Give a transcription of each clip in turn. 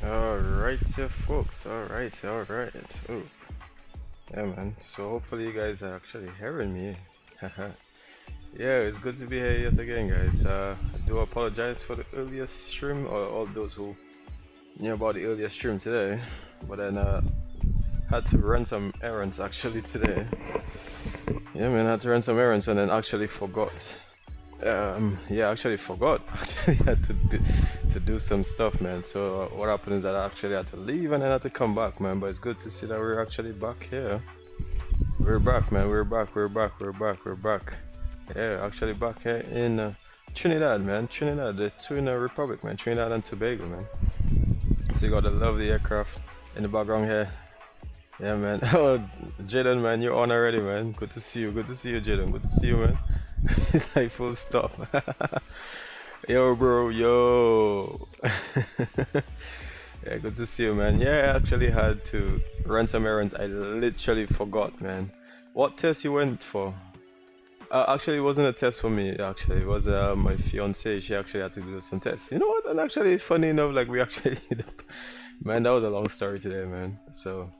Alright, yeah, folks. Alright. Oh, yeah, man. So hopefully you guys are actually hearing me. Yeah, it's good to be here yet again, guys. I do apologize for the earlier stream, or all those who knew about the earlier stream today, but then had to run some errands actually today. Yeah, man, I had to run some errands and then actually forgot. Yeah, actually forgot. Actually had to do some stuff, man. So what happened is that I actually had to leave and then I had to come back, man. But it's good to see that we're actually back here. We're back, man. We're back. Yeah, actually back here in Trinidad, man. Trinidad, the Tuna Republic, man. Trinidad&Tobago, man. So you got the lovely aircraft in the background here. Yeah, man. Oh, Jaden, man, you're on already, man. Good to see you. Good to see you, Jaden. Good to see you, man. It's like full stop. Yo, bro, yo. Yeah, good to see you, man. Yeah, I actually had to run some errands. I literally forgot, man. What test you went for? Actually, it wasn't a test for me. Actually, it was my fiance. She actually had to do some tests. You know what? And actually, funny enough, like we actually, man, that was a long story today, man. So,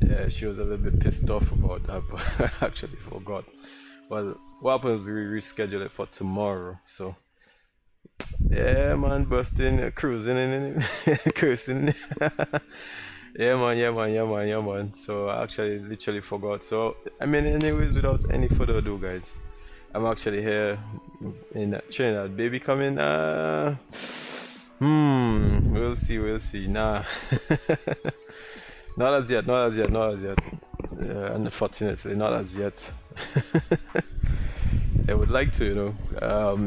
yeah, she was a little bit pissed off about that, but I actually forgot. Well, what happened is we rescheduled it for tomorrow. So, yeah, man, busting, cruising in, cruising. Yeah, man. So I actually literally forgot. So I mean, anyways, without any further ado, guys, I'm actually here in Trinidad. Baby coming. We'll see. Nah, not as yet. Unfortunately, not as yet. I would like to,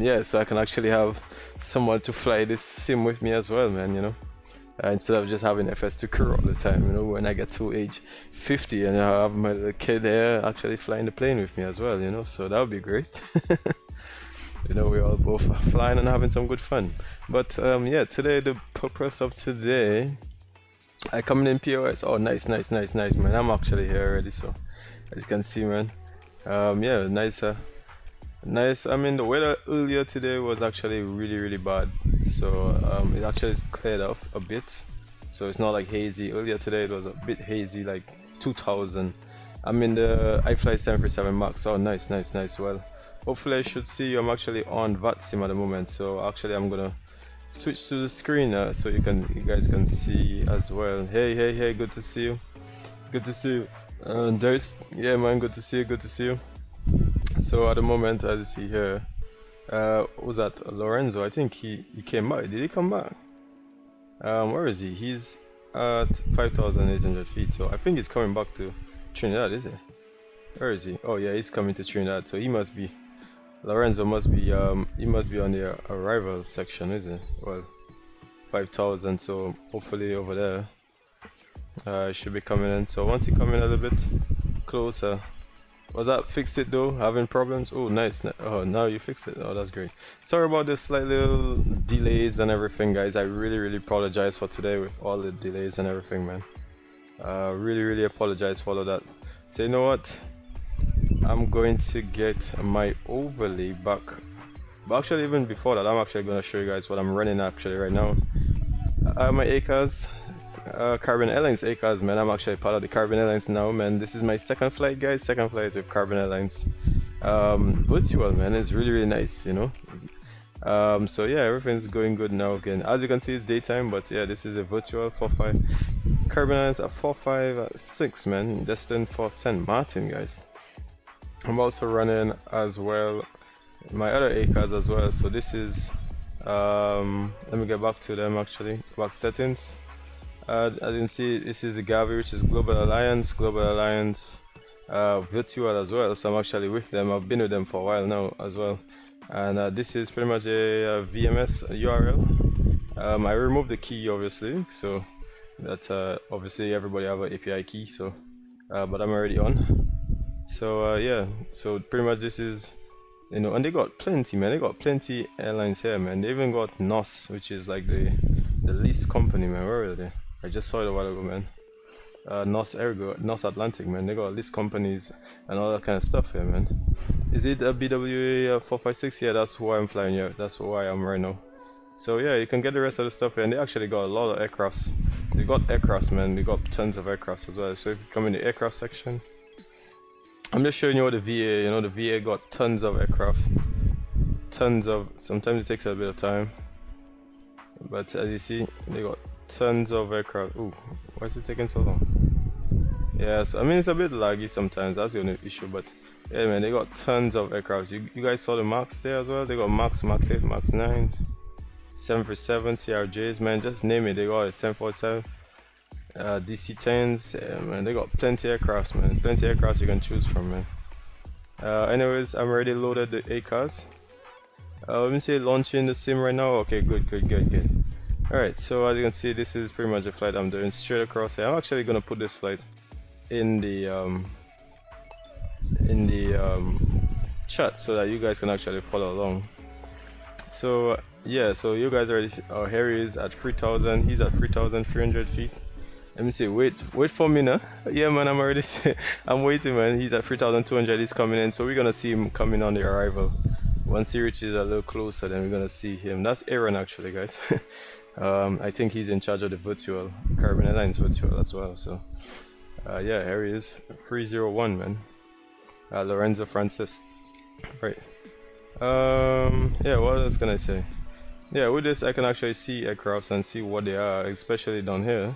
yeah, so I can actually have someone to fly this sim with me as well, man, instead of just having FS2 crew all the time, when I get to age 50 and I have my little kid there actually flying the plane with me as well, so that would be great. We're all both flying and having some good fun. But yeah, today, the purpose of today, I coming in POS. Oh, nice, man. I'm actually here already, so as you can see, man. Yeah, nice. I mean, the weather earlier today was actually really bad, so it actually cleared off a bit, so it's not like hazy. Earlier today it was a bit hazy, like 2000. I'm in the iFly 737 Max. Oh, nice. Well, hopefully I should see you. I'm actually on VATSIM at the moment, so actually I'm gonna switch to the screen so you guys can see as well. Hey, good to see you. Yeah, man, good to see you. So at the moment, as you see here, was that Lorenzo? I think he came back. Did he come back? Where is he? He's at 5,800 feet. So I think he's coming back to Trinidad, is he? Where is he? Oh yeah, he's coming to Trinidad. So he must be. Lorenzo must be. He must be on the arrival section, is he? Well, 5,000. So hopefully over there, should be coming in. So once he come in a little bit closer. Was that fixed it though? Having problems? Oh, nice. Oh, now you fixed it. Oh, that's great. Sorry about the slight little delays and everything, guys. I really apologize for today with all the delays and everything, man. Really apologize for all of that. So you know what? I'm going to get my overlay back. But actually, even before that, I'm actually going to show you guys what I'm running actually right now. My ACAS. Carbon Airlines ACAS, man. I'm actually part of the Carbon Airlines now, man. This is my second flight, guys. Second flight with Carbon Airlines. Virtual, man. It's really nice, so yeah, everything's going good now again. As you can see, it's daytime, but yeah, this is a virtual 45 Carbon Airlines at 456, man. Destined for St. Martin, guys. I'm also running as well my other ACAS as well. So this is let me get back to them actually. Back settings. As you can see, this is the Gavi, which is Global Alliance, virtual as well. So I'm actually with them. I've been with them for a while now as well. And this is pretty much a VMS URL. I removed the key obviously, so that obviously everybody have an API key. So, but I'm already on. So yeah, so pretty much this is, and they got plenty, man. They got plenty airlines here, man. They even got NOS, which is like the lease company, man. Where are they? I just saw it a while ago, man. NOS Ergo, NOS Atlantic, man. They got list companies and all that kind of stuff here, man. Is it a BWA456? Yeah, that's who I'm flying here. That's who I am right now. So yeah, you can get the rest of the stuff here, and they actually got a lot of aircrafts. They got aircrafts, man. They got tons of aircrafts as well. So if you come in the aircraft section, I'm just showing you what the VA, you know, the VA got tons of aircraft. Tons of, sometimes it takes a bit of time. But as you see, they got tons of aircraft. Ooh, why is it taking so long? Yeah, so I mean, it's a bit laggy sometimes, that's the only issue, but yeah, man, they got tons of aircrafts. You guys saw the Max there as well? They got Max 8, Max 9s, 747, CRJs, man, just name it. They got a 747, DC-10s, yeah, man, they got plenty of aircrafts, man. Plenty of aircrafts you can choose from, man. Anyways, I'm already loaded the ACAOs. Let me see, launching the sim right now. Okay, good. Alright, so as you can see, this is pretty much the flight I'm doing straight across here. I'm actually gonna put this flight in the chat so that you guys can actually follow along. So yeah, so you guys already, here he is at 3,000. He's at 3,300 feet. Let me see, wait for me now. Yeah, man, I'm already I'm waiting, man. He's at 3,200. He's coming in, so we're gonna see him coming on the arrival. Once he reaches a little closer, then we're gonna see him. That's Aaron, actually, guys. I think he's in charge of the virtual Caribbean Airlines virtual as well. So yeah, here he is, 301, man. Lorenzo Francis, right? Yeah, what else can I say? Yeah, with this I can actually see aircrafts and see what they are, especially down here.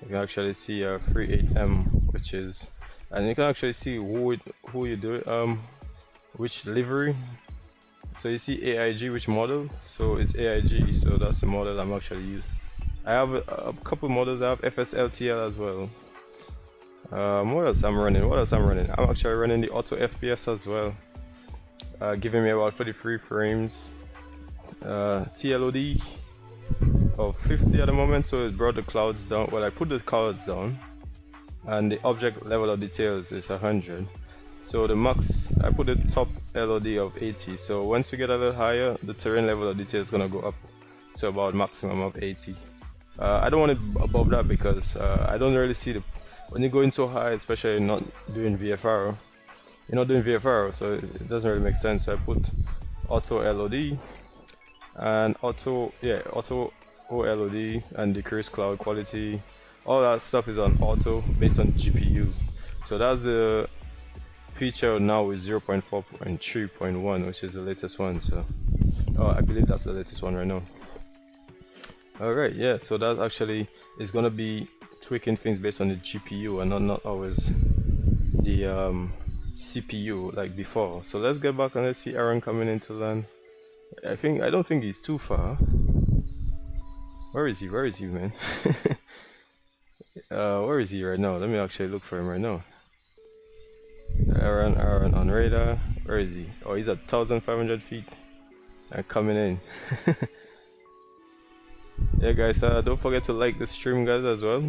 You can actually see 38M, which is, and you can actually see who you do it, which livery. So you see AIG, which model? So it's AIG, so that's the model I'm actually using. I have a couple models. I have FSLTL as well. What else I'm running? I'm actually running the auto FPS as well, giving me about 33 frames. TLOD of 50 at the moment, so it brought the clouds down. Well, I put the clouds down, and the object level of details is 100. So the max, I put the top LOD of 80. So once we get a little higher, the terrain level of detail is gonna go up to about maximum of 80. I don't want it above that because I don't really see the, when you're going so high, especially not doing VFR, you're not doing VFR, so it doesn't really make sense. So I put auto LOD and auto OLOD and decrease cloud quality. All that stuff is on auto based on GPU. So that's the feature now is 0.4.3.1, which is the latest one. So I believe that's the latest one right now. Alright, yeah, so that actually is gonna be tweaking things based on the GPU and not always the CPU like before. So let's get back and let's see Aaron coming into land. I don't think he's too far. Where is he, man? Where is he right now? Let me actually look for him right now. Aaron on radar. Where is he? Oh, he's at 1,500 feet and coming in. Yeah, guys, don't forget to like the stream, guys, as well.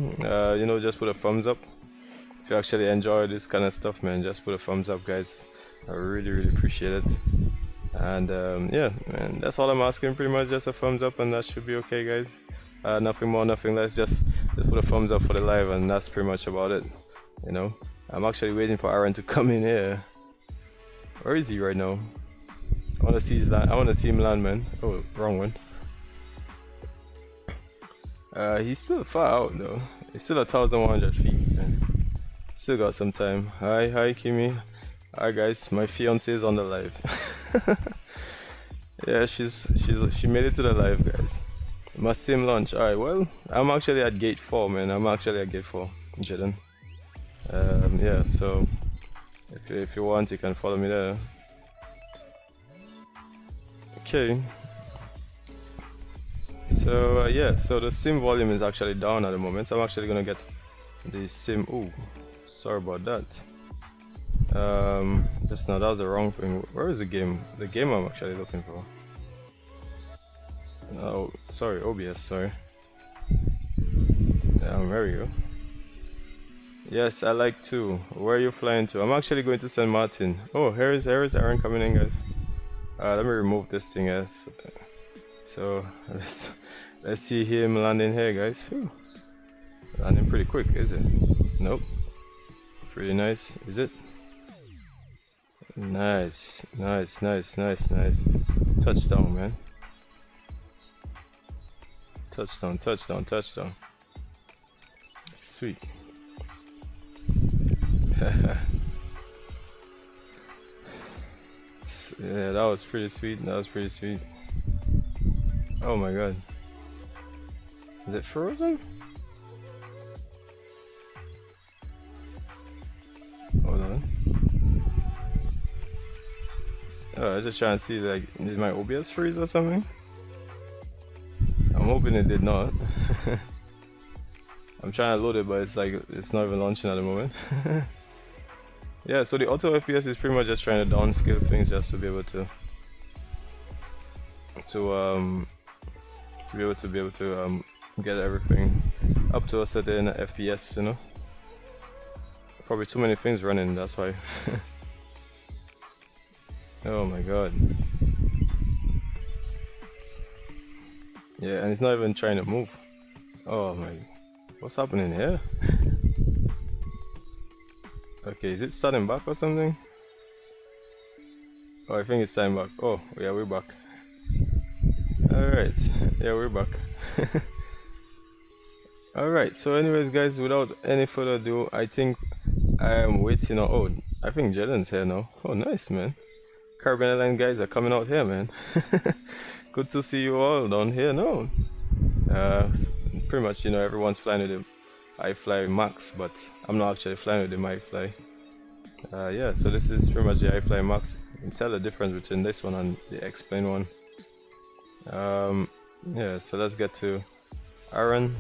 You know, just put a thumbs up if you actually enjoy this kind of stuff, man. Just put a thumbs up, guys. I really appreciate it. And yeah, man, that's all I'm asking, pretty much, just a thumbs up, and that should be okay, guys. Nothing more, nothing less. Just put a thumbs up for the live, and that's pretty much about it. You know, I'm actually waiting for Aaron to come in here. Where is he right now? I want to see his land. I want to see him land, man. Oh, wrong one. He's still far out though. He's still 1,100 feet, man. Still got some time. Hi Kimmy. Hi guys, my fiance is on the live. Yeah, she made it to the live, guys. My sim launch. Alright, well, I'm actually at gate 4, man. I'm actually at gate 4, Jaden. Yeah, so if you want, you can follow me there. Okay. So yeah, so the sim volume is actually down at the moment, so I'm actually gonna get the sim. Ooh, sorry about that. Just now, that was the wrong thing. Where is the game? The game I'm actually looking for. Oh, sorry, OBS, sorry. There we go. Yes, I like to. Where are you flying to? I'm actually going to St. Martin. Oh, here is Aaron coming in, guys. Let me remove this thing, guys. So let's see him landing here, guys. Whew. Landing pretty quick, is it? Nope. Pretty nice, is it? Nice. Touchdown, man. Touchdown, touchdown, touchdown. Sweet. Yeah, that was pretty sweet. That was pretty sweet. Oh my god. Is it frozen? Hold on. Oh, I was just trying to see, like, did my OBS freeze or something? I'm hoping it did not. I'm trying to load it, but it's like it's not even launching at the moment. Yeah, so the auto FPS is pretty much just trying to downscale things just to be able to get everything up to a certain FPS, you know. Probably too many things running, that's why. Oh my god. Yeah, and it's not even trying to move. Oh my, what's happening here? Okay, is it starting back or something? Oh, I think it's starting back. Oh, yeah, we're back. Alright, yeah, we're back. Alright, so anyways guys, without any further ado, I think I am waiting on, oh, I think Jaden's here now. Oh, nice, man. Caribbean Airlines guys are coming out here, man. Good to see you all down here now. Pretty much, you know, everyone's flying with the iFly Max, but I'm not actually flying with the MyFly. Yeah, so this is pretty much the iFly Max. You can tell the difference between this one and the X-Plane one. Yeah, so let's get to Aaron.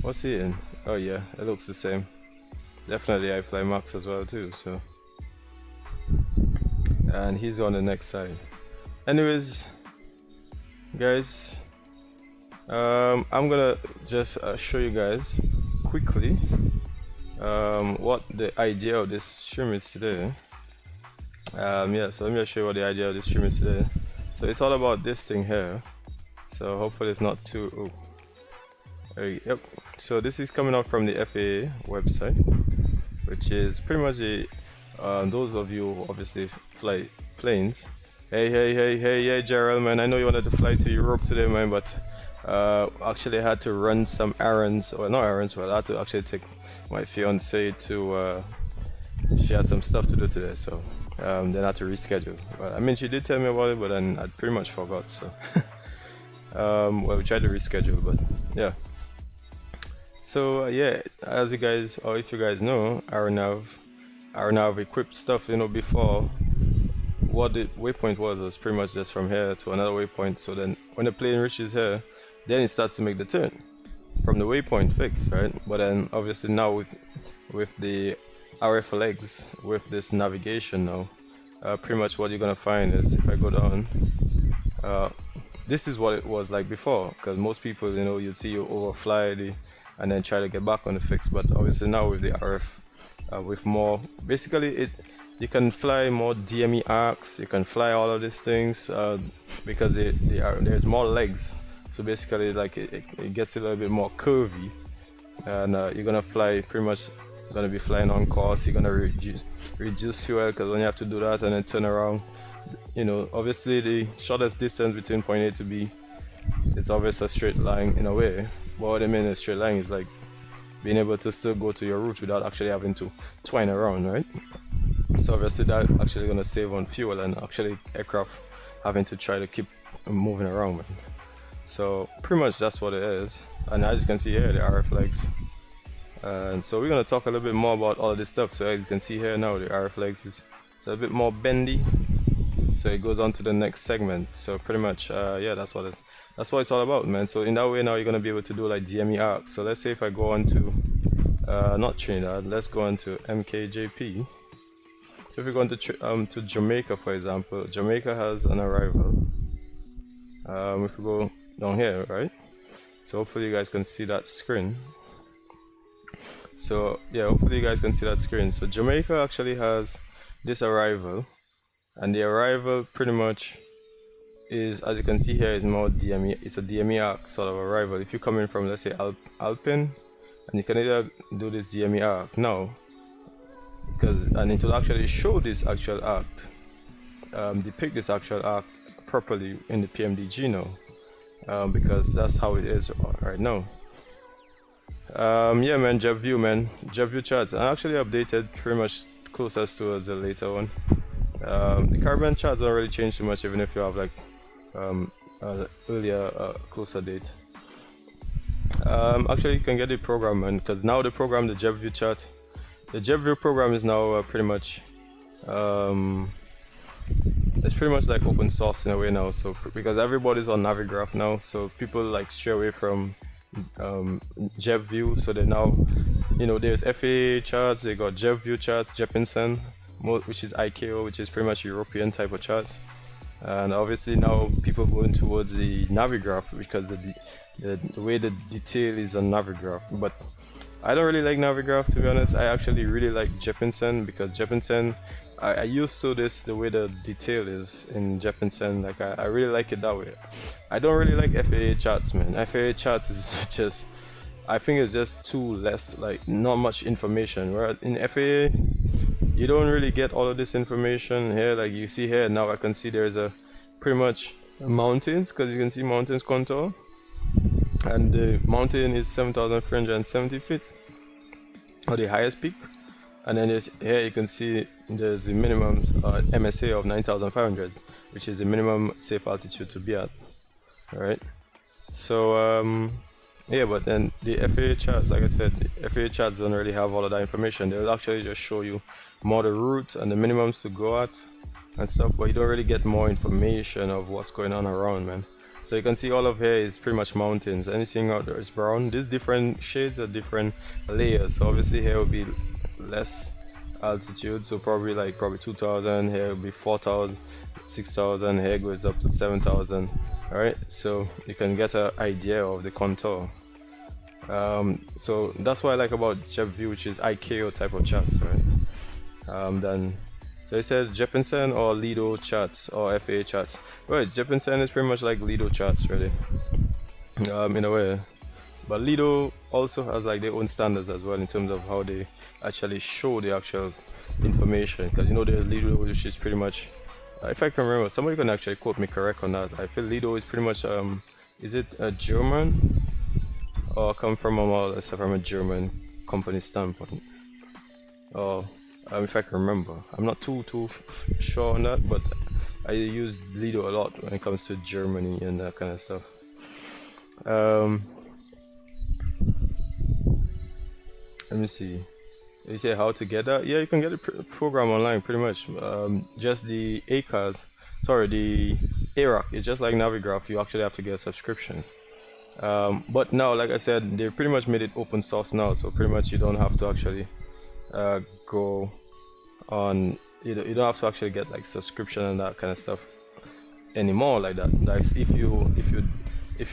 What's he in? Oh yeah, it looks the same. Definitely iFly Max as well too, so. And he's on the next side. Anyways, guys, I'm gonna just show you guys quickly what the idea of this stream is today. Yeah, so let me just show you what the idea of this stream is today. So it's all about this thing here. So hopefully it's not too. Oh. Yep. So this is coming out from the FAA website, which is pretty much the those of you who obviously fly planes. Hey, Gerald, man. I know you wanted to fly to Europe today, man, but actually I had to run some errands, or not errands, but I had to actually take my fiance to. She had some stuff to do today, so then I had to reschedule. But I mean, she did tell me about it, but then I pretty much forgot. So, well, we tried to reschedule, but yeah. So yeah, as you guys, or if you guys know, ARINC equipped stuff, you know, before. What the waypoint was pretty much just from here to another waypoint. So then when the plane reaches here, then it starts to make the turn from the waypoint fixed, right? But then obviously now with the RF legs, with this navigation now, pretty much what you're gonna find is, if I go down, this is what it was like before, because most people, you know, you'd see you overfly and then try to get back on the fix. But obviously now with the RF, with more, basically you can fly more DME ARCs, you can fly all of these things because there's more legs. So basically, like it gets a little bit more curvy, and you're gonna fly pretty much. Gonna be flying on course. You're gonna reduce fuel, because when you have to do that and then turn around, you know, obviously the shortest distance between point A to B, it's obviously a straight line in a way. But what I mean a straight line is like being able to still go to your route without actually having to twine around, right? So obviously that actually gonna save on fuel, and actually aircraft having to try to keep moving around with. So pretty much that's what it is. And as you can see here, the RF legs. And so we're gonna talk a little bit more about all of this stuff. So as you can see here now, the RF legs is a bit more bendy. So it goes on to the next segment. So pretty much, yeah, that's what it's all about, man. So in that way now you're gonna be able to do like DME ARC. So let's say if I go on to not Trinidad, let's go on to MKJP. So if we go on to Jamaica, for example, Jamaica has an arrival. If we go down here, right? So hopefully you guys can see that screen. So yeah, hopefully you guys can see that screen. So Jamaica actually has this arrival, and the arrival pretty much is, as you can see here, is more DME. It's a DME ARC sort of arrival. If you're coming from, let's say, Alpine, and you can either do this DME ARC now, and it will actually show this actual arc, depict this actual arc properly in the PMDG now. because that's how it is right now. Yeah, man, JetView, man, JetView charts. I actually updated pretty much closest to the later one. The Caribbean charts don't really change too much, even if you have like earlier closer date. Actually, you can get the program, man, because now the program, the JetView chart, the JetView program is now pretty much it's pretty much like open source in a way now. So because everybody's on Navigraph now, so people like stray away from JetView. So they now, you know, there's FAA charts, they got JetView charts, Jeppesen, which is ICAO, which is pretty much European type of charts. And obviously now people going towards the Navigraph because the way the detail is on Navigraph. But I don't really like Navigraph, to be honest. I actually really like Jeppesen, because Jeppesen, I used to this the way the detail is in Jeppesen. Like I really like it that way. I don't really like FAA charts, man. FAA charts is just, I think it's just too less, like not much information. Whereas in FAA, you don't really get all of this information here. Like you see here now, I can see there's a pretty much mountains, because you can see mountains contour, and the mountain is 7,370 feet, or the highest peak. And then there's, here you can see there's the minimum MSA of 9,500, which is the minimum safe altitude to be at. All right. So yeah, but then the FAA charts, like I said, the FAA charts don't really have all of that information. They'll actually just show you more the route and the minimums to go at and stuff, but you don't really get more information of what's going on around, man. So you can see all of here is pretty much mountains. Anything out there is brown. These different shades are different layers. So obviously here will be less altitude, so probably 2,000. Here will be 4,000, 6,000. Here goes up to 7,000. All right, so you can get an idea of the contour. So that's what I like about JetView, which is ICAO type of charts, right? Then so it says Jeppesen or Lido charts or FAA charts. Right, Jeppesen is pretty much like Lido charts, really, in a way. But Lido also has like their own standards as well in terms of how they actually show the actual information. Because you know there's Lido, which is pretty much, if I can remember, somebody can actually quote me correct on that. I feel Lido is pretty much, is it a German or come from a German company standpoint? Or if I can remember, I'm not too sure on that, but I use Lido a lot when it comes to Germany and that kind of stuff. Let me see. You say how to get that? Yeah, you can get the program online pretty much. Just the ACAS, sorry, the ARINC. It's just like Navigraph. You actually have to get a subscription. But now, like I said, they pretty much made it open source now, so pretty much you don't have to actually go on, you don't have to actually get like subscription and that kind of stuff anymore like that. Like if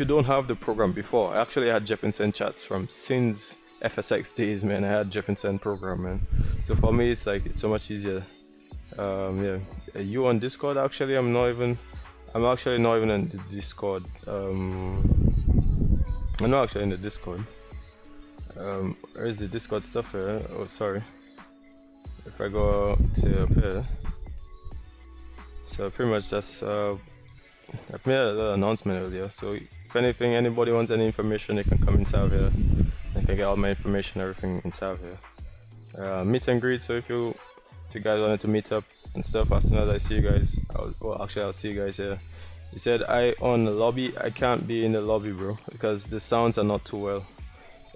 you don't have the program before, I actually had Jeppesen chats from since FSX days, man. I had Jeppesen program, man. So for me it's like, it's so much easier. Yeah, you on Discord? Actually I'm actually not even in the Discord. I'm not actually in the Discord. Where is the Discord stuff here? Oh, sorry. If I go to up here, so pretty much that's I've made a little announcement earlier. So if anything, anybody wants any information, they can come inside here. I can get all my information, everything inside here. Meet and greet. So if you guys wanted to meet up and stuff, as soon as I see you guys, I'll see you guys here. You said I on the lobby. I can't be in the lobby, bro, because the sounds are not too well.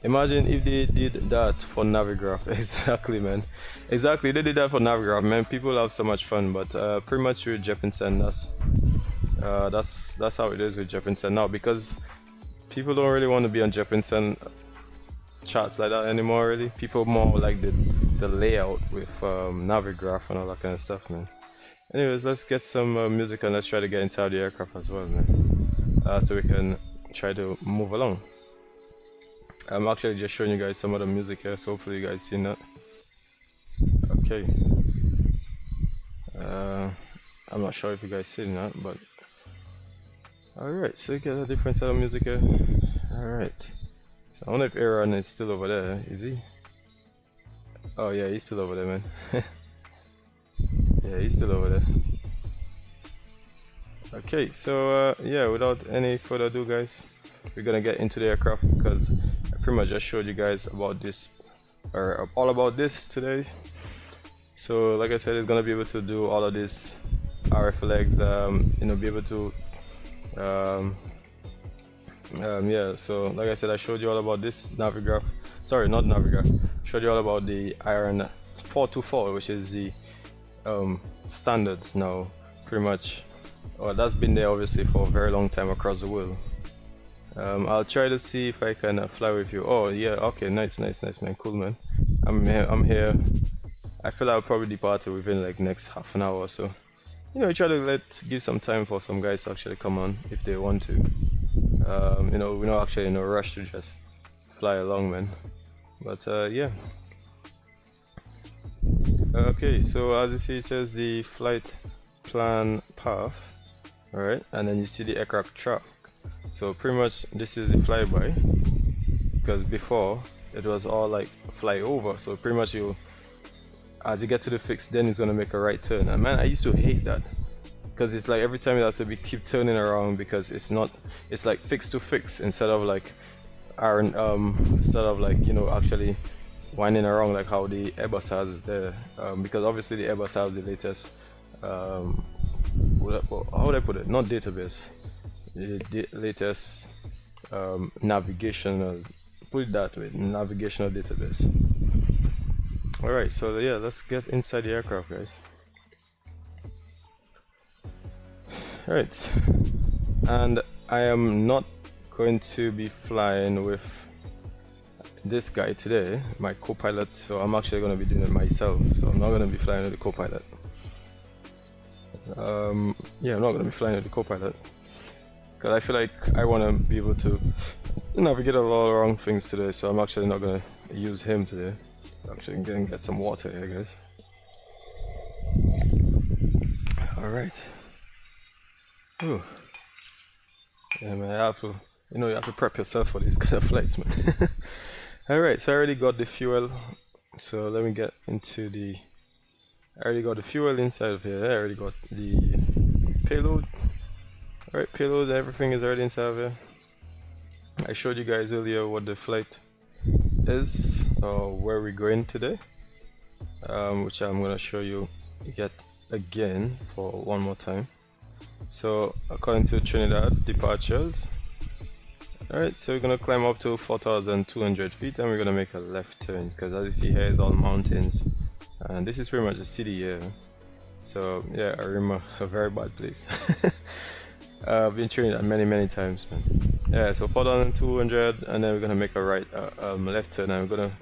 Imagine if they did that for Navigraph. Exactly, man. Exactly, they did that for Navigraph, man. People have so much fun, but pretty much with Jeppesen, that's how it is with Jeppesen now, because people don't really want to be on Jeppesen charts like that anymore. Really, people more like the layout with Navigraph and all that kind of stuff, man. Anyways, let's get some music and let's try to get inside the aircraft as well, man, so we can try to move along. I'm actually just showing you guys some of the music here, so hopefully you guys seen that. Okay. I'm not sure if you guys seen that, but alright, so you get a different set of music here. Alright. So I wonder if Aaron is still over there, is he? Oh yeah, he's still over there, man. Yeah, he's still over there. Okay, so yeah, without any further ado, guys, we're gonna get into the aircraft because I pretty much just showed you guys about this, or all about this today. So like I said, it's gonna be able to do all of this RF legs, you know, be able to yeah, so like I said, I showed you all about this navigraph, sorry, not navigraph, showed you all about the ARINC 424, which is the standards now, pretty much. Well, that's been there obviously for a very long time across the world. I'll try to see if I can fly with you. Oh yeah, okay, nice man, cool man. I'm here. I feel I'll probably depart within like next half an hour or so. You know, try to give some time for some guys to actually come on if they want to. You know, we're not actually in a rush to just fly along, man. But yeah. Okay, so as you see, it says the flight plan path. Alright, and then you see the aircraft track. So pretty much this is the flyby, because before it was all like flyover. So pretty much as you get to the fix, then it's gonna make a right turn. And man, I used to hate that, because it's like every time it has to be keep turning around, because it's like fix to fix instead of like instead of like, you know, actually winding around like how the Airbus has there, because obviously the Airbus has the latest how would I put it? Not database. The latest navigational, put it that way, navigational database. Alright, so yeah, let's get inside the aircraft, guys. Alright, and I am not going to be flying with this guy today, my co-pilot, so I'm actually going to be doing it myself. So I'm not going to be flying with the co-pilot. Yeah, I'm not going to be flying with the co-pilot because I feel like I want to be able to navigate a lot of wrong things today, so I'm actually not going to use him today. I'm actually going to get some water here, guys. Alright. Ooh. Yeah, man, I have to, you know, you have to prep yourself for these kind of flights, man. Alright, so I already got the fuel, so let me get into the, I already got the fuel inside of here, I already got the payload. Alright, payload, everything is already inside of here. I showed you guys earlier what the flight is, or where we're going today, which I'm going to show you yet again for one more time. So according to Trinidad departures, alright, so we're going to climb up to 4,200 feet and we're going to make a left turn, because as you see here is all mountains and this is pretty much the city here. So yeah, I remember a very bad place. I've been Trinidad many times, man. Yeah, so 4,200 and then we're going to make a right left turn and we're going to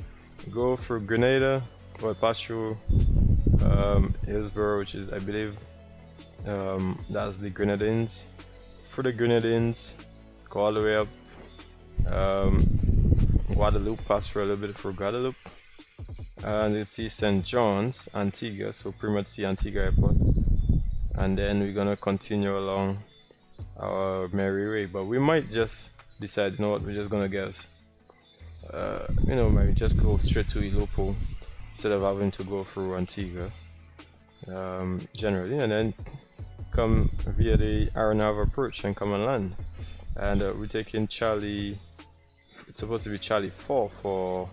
go through Grenada, or pass through Hillsborough, which is, I believe, that's the Grenadines. Through the Grenadines, go all the way up Guadeloupe, pass through a little bit through Guadeloupe, and you see St. John's, Antigua, so pretty much see Antigua Airport, and then we're gonna continue along our merry way. But we might just decide, you know what, we're just gonna get you know, maybe just go straight to Ilopo instead of having to go through Antigua generally, and then come via the Aranava approach and come and land. And we're taking Charlie, it's supposed to be Charlie 4 for,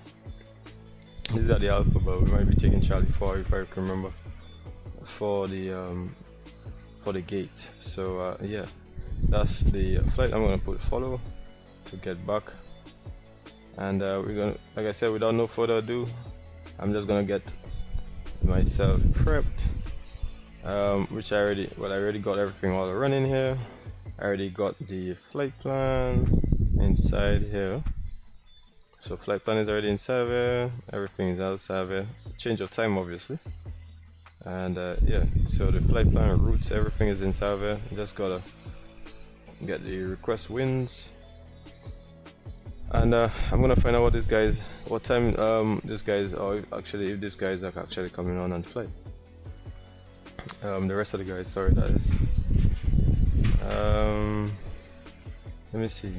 these are the alpha, but we might be taking Charlie 4 if I can remember, for the gate. So yeah, that's the flight. I'm gonna put follow to get back, and we're gonna, like I said, without no further ado, I'm just gonna get myself prepped, which I already got everything all running here. I already got the flight plan inside here, so flight plan is already inside here, everything is outside here, change of time obviously, and yeah, so the flight plan, routes, everything is inside here. Just gotta get the request wins, and I'm gonna find out what this guy's, what time this guy's, or actually if this guys are actually coming on and fly. The rest of the guys, sorry, that is. Let me see.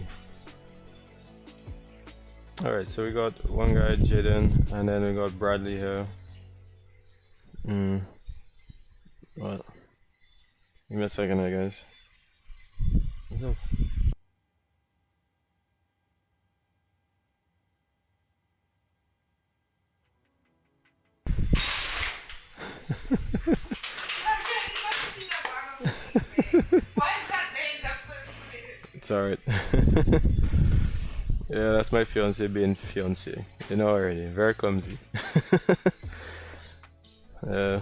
Alright, so we got one guy, Jaden, and then we got Bradley here. Well, give me a second here, guys. What's up? It's alright. Yeah, that's my fiance being fiance. You know already. Very clumsy. Yeah.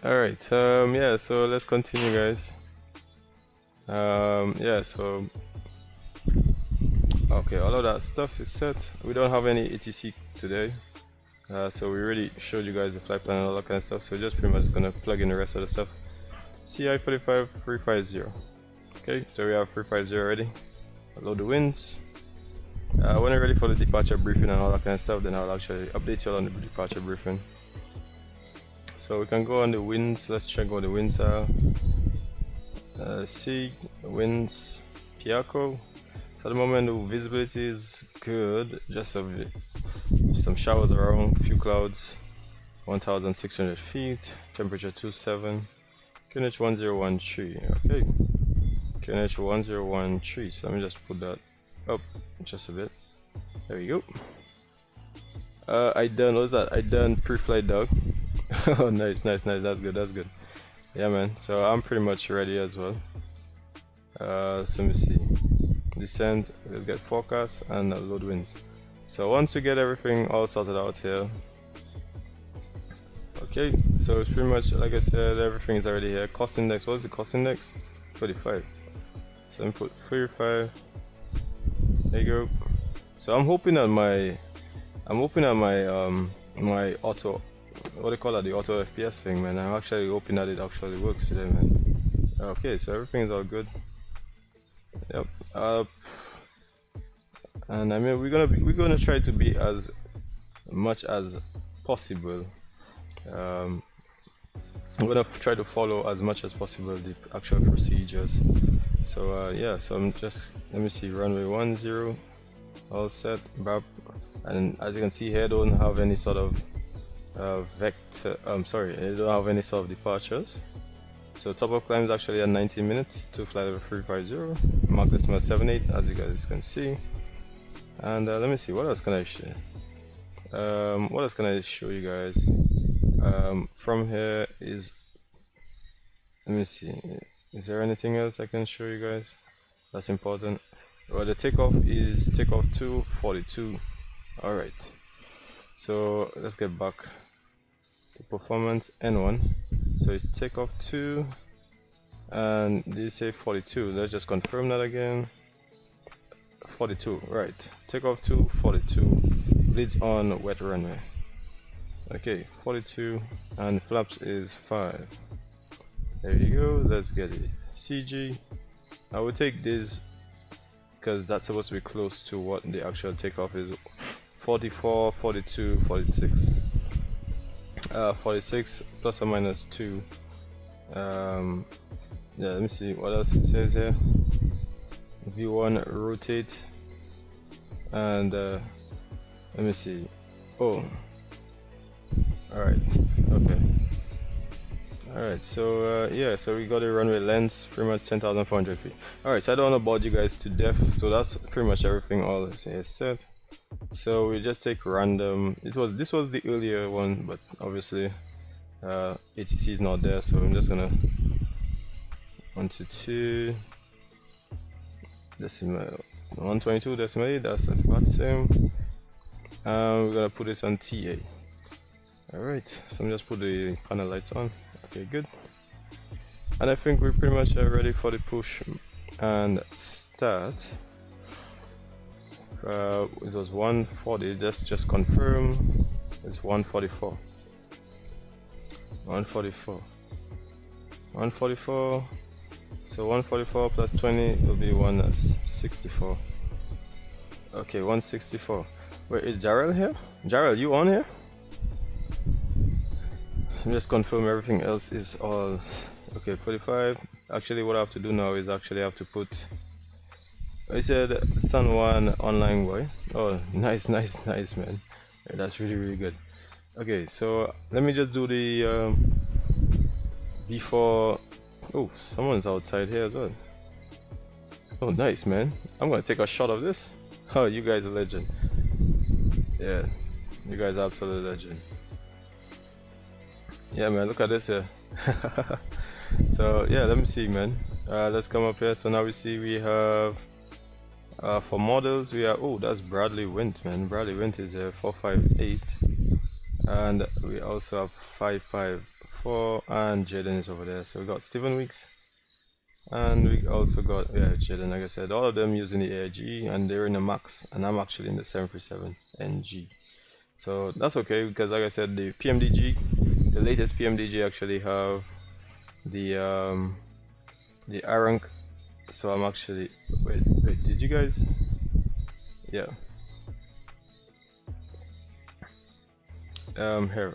Alright, yeah, so let's continue, guys. Yeah, so okay, all of that stuff is set. We don't have any etc today, so we already showed you guys the flight plan and all that kind of stuff, so just pretty much gonna plug in the rest of the stuff. CI 45350. Okay, so we have 350 already. Load the winds. When you're ready for the departure briefing and all that kind of stuff, then I'll actually update you all on the departure briefing. So we can go on the winds. Let's check what the winds are. See winds, Piaco. So at the moment the visibility is good, just some showers around, few clouds, 1,600 feet, temperature 27, QNH 1013. Okay, QNH 1013. So let me just put that up just a bit. There we go. I done pre-flight dog. Oh, nice. That's good. Yeah, man. So I'm pretty much ready as well. So let me see. Descend. Let's get forecast and load winds. So once we get everything all sorted out here. Okay. So it's pretty much like I said, everything is already here. Cost index. What is the cost index? 35. So let me put 35. There you go. So I'm hoping that my my auto, what do you call that, the auto FPS thing, man. I'm actually hoping that it actually works today, man. Okay, so everything is all good. Yep. And I mean we're gonna try to be as much as possible. I'm gonna try to follow as much as possible the actual procedures. So yeah, so I'm just, let me see, runway 10, all set, BAP, and as you can see here, don't have any sort of vector, sorry, I don't have any sort of departures. So top of climb is actually at 19 minutes to flight level 350, Mach decimal 78, as you guys can see. And let me see, what else can I share? What else can I show you guys? From here is, let me see, is there anything else I can show you guys that's important? Well, the takeoff is takeoff 242. All right, so let's get back to performance N1. So it's takeoff 2 and they say 42. Let's just confirm that again. 42, right? Takeoff 2 42, bleeds on wet runway. Okay, 42, and flaps is 5. There you go. Let's get it. CG. I will take this because that's supposed to be close to what the actual takeoff is. 44, 42, 46. 46 plus or minus 2. Yeah, let me see what else it says here. V1 rotate, and let me see. Oh, all right, okay. Alright, so yeah, so we got a runway length pretty much 10,400 feet. Alright, so I don't want to bore you guys to death, so that's pretty much everything all is set. So we just take random. This was the earlier one, but obviously ATC is not there, so I'm just gonna 122 decimal 122 decimal 8, that's at VATSIM. We're gonna put this on TA. Alright, so I'm just put the panel lights on. Okay, good. And I think we're pretty much ready for the push and start. It was 140, just confirm. It's 144. 144. So 144 plus 20 will be 164. Okay, 164. Wait, is Jarrell here? Jarrell, you on here? Just confirm everything else is all okay. 45. Actually, what I have to do now is actually have to put, I said San Juan online boy. Oh, nice man. That's really good. Okay, so let me just do the before Oh, someone's outside here as well. Oh, nice, man. I'm gonna take a shot of this. Oh, you guys are legend. Yeah, you guys are absolute legend. Yeah, man, look at this here. So yeah, let me see, man. Let's come up here. So now we see we have for models we are, oh, that's Bradley Wint, man. Bradley Wint is 458, and we also have 554, and Jaden is over there. So we got Stephen Weeks, and we also got, yeah, Jaden. Like I said, all of them using the AIG, and they're in the max, and I'm actually in the 737 NG. So that's okay, because like I said, the PMDG, the latest PMDG actually have the ARINC. So I'm actually, wait, did you guys? Yeah. Here.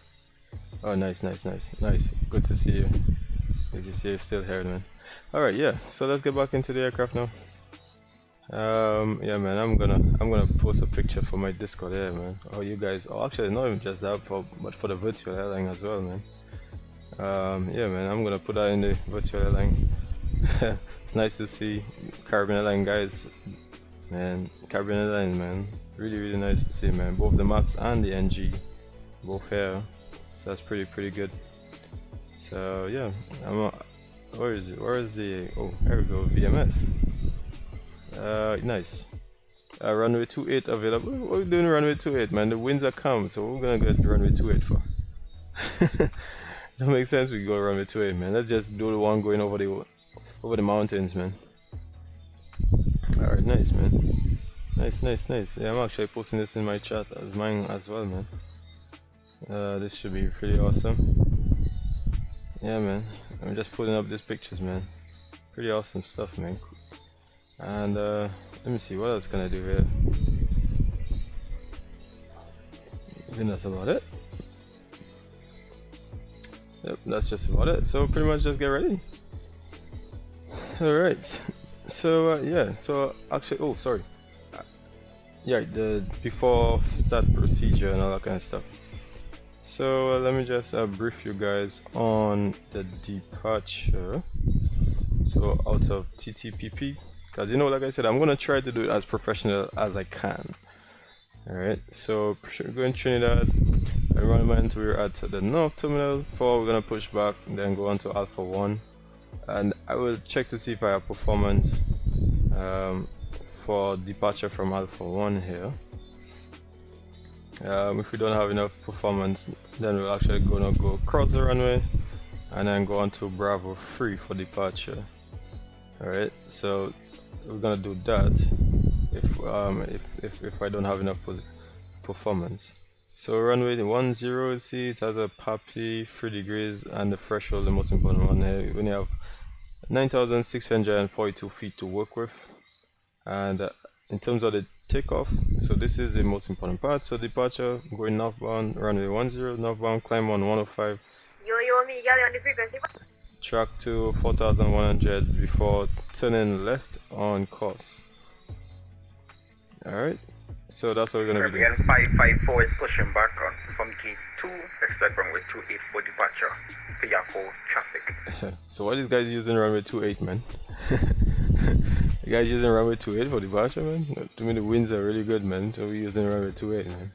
Oh, nice. Good to see you. Good to see you still here, man. All right, yeah. So let's get back into the aircraft now. Yeah, man. I'm gonna post a picture for my Discord there, man. Oh, you guys. Oh, actually, not even just that, but for the virtual airline as well, man. Yeah, man. I'm gonna put that in the virtual airline. It's nice to see Caribbean Airline guys, man. Caribbean Airline, man, really nice to see, man. Both the Max and the NG, both here, so that's pretty good. So yeah, where is the, oh, here we go, VMS. Nice. Runway 28 available. What are we doing runway 28, man? The winds are calm, so we're gonna get runway 28 for. Don't make sense we go runway 28, man. Let's just do the one going over the mountains, man. Alright, nice, man. Nice. Yeah, I'm actually posting this in my chat as mine as well, man. This should be pretty awesome. Yeah, man. I'm just putting up these pictures, man. Pretty awesome stuff, man. And let me see, what else can I do here? I think that's about it. Yep, that's just about it. So pretty much just get ready. Alright, so yeah, so actually, oh sorry, yeah, the before start procedure and all that kind of stuff. So let me just brief you guys on the departure. So out of TTPP, because you know, like I said, I'm gonna try to do it as professional as I can. Alright, so going Trinidad, environment, we're at the North Terminal 4, we're gonna push back, then go on to Alpha 1. And I will check to see if I have performance for departure from Alpha 1 here. If we don't have enough performance, then we're actually gonna go across the runway and then go on to Bravo 3 for departure. Alright, so we're gonna do that if I don't have enough performance. So runway 10, see it has a PAPI 3 degrees, and the threshold, the most important one here, when you have 9,642 feet to work with. And in terms of the takeoff, so this is the most important part. So departure, going northbound, runway 10, northbound, climb on 105, track to 4,100 before turning left on course. Alright, so that's what we're going to be doing. 554 is pushing back on from gate 2, expect runway 28 for departure for Yako traffic. So what is guys using runway 28, man? You guys using runway 28 for departure, man? To me the winds are really good, man, so we're using runway 28, man.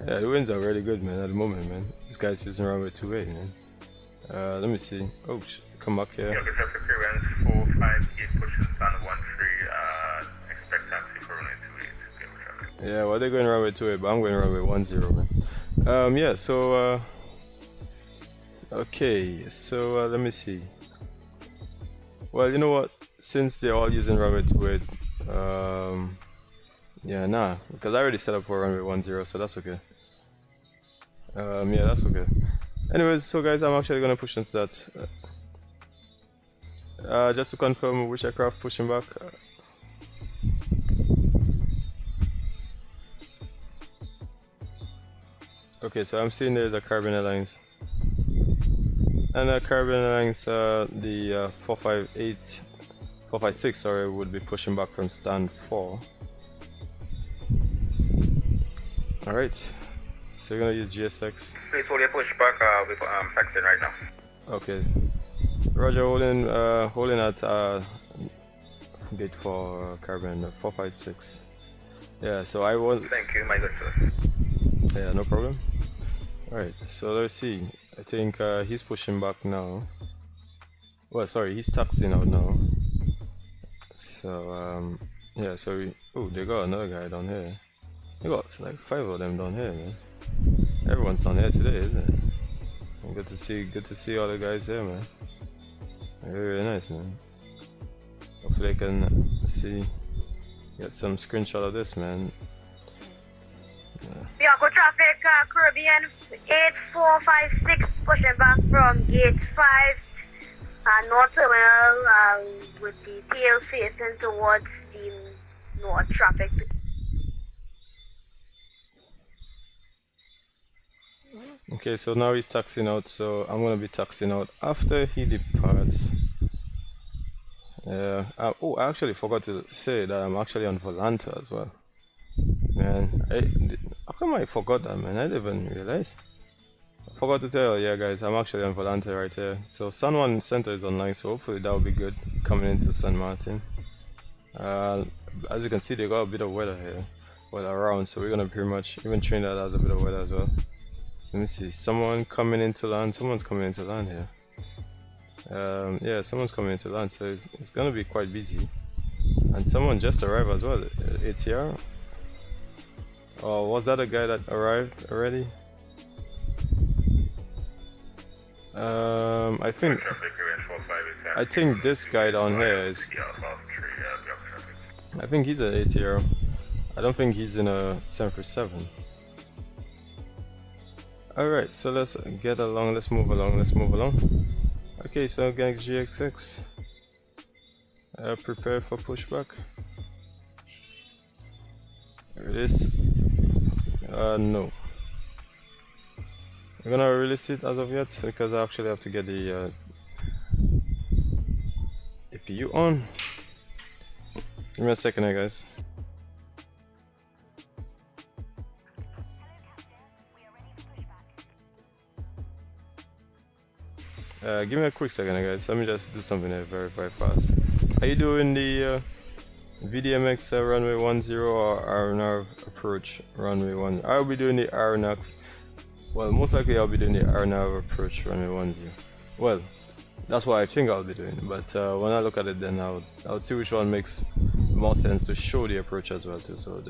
Yeah, the winds are really good, man, at the moment, man. This guy's using runway 28, man. Let me see. Oh, come back here. Yeah, traffic clearance 458 pushing stand 13, expect taxi for runway 28. Yeah, well, they're going runway 28, but I'm going runway 10, man. Yeah, so okay, so let me see. Well, you know what, since they're all using runway 28, yeah, nah, because I already set up for runway 10, so that's okay. Yeah, that's okay. Anyways, so guys, I'm actually gonna push and start. Just to confirm which aircraft pushing back. Okay, so I'm seeing there's a Caribbean Airlines. And Caribbean Airlines, the 456, sorry, would be pushing back from stand 4. Alright, So you're gonna use GSX? Please hold your pushback with taxiing right now. Okay. Roger, holding at gate for Caribbean 456. Yeah, so I won't. Thank you, my good sir. Yeah, no problem. Alright, so let's see. I think he's pushing back now. Well, sorry, he's taxiing out now. So, yeah, so oh, they got another guy down here. They got like 5 of them down here, man. Everyone's down here today, isn't it? And good to see all the guys here, man. Very, very nice, man. Hopefully I can get some screenshot of this, man. Bianco traffic, Caribbean 8456, pushing back from gate 5, north terminal, with the tail facing towards the north traffic. Okay, so now he's taxiing out, so I'm gonna be taxiing out after he departs. Yeah. Oh, I actually forgot to say that I'm actually on Volanta as well. Man, how come I forgot that, man? I didn't even realize. I forgot to tell you, yeah, guys, I'm actually on Volanta right here. So San Juan Center is online, so hopefully that will be good coming into San Martin. As you can see, they got a bit of weather here, well around, so we're gonna pretty much even Trinidad has a bit of weather as well. So let me see, someone's coming into land here. Yeah, someone's coming into land, so it's gonna be quite busy. And someone just arrived as well, ATR. Oh, was that a guy that arrived already? I think this guy down here is. I think he's an ATR. I don't think he's in a 747. Alright, so let's get along, let's move along. Okay, so gang GXX. Prepare for pushback. Release. No. I'm gonna release it as of yet because I actually have to get the APU on. Give me a second here, guys. Give me a quick second, guys. Let me just do something here very, very fast. Are you doing the VDMX runway 10 or RNAV approach runway 1? I'll be doing the RNAV. Well, most likely I'll be doing the RNAV approach runway 10. Well, that's what I think I'll be doing. But when I look at it, then I'll see which one makes more sense to show the approach as well too. So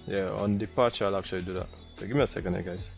yeah, on departure I'll actually do that. So give me a second here, guys.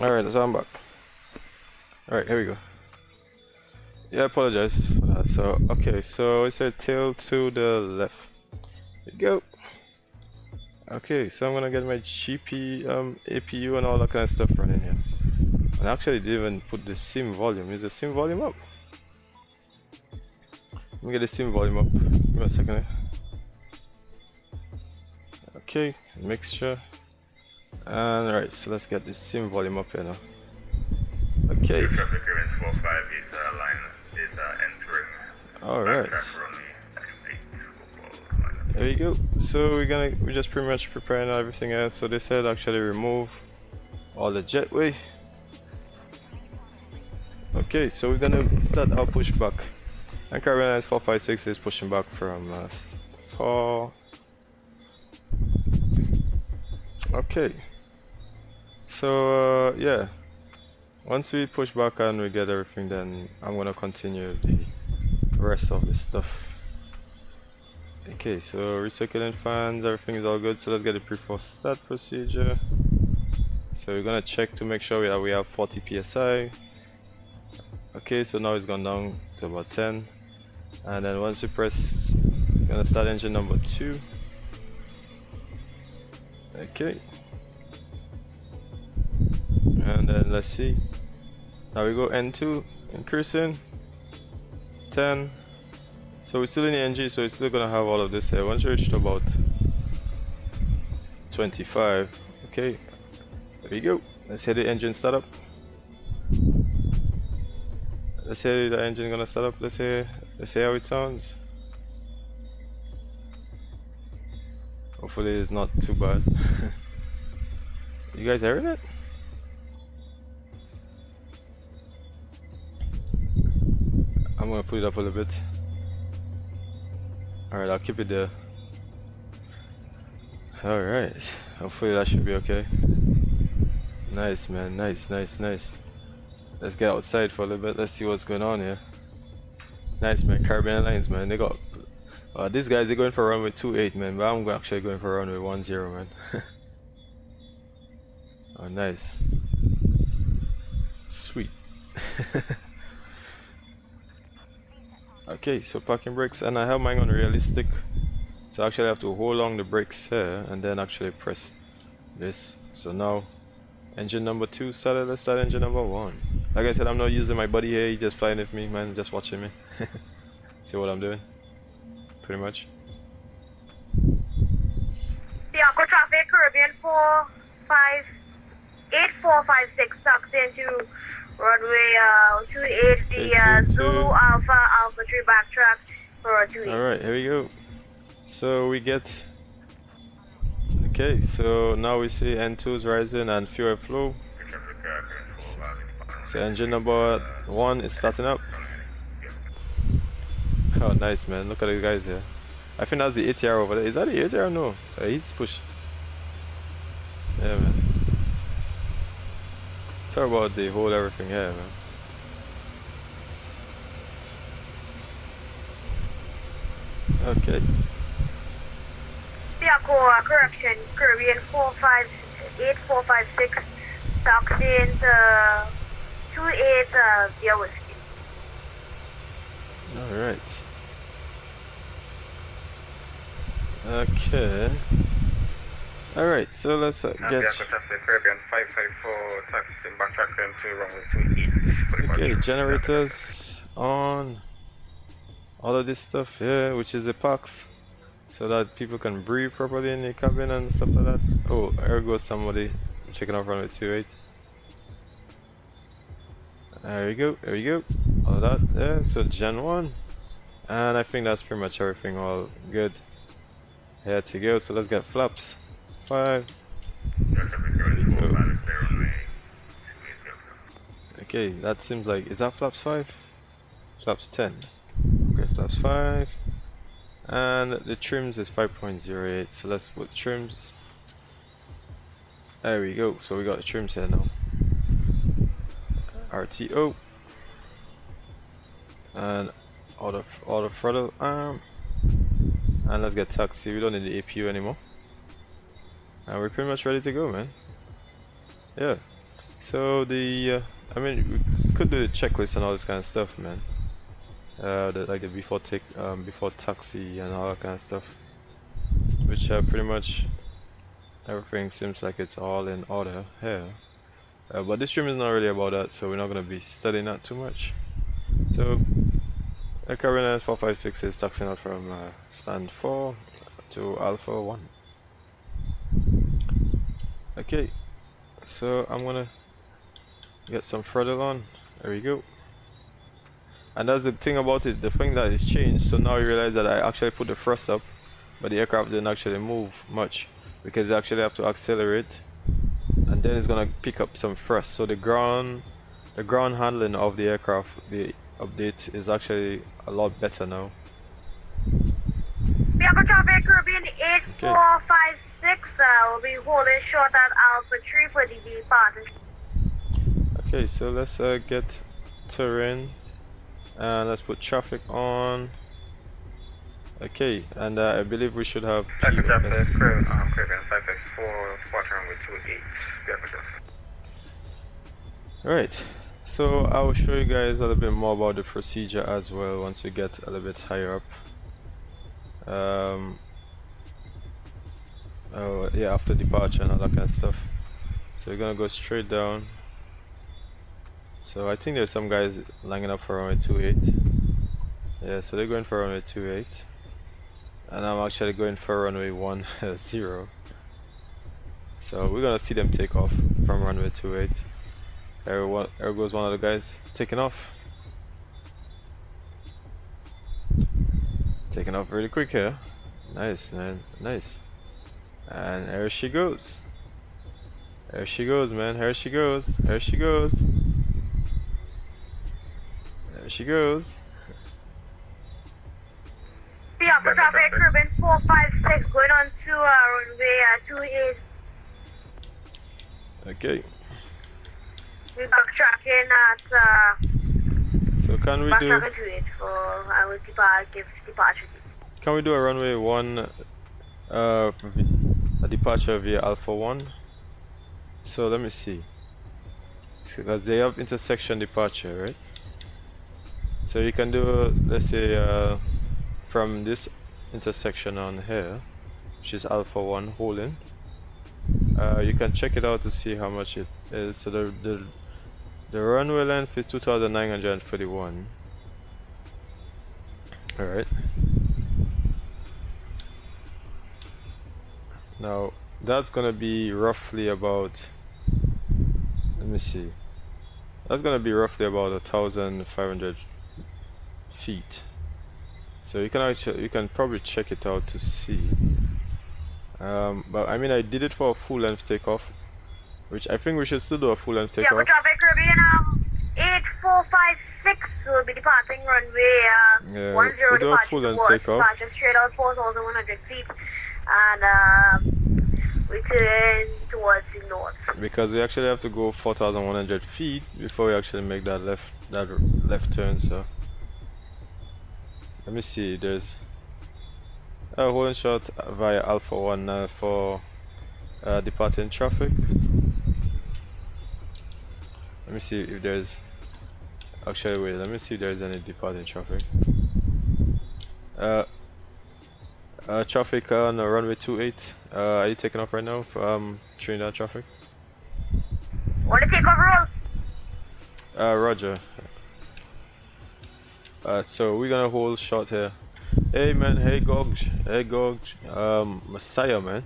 Alright, so I'm back. Alright, here we go. Yeah, I apologize for that. So, okay, so it's a tail to the left. There you go. Okay, so I'm gonna get my GP APU and all that kind of stuff running here. And I actually didn't even put the SIM volume. Is the SIM volume up? Let me get the SIM volume up. Give me a second here. Okay, mixture. And right, so let's get this SIM volume up here now. Okay. Alright. There you go. So we're just pretty much preparing everything else. So they said actually remove all the jetway. Okay, so we're gonna start our pushback. And Caribbean 456 is pushing back from 4. Okay. So yeah, once we push back and we get everything, then I'm gonna continue the rest of the stuff. Okay, so recirculating fans, everything is all good. So let's get the pre-force start procedure. So we're gonna check to make sure that we have 40 psi. Okay, so now it's gone down to about 10, and then once we press, we're gonna start engine number 2. Okay, and then let's see. Now we go N2, increasing 10. So we're still in the NG, so it's still gonna have all of this here. Once you reach to about 25, okay, there we go. Let's hear the engine start up. Let's hear the engine gonna start up. Let's hear how it sounds. Hopefully it's not too bad. You guys hearing it? I'm gonna put it up a little bit. Alright, I'll keep it there. Alright, hopefully that should be okay. Nice, man, nice. Let's get outside for a little bit, let's see what's going on here. Nice, man. Caribbean Airlines, man, they got these guys, they're going for runway 28, man, but I'm actually going for runway 10, man. Oh, nice. Sweet. Okay, so parking brakes, and I have mine on realistic, so actually I have to hold on the brakes here and then actually press this. So now engine number 2 started. Let's start engine number 1. Like I said, I'm not using my buddy here, he's just flying with me, man, just watching me. See what I'm doing, pretty much. Bianco traffic, Caribbean 8456 tucks into runway 28 via Zulu Alpha 3 backtrack for 28. Alright, here we go. So we get, okay, so now we see N2 is rising and fuel flow. So engine number 1 is starting up. Oh, nice, man, look at the guys here. I think that's the ATR over there. Is that the ATR? No, he's pushed. Yeah, man. Sorry about the whole everything here, man. Okay. Bianco, correction, Caribbean 8456 tucks into 28 via whiskey. Alright. Okay. Alright, so let's get... Caribbean 554 taxi backtrack them to runway 28. Okay, generators on. All of this stuff here, which is the packs, so that people can breathe properly in the cabin and stuff like that. Oh, there goes somebody checking out runway 28. There we go, all of that there. So Gen 1, and I think that's pretty much everything all good here to go. So let's get flaps 5. Okay, that seems like, is that flaps 5? Flaps 10. Okay, flaps 5. And the trims is 5.08, so let's put trims. There we go, so we got the trims here now. RTO. And auto throttle arm. And let's get taxi, we don't need the APU anymore. And we're pretty much ready to go, man. Yeah. So the, I mean, we could do the checklist and all this kind of stuff, man. Like the before taxi and all that kind of stuff. Which pretty much everything seems like it's all in order here. But this stream is not really about that, so we're not going to be studying that too much. So, Caribbean 456 is taxiing out from stand 4 to Alpha 1. Okay, so I'm gonna get some throttle on. There we go. And that's the thing about it, the thing that is changed. So now you realize that I actually put the thrust up, but the aircraft didn't actually move much because they actually have to accelerate, and then it's gonna pick up some thrust. So the ground handling of the aircraft, the update is actually a lot better now. Bianco traffic, Caribbean 8456 will be holding short at Alpha 3 for the departure. Okay, so let's get terrain and let's put traffic on. Okay, and I believe we should have Traffic POS. Craven 5x4, departure runway 28, VATSIM. Right, so I will show you guys a little bit more about the procedure as well once we get a little bit higher up. Oh yeah, after departure and all that kind of stuff. So we're gonna go straight down. So I think there's some guys lining up for runway 28. Yeah, so they're going for runway 28. And I'm actually going for runway 10. So we're gonna see them take off from runway 28. There goes one of the guys taking off. Taking off really quick here. Nice, man, nice. And there she goes. There she goes, man. Here she goes. There she goes. There she goes. Yeah, for traffic Craven 456 going on to runway 28. Okay. We're backtracking at So can we do? backtracking to it for our departure. Can we do a runway 1? A departure via Alpha 1. So let me see. Because they have intersection departure, right? So you can do, let's say, from this intersection on here, which is Alpha 1 holding. You can check it out to see how much it is. So the runway length is 2,941. All right. Now that's gonna be roughly about, let me see, that's gonna be roughly about 1,500 feet. So you can probably check it out to see. But I mean, I did it for a full length takeoff, which I think we should still do a full length takeoff. Yeah, for traffic Caribbean 8456 will be departing runway 10 we'll do a full length takeoff. departure straight out 4,100 feet and return towards the north. Because we actually have to go 4,100 feet before we actually make that left turn. So let me see. There's a holding short via Alpha 1 for departing traffic. Let me see if there's actually wait. Let me see if there's any departing traffic. Traffic on runway 28. Are you taking off right now from Trinidad traffic? Want to take off roll? Roger. So we're gonna hold short here. Hey man, hey Gogj, Messiah man.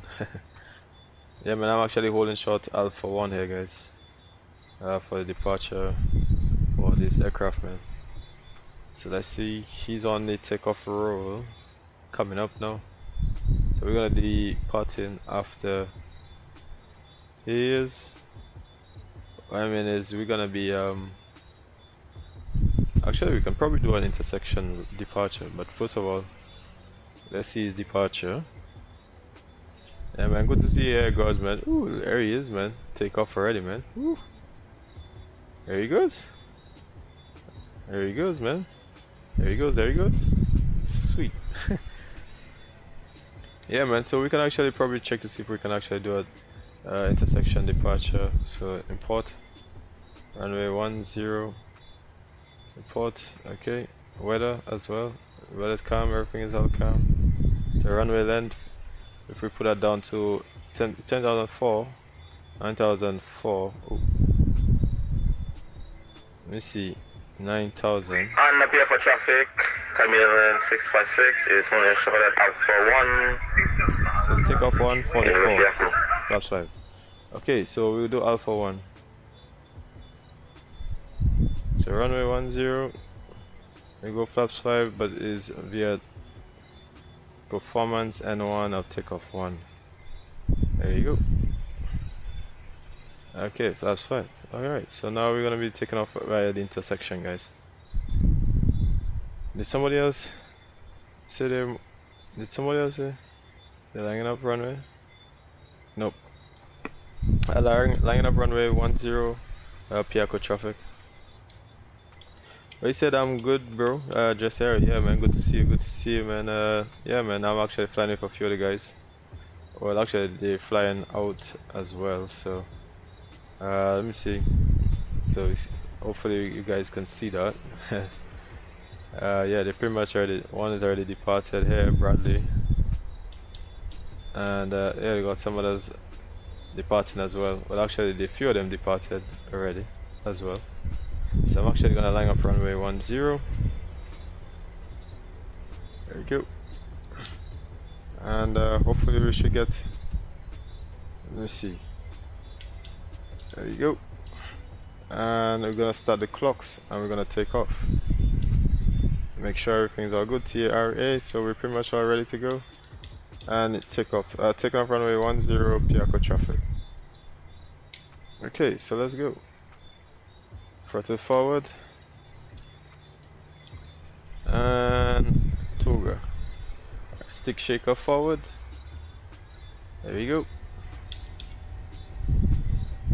Yeah man, I'm actually holding short Alpha 1 here guys. For the departure for this aircraft man. So let's see, he's on the takeoff roll. Coming up now. So we're gonna departing after he is. What I mean is we're gonna be actually we can probably do an intersection departure, but first of all let's see his departure. Yeah man, good to see you here guys man. Ooh, there he is man. Take off already man. Ooh. There he goes. There he goes man. There he goes, there he goes. Sweet. Yeah man, so we can actually probably check to see if we can actually do a intersection departure. So import runway 10, import, okay, weather as well, weather's calm, everything is all calm. The runway length, if we put that down to 10,004, 9,004, let me see, 9,000. On appear for traffic, Camille 656 is only short at Alpha 1. So take off 144, flaps 5. Okay, so we'll do Alpha 1. So runway 10, we go flaps 5, but it is via performance N1 of takeoff 1. There you go. Okay, flaps 5. Alright, so now we're gonna be taking off via the intersection, guys. Did somebody else say there? Did somebody else say they're lining up runway? Nope. Lining up runway 10. Piaco traffic. Well, you said I'm good, bro. Just here. Yeah, man. Good to see you. Good to see you, man. Yeah, man. I'm actually flying with a few of the guys. Well, actually, they're flying out as well. So, let me see. So, hopefully, you guys can see that. Yeah, they pretty much already. One is already departed here, Bradley. And yeah, they got some others departing as well. Well, actually, a few of them departed already as well. So I'm actually gonna line up runway 10. There we go. And hopefully we should get. Let me see. There you go. And we're gonna start the clocks and we're gonna take off. Make sure everything's all good. TARA. So we're pretty much all ready to go. And take off. Take off runway 10. Piaco traffic. Okay, so let's go. Throttle forward and Toga. Stick shaker forward. There we go.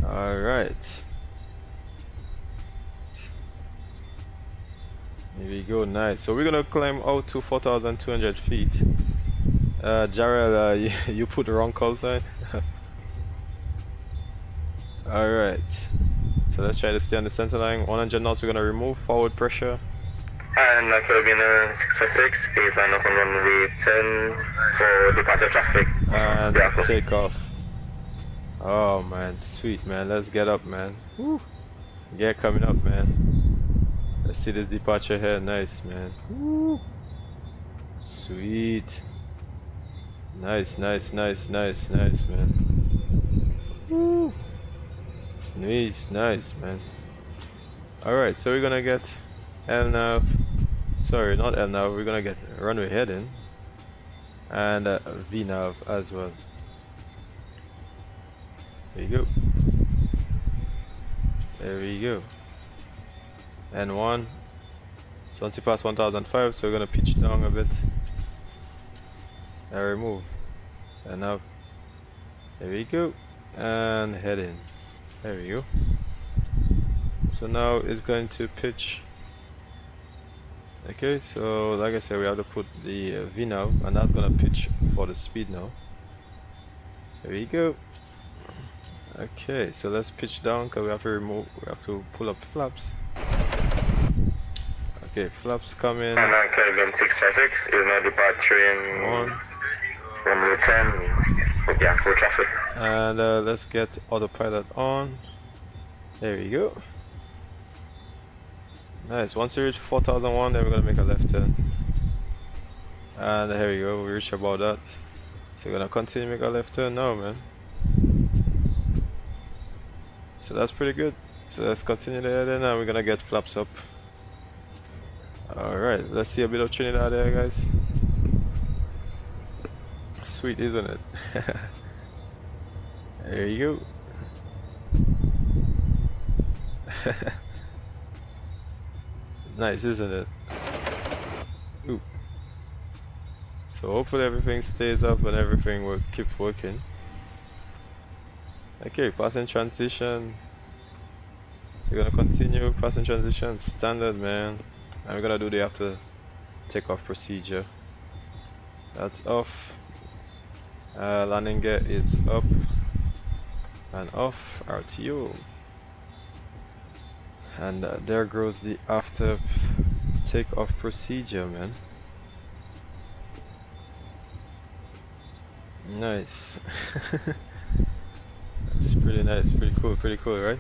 Alright. Here we go, nice. So we're gonna climb out to 4,200 feet. Jarrell, you put the wrong call sign. Alright. So let's try to stay on the center line. 100 knots, we're gonna remove forward pressure. And Caribbean 656 is on runway 10 for departure traffic. And take off. Oh man, sweet man. Let's get up, man. Woo. Get coming up, man. Let's see this departure here. Nice, man. Woo. Sweet. Nice, nice, nice, nice, nice, man. Woo. Nice, nice, man. Alright, so we're gonna get LNAV. Sorry, not LNAV. We're gonna get runway heading and VNAV as well. There you go. There we go. And one. So once you pass 1005, so we're gonna pitch down a bit and remove. And now, there we go. And head in. There we go. So now it's going to pitch. Okay, so like I said, we have to put the V now, and that's gonna pitch for the speed now. There we go. Okay, so let's pitch down because we have to pull up flaps. Okay, flaps come in. And Caribbean 656 is now departing runway 10 for Piaco traffic. And let's get autopilot on. There we go. Nice. Once we reach 4001, then we're gonna make a left turn. And here we go. We reach about that. So we're gonna continue to make a left turn now, man. So that's pretty good. So let's continue there, then we're gonna get flaps up. All right. Let's see a bit of Trinidad there, guys. Sweet, isn't it? There you go. Nice, isn't it? Ooh. So hopefully everything stays up and everything will keep working. Okay, passing transition. We're gonna continue passing transition, standard, man. And we're gonna do the after takeoff procedure. That's off. Landing gear is up and off. RTO. And there goes the after takeoff procedure, man. Nice. That's pretty nice, pretty cool, right?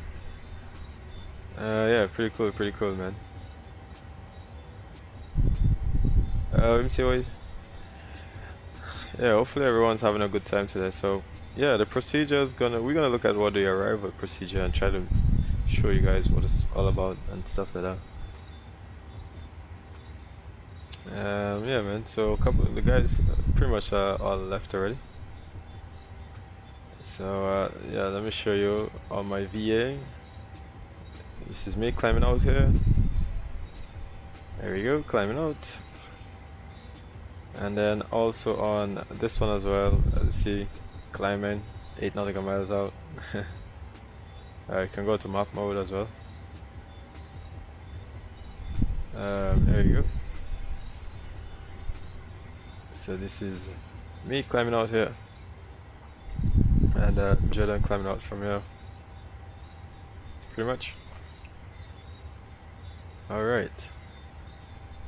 Yeah, pretty cool, man. Let me see what. Yeah, hopefully everyone's having a good time today. So yeah, the procedure is we're gonna look at what the arrival procedure and try to show you guys what it's all about and stuff like that. Yeah, man. So a couple of the guys pretty much all left already. So yeah, let me show you on my VA. This is me climbing out here. There we go, climbing out. And then also on this one as well, let's see, climbing 8 nautical miles out. I can go to map mode as well. There you go. So this is me climbing out here, and Jordan climbing out from here. Pretty much. Alright.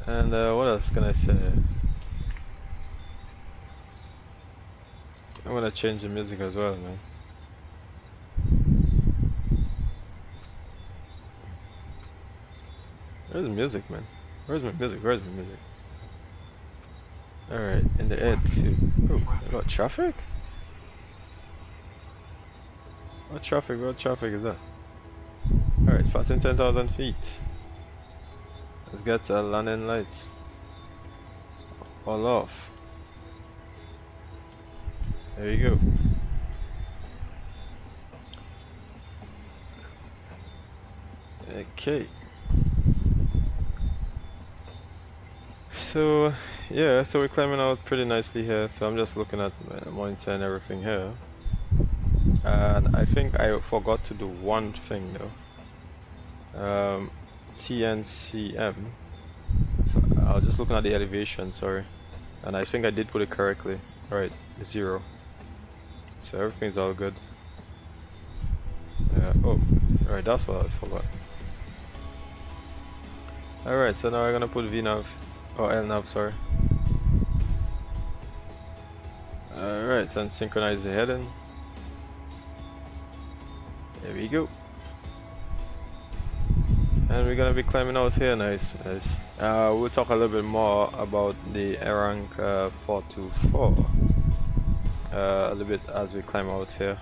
And what else can I say? I'm gonna change the music as well, man. Where's the music, man? Where's my music? Where's my music? Alright, in the air too. Oh, I got traffic? What traffic is that? Alright, passing 10,000 feet. Let's get landing lights all off. There you go. Okay. So yeah, so we're climbing out pretty nicely here. So I'm just looking at my monitor and everything here. And I think I forgot to do one thing though. TNCM. I was just looking at the elevation, sorry, and I think I did put it correctly. Alright, 0. So everything's all good. Oh, right, that's what I forgot. Alright, so now I'm gonna put VNav, or LNav, sorry. Alright, and synchronize the heading. There we go. And we're gonna be climbing out here, nice. We'll talk a little bit more about the ARINC 424 a little bit as we climb out here.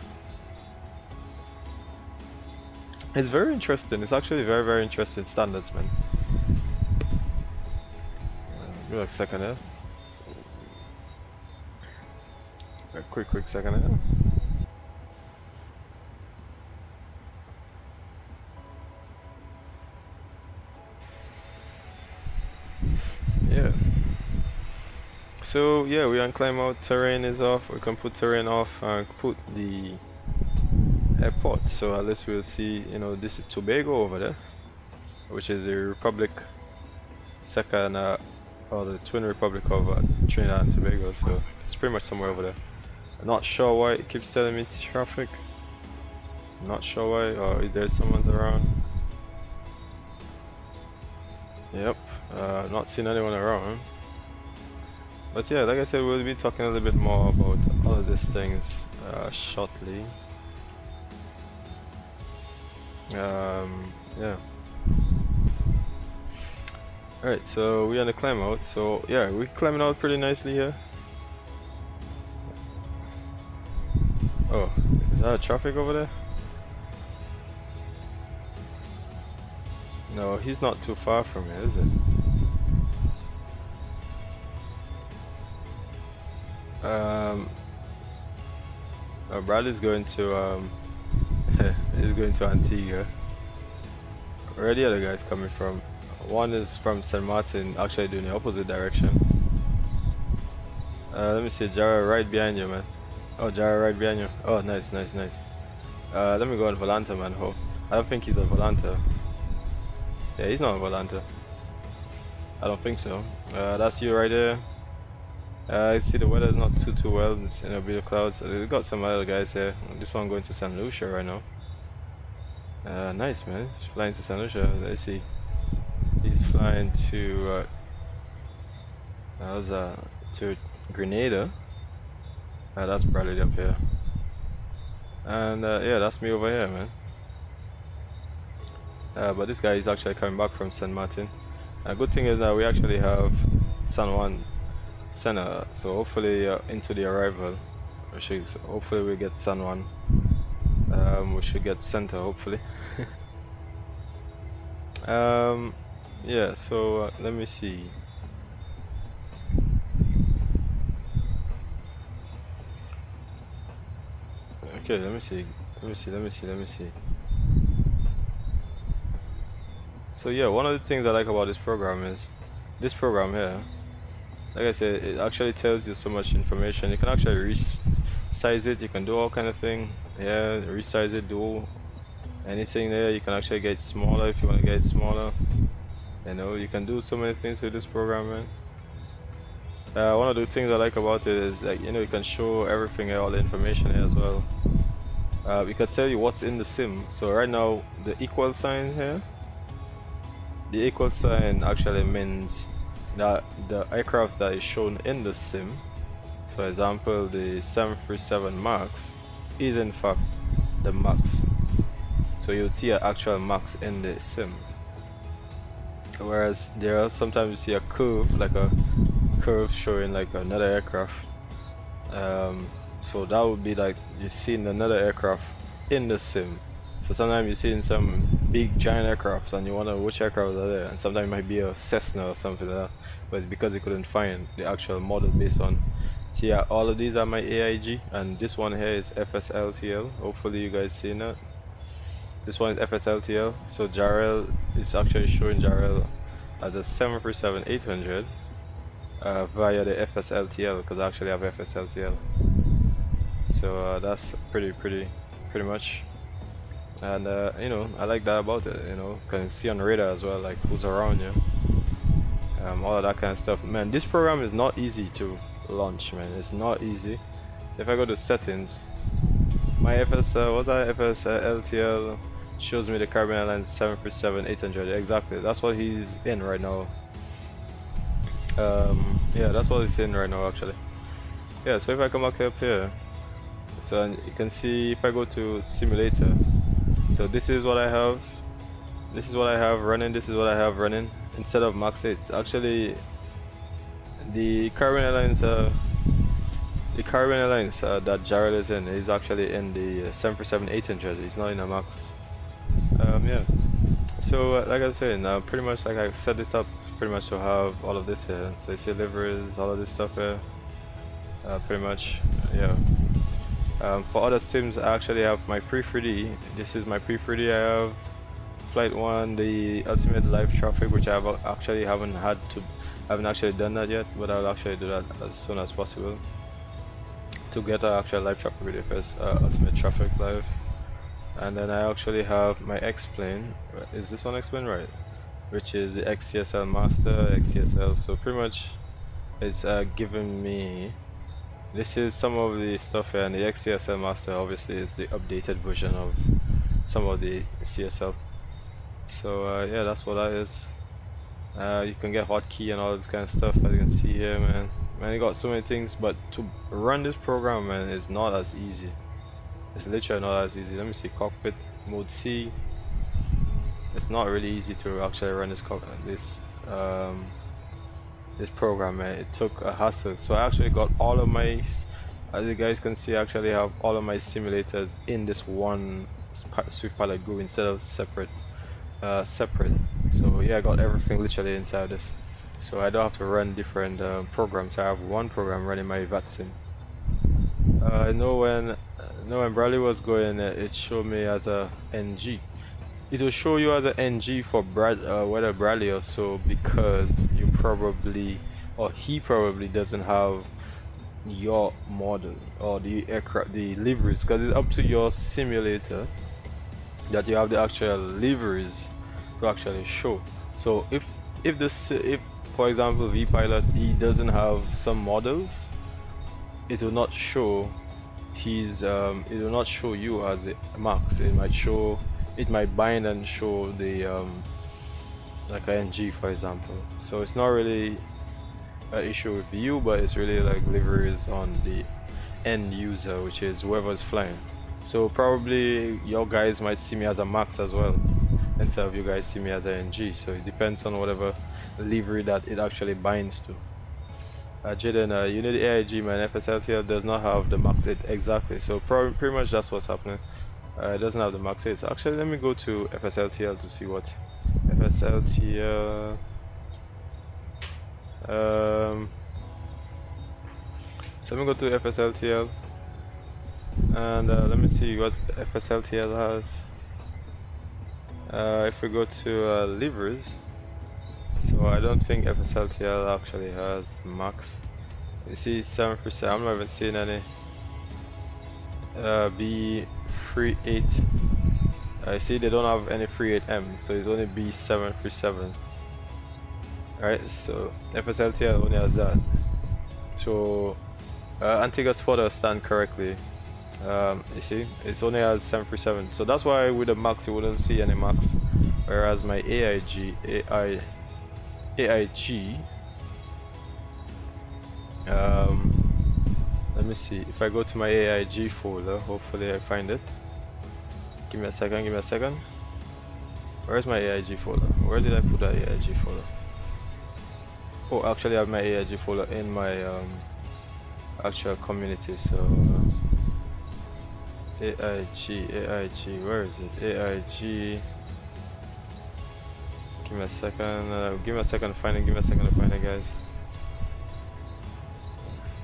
It's very interesting. It's actually very, very interesting standards, man. Give me a second here. A quick second here. Yeah. So yeah, we can climb out. Terrain is off. We can put terrain off and put the airport. So at least we'll see. You know, this is Tobago over there, which is the Republic second, or the Twin Republic of Trinidad&Tobago. So it's pretty much somewhere over there. I'm not sure why it keeps telling me it's traffic. I'm not sure why, or if there's someone around. Yep, not seeing anyone around. But yeah, like I said, we'll be talking a little bit more about all of these things shortly. Yeah. Alright, so we're on the climb out. So yeah, we're climbing out pretty nicely here. Oh, is that traffic over there? No, he's not too far from here, is it? Bradley's going to he's going to Antigua. Where are the other guys coming from? One is from St. Martin, actually doing the opposite direction. Let me see, Jara right behind you, man. Oh, Jara right behind you. Oh, nice. Let me go on Volanta, man. Oh, I don't think he's on Volanta. Yeah, he's not on Volanta. I don't think so. That's you right there. I see the weather's not too well. It's in a bit of clouds. We've got some other guys here. This one going to St. Lucia right now. Nice, man. He's flying to St. Lucia. Let's see. He's flying to to Grenada. That's Bradley up here. And yeah, that's me over here, man. But this guy is actually coming back from St. Martin. Good thing is that we actually have San Juan Center, so hopefully into the arrival, hopefully we get San Juan. We should get center, hopefully. Yeah, so let me see. Okay, let me see. So yeah, one of the things I like about this program is this program here. Like I said, it actually tells you so much information. You can actually resize it. You can do all kind of thing. Yeah, resize it, do anything there. You can actually get smaller if you want to get smaller. You know, you can do so many things with this program, man. One of the things I like about it is like, you know, you can show everything here, all the information here as well. We can tell you what's in the sim. So right now the equal sign here, the equal sign actually means that the aircraft that is shown in the sim, for example the 737 MAX, is in fact the MAX. So you'll see an actual MAX in the sim, whereas there are sometimes you see a curve, like a curve showing like another aircraft. So that would be like you're seeing another aircraft in the sim. So sometimes you're seeing some big giant aircrafts and you wonder which aircraft are there, and sometimes it might be a Cessna or something like that, but it's because they couldn't find the actual model based on. See, yeah, all of these are my AIG, and this one here is FSLTL. Hopefully you guys seen that. This one is FSLTL. So Jarrell is actually showing Jarrell as a 737-800 via the FSLTL, because I actually have FSLTL. So that's pretty much. And you know, I like that about it. You know, can see on radar as well, like who's around you, all of that kind of stuff. Man, this program is not easy to launch, man. It's not easy. If I go to settings, my FSLTL shows me the Caribbean Airlines 737-800. Exactly, that's what he's in right now. Yeah, that's what he's in right now actually. Yeah, so if I come back up here, so you can see if I go to simulator, so this is what I have, this is what I have running, this is what I have running instead of max 8. Actually the Caribbean Airlines that Jarrell is in is actually in the 737-800. He's not in a max. Yeah, so like I was saying, pretty much like I set this up pretty much to have all of this here. So you see liveries, all of this stuff here, pretty much. Yeah. For other sims, I actually have my pre-3D. This is my pre-3D. I have Flight 1, the ultimate live traffic, which I haven't actually done that yet, but I'll actually do that as soon as possible to get actual live traffic with FS ultimate traffic live. And then I actually have my X-plane. Is this one X-plane, right? Which is the XCSL master, XCSL. So pretty much it's giving me, this is some of the stuff here, and the XCSL master obviously is the updated version of some of the CSL. So yeah, that's what that is. You can get hotkey and all this kind of stuff, as you can see here, man. You got so many things, but to run this program, man, is not as easy. It's literally not as easy. Let me see, cockpit mode C. It's not really easy to actually run this this program, man. It took a hassle. So I actually got all of my, as you guys can see, I actually have all of my simulators in this one Swift Pilot Go instead of separate. So yeah, I got everything literally inside this, so I don't have to run different programs. I have one program running my VATSIM. I know when Bradley was going, it showed me as a NG. It will show you as a NG for whether Bradley or so, because you probably, or he probably doesn't have your model or the aircraft, the liveries, because it's up to your simulator that you have the actual liveries to actually show. So if for example vPilot, he doesn't have some models, it will not show it will not show you as a max. It might bind and show the like a NG, for example. So it's not really an issue with you, but it's really like liveries on the end user, which is whoever's flying. So probably your guys might see me as a max as well, instead of you guys see me as an NG. So it depends on whatever livery that it actually binds to. Jaden, you need the AIG, man. FSLTL does not have the max 8 exactly. So pretty much that's what's happening. It doesn't have the max 8. So actually, let me go to FSLTL to see what FSLTL. So let me go to FSLTL, and let me see what FSLTL has. If we go to liveries, so I don't think FSLTL actually has max. You see 7%. I'm not even seeing any B38 I see they don't have any 38M, so it's only B737. Alright, so FSLTL only has that. So Antigua spotter stand correctly. You see, it only has 737. So that's why with the max you wouldn't see any max. Whereas my AIG, let me see. If I go to my AIG folder, hopefully I find it. Give me a second. Where's my AIG folder? Where did I put that AIG folder? Oh, actually I have my AIG folder in my actual community. So AIG, where is it? AIG. Give me a second to find it, guys.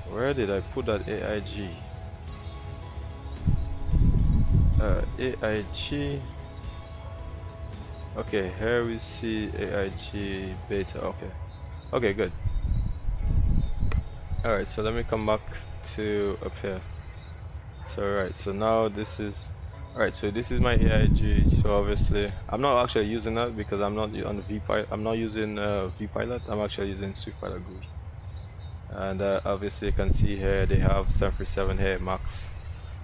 Where did I put that AIG? AIG. Okay, here we see AIG beta. Okay, good. Alright, so let me come back to up here. So right, so now this is alright, so this is my AIG. So obviously I'm not actually using that because I'm not on the VPilot. I'm not using VPilot. I'm actually using SwiftPilot GUI. And obviously you can see here they have 737 here max.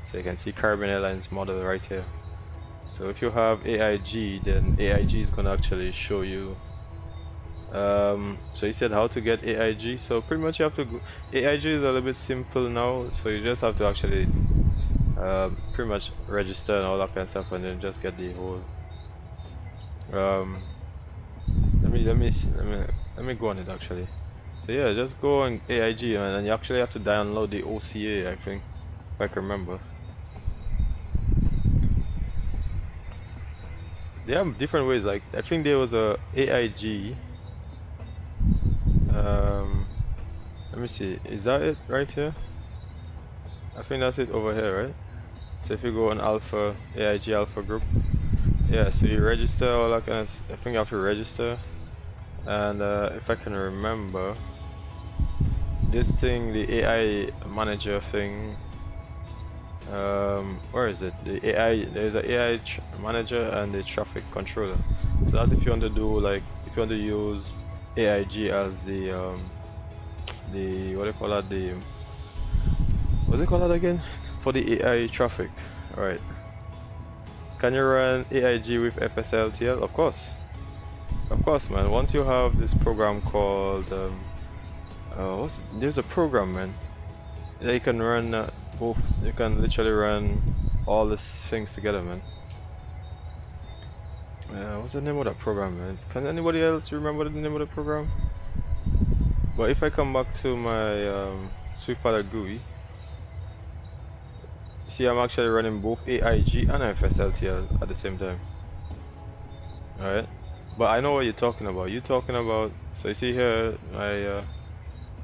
So you can see Caribbean Airlines model right here. So if you have AIG, then AIG is gonna actually show you. So he said how to get AIG. So pretty much you have to go. AIG is a little bit simple now. So you just have to actually pretty much register and all that kind of stuff, and then just get the whole. Let me go on it actually. So yeah, just go on AIG, and you actually have to download the OCA, I think, if I can remember. They have different ways. Like I think there was a AIG. Let me see. Is that it right here? I think that's it over here, right? So if you go on Alpha, AIG Alpha group, yeah. So you register all that kind of. I think you have to register, and if I can remember, this thing, the AI manager thing. Where is it? The AI. There's an AI manager and the traffic controller. So that's if you want to do like if you want to use AIG as the what do you call that? The what's it called that again? For the AI traffic. Alright. Can you run AIG with FSLTL? Of course, man. Once you have this program called there's a program, man. Yeah, you can run both. You can literally run all these things together, man. What's the name of that program, man? Can anybody else remember the name of the program? But if I come back to my SwiftPilot GUI, see I'm actually running both AIG and FSLTL at the same time. Alright, but I know what you're talking about. So you see here my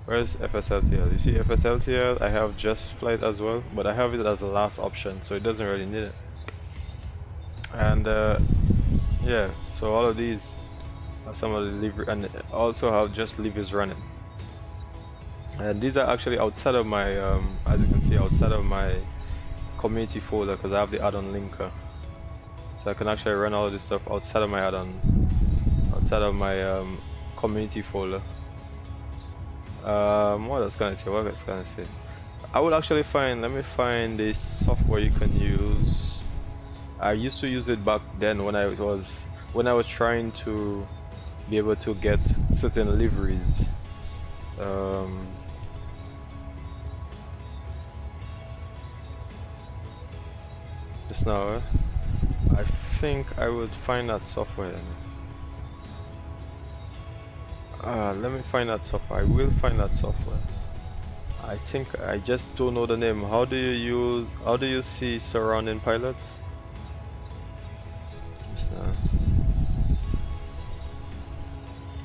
where's FSLTL? You see FSLTL, I have just flight as well, but I have it as a last option, so it doesn't really need it. And yeah, so all of these are some of the livery, and also have just liveries running. And these are actually outside of my, as you can see, outside of my community folder, because I have the add-on linker. So I can actually run all of this stuff outside of my add-on, outside of my community folder. What else can I say? I would actually let me find this software you can use. I used to use it back then when I was trying to be able to get certain liveries. Just now, I think I would find that software. Let me find that software. I will find that software. I think I just don't know the name. How do you see surrounding pilots?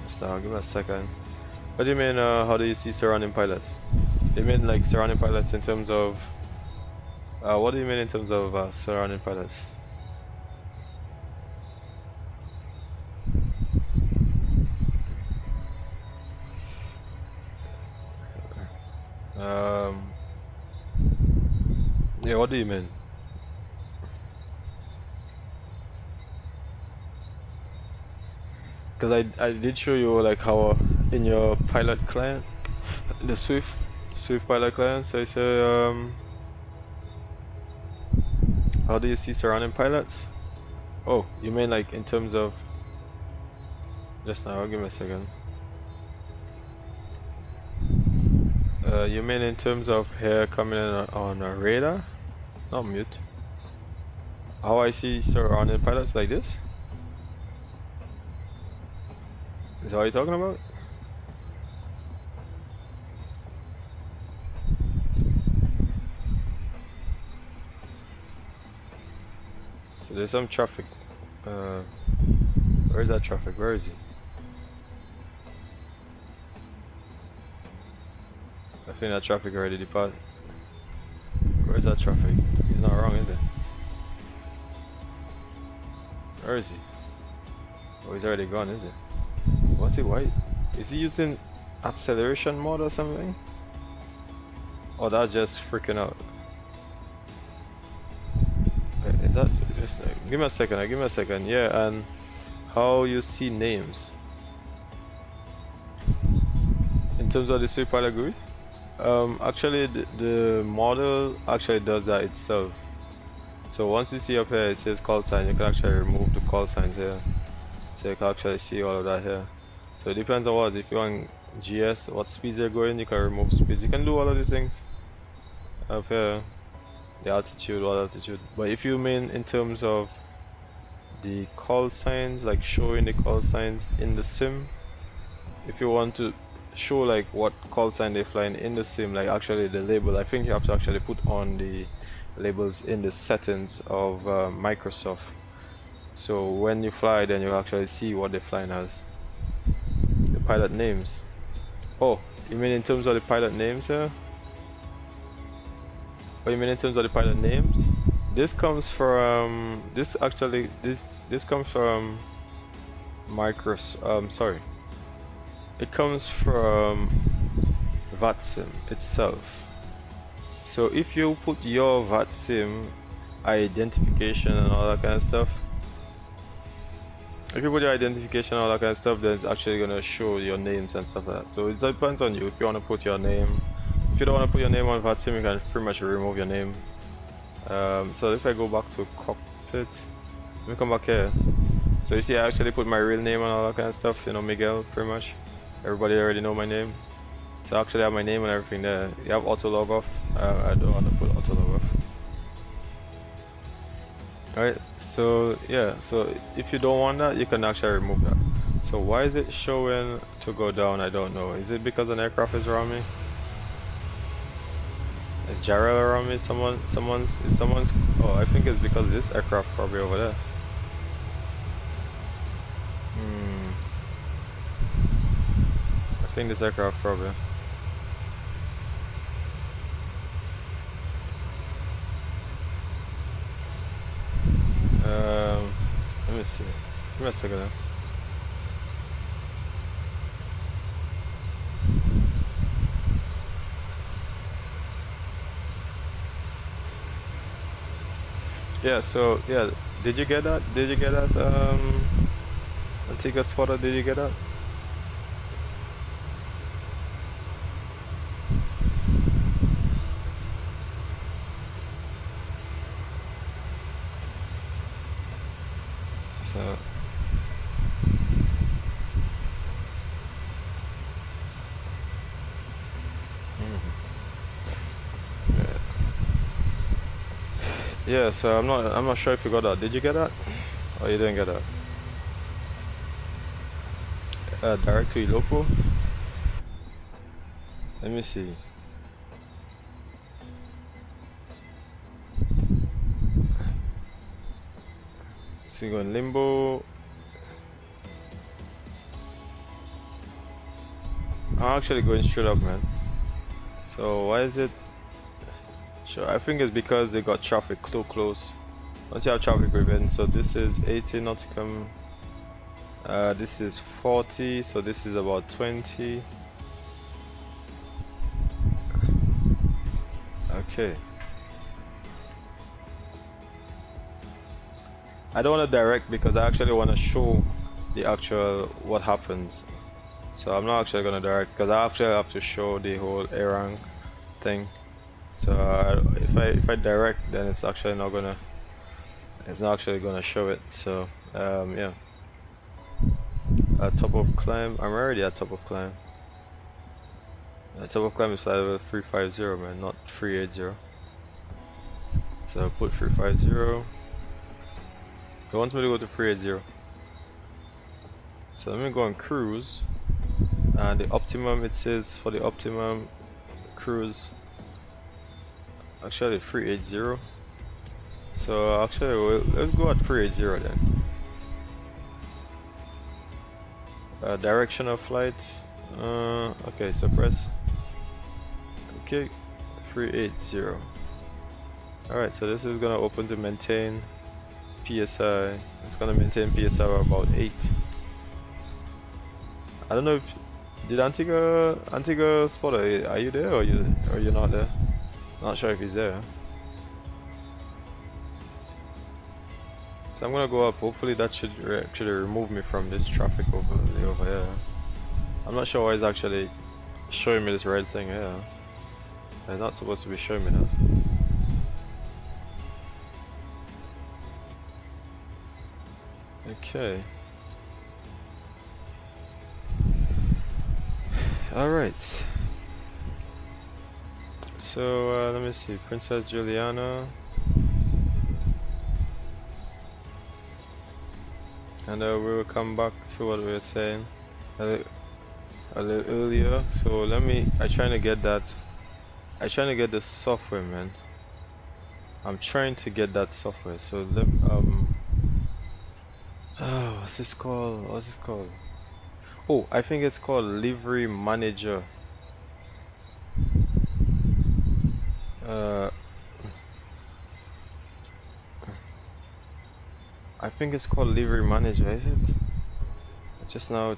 Just now, give me a second. What do you mean, how do you see surrounding pilots? You mean like surrounding pilots in terms of what do you mean in terms of surrounding pilots? Yeah, what do you mean? because I did show you like how in your pilot client, the Swift pilot client. So I say how do you see surrounding pilots? Oh, you mean like in terms of just now? Give me a second. You mean in terms of here coming in on a radar? Not mute. How I see surrounding pilots like this? Is that what you're talking about? So there's some traffic. Where is that traffic? Where is he? I think that traffic already departed. Where is that traffic? He's not wrong, is he? Where is he? Oh, he's already gone, is he? What's he white? Is he using acceleration mode or something? Oh, that's just freaking out. Wait, is that just give me a second, yeah, and how you see names in terms of the Swift pilot GUI? Actually the model actually does that itself. So once you see up here it says call sign, you can actually remove the call signs here. So you can actually see all of that here. So it depends on what, if you want GS, what speeds you're going, you can remove speeds. You can do all of these things up here. The altitude, what altitude. But if you mean in terms of the call signs, like showing the call signs in the sim, if you want to show like what call sign they're flying in the sim, like actually the label, I think you have to actually put on the labels in the settings of Microsoft. So when you fly, then you actually see what they're flying as. The pilot names. Oh, you mean in terms of the pilot names here? What you mean in terms of the pilot names? This comes from this comes from Microsoft. Sorry. It comes from VATSIM itself. So if you put your VATSIM identification and all that kind of stuff, if you put your identification and all that kind of stuff, then it's actually gonna show your names and stuff like that. So it depends on you if you want to put your name. If you don't want to put your name on VATSIM, you can pretty much remove your name. So if I go back to cockpit, let me come back here. So you see I actually put my real name and all that kind of stuff, you know, Miguel, pretty much. Everybody already know my name. So I actually have my name and everything there. You have auto log off. I don't want to put auto log off. Alright, so yeah, so if you don't want that, you can actually remove that. So why is it showing to go down? I don't know. Is it because an aircraft is around me? Is Jarrell around me? Someone's oh, I think it's because this aircraft probably over there. I think this aircraft probably. Let me see. Give me a second now. Yeah, so yeah, did you get that? Did you get that? Antigua spotter, did you get that? So yeah, so I'm not sure if you got that. Did you get that? Or you didn't get that? Direct to Ilopo. Let me see. So you go in limbo. I'm actually going straight up, man. So why is it? Sure, I think it's because they got traffic too close. Once you have traffic prevent, so this is 80 nauticum. This is 40, so this is about 20. Okay. I don't want to direct because I actually want to show the actual what happens. So I'm not actually gonna direct because I actually have to show the whole ARINC thing. So if I direct, then it's not actually gonna show it. So yeah. At top of climb, I'm already at top of climb. Top of climb is flight level 350, man, not 380. So I'll put 350. It wants me to go to 380. So let me go on cruise. And the optimum, it says for the optimum cruise, actually 380. So actually, let's go at 380 then. Direction of flight. Okay, so press. Okay, 380. Alright, so this is gonna open to maintain PSI. It's gonna maintain PSI of about 8. I don't know if did Antigua spotter, are you there or you're not there? Not sure if he's there. So I'm gonna go up. Hopefully that should actually remove me from this traffic over here. I'm not sure why it's actually showing me this red thing here. It's not supposed to be showing me that. Okay. Alright. So let me see. Princess Juliana. And we will come back to what we were saying a little earlier. So I'm trying to get that. I'm trying to get the software, man. I'm trying to get that software. So oh, what's this called? What's this called? Oh, I think it's called Livery Manager. I think it's called Livery Manager, is it? Just now.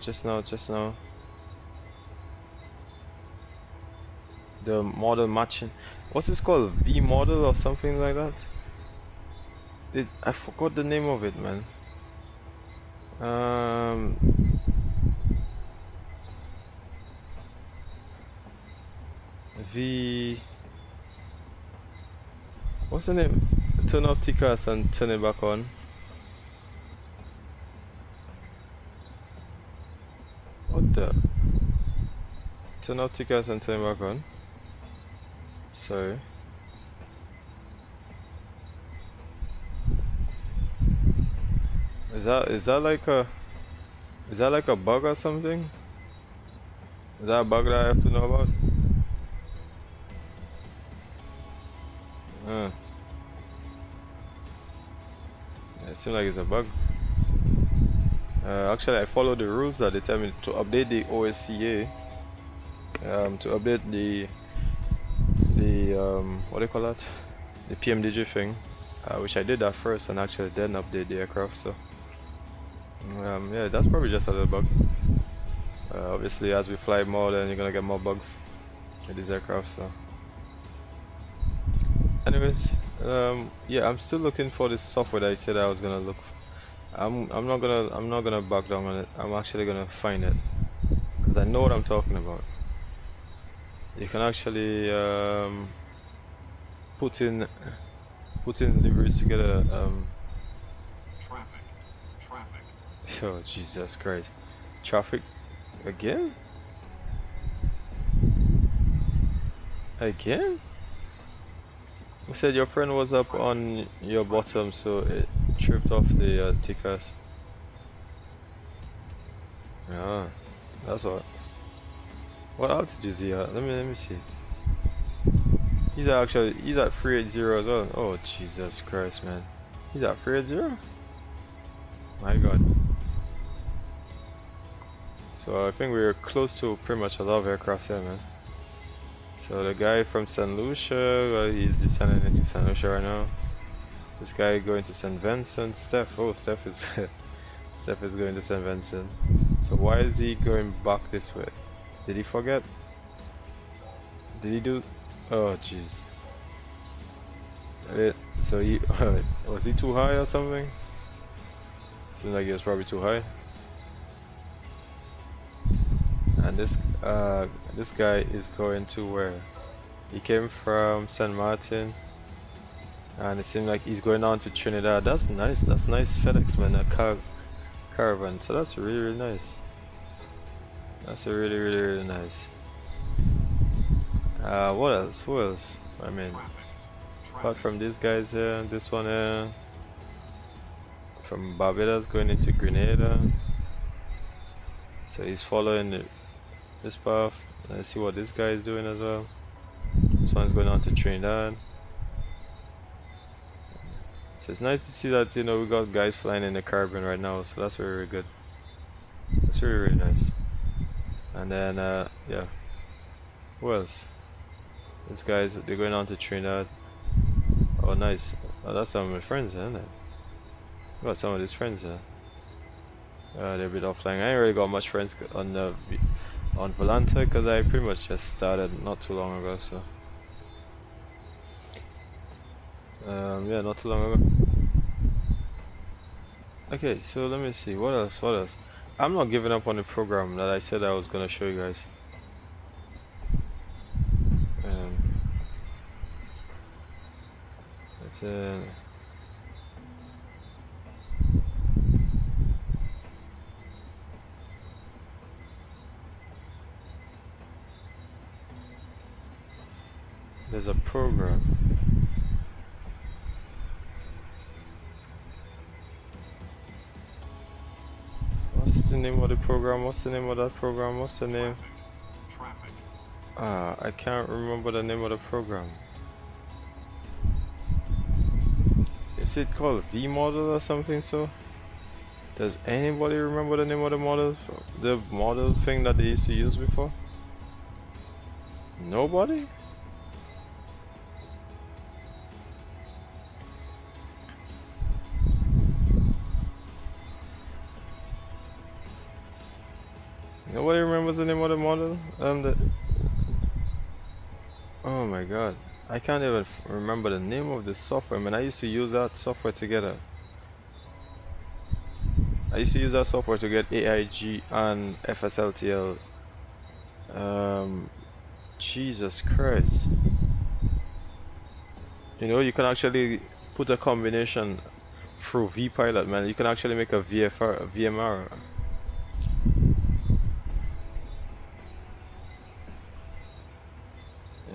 The model matching. What's this called? V model or something like that? I forgot the name of it, man. What's the name? Turn off TCAS and turn it back on. What the? Turn off TCAS and turn it back on. Sorry. Is that like a bug or something? Is that a bug that I have to know about? Yeah, it seems like it's a bug. Actually, I follow the rules that they tell me to update the OSCA, to update the what do you call that? The PMDG thing, which I did that first and actually then update the aircraft. So yeah, that's probably just a little bug. Obviously, as we fly more, then you're gonna get more bugs with these aircraft. So, anyways, yeah, I'm still looking for this software that I said I was gonna look for. I'm not gonna back down on it. I'm actually gonna find it because I know what I'm talking about. You can actually put in liveries together. Traffic. Oh Jesus Christ! Traffic again? Again? You said your friend was up on your bottom, so it tripped off the TCAS. Yeah, that's what. What altitude is he at? Let me see. He's at 380 as well. Oh Jesus Christ, man. He's at 380? My God. So I think we're close to pretty much a lot of aircraft here, man. So the guy from St. Lucia, well, he's descending into St. Lucia right now. This guy going to St. Vincent. Steph is Steph is going to St. Vincent. So why is he going back this way? Did he forget? Did he do? Oh jeez. So he was he too high or something? Seems like he was probably too high. and this guy is going to where? He came from San Martin, and it seems like he's going on to Trinidad. That's nice. That's nice FedEx, man. A caravan. So that's really nice. That's really nice. What else? Who else? I mean, apart from these guys here, this one here from Barbados going into Grenada. So he's following this path. Let's see what this guy is doing as well. This one's going on to Trinidad. So it's nice to see that, you know, we got guys flying in the Caribbean right now. So that's very good. That's really nice. And then yeah, who else? These guys, they're going on to Trinidad. Oh nice. Oh, that's some of my friends, isn't it? Got some of these friends here. They're a bit offline. I ain't really got much friends on Volanta because I pretty much just started not too long ago. So yeah, not too long ago. Okay, so let me see. What else? What else? I'm not giving up on the program that I said I was gonna show you guys. There's a program. What's the name of the program? What's the name of that program? What's the name? I can't remember the name of the program. Is it called V model or something? So does anybody remember the name of the model? The model thing that they used to use before? Nobody? Nobody remembers the name of the model? Oh my god. I can't even remember the name of the software, man. I used to use that software together. I used to use that software to get AIG and FSLTL. Jesus Christ. You know, you can actually put a combination through vPilot, man. You can actually make a VMR.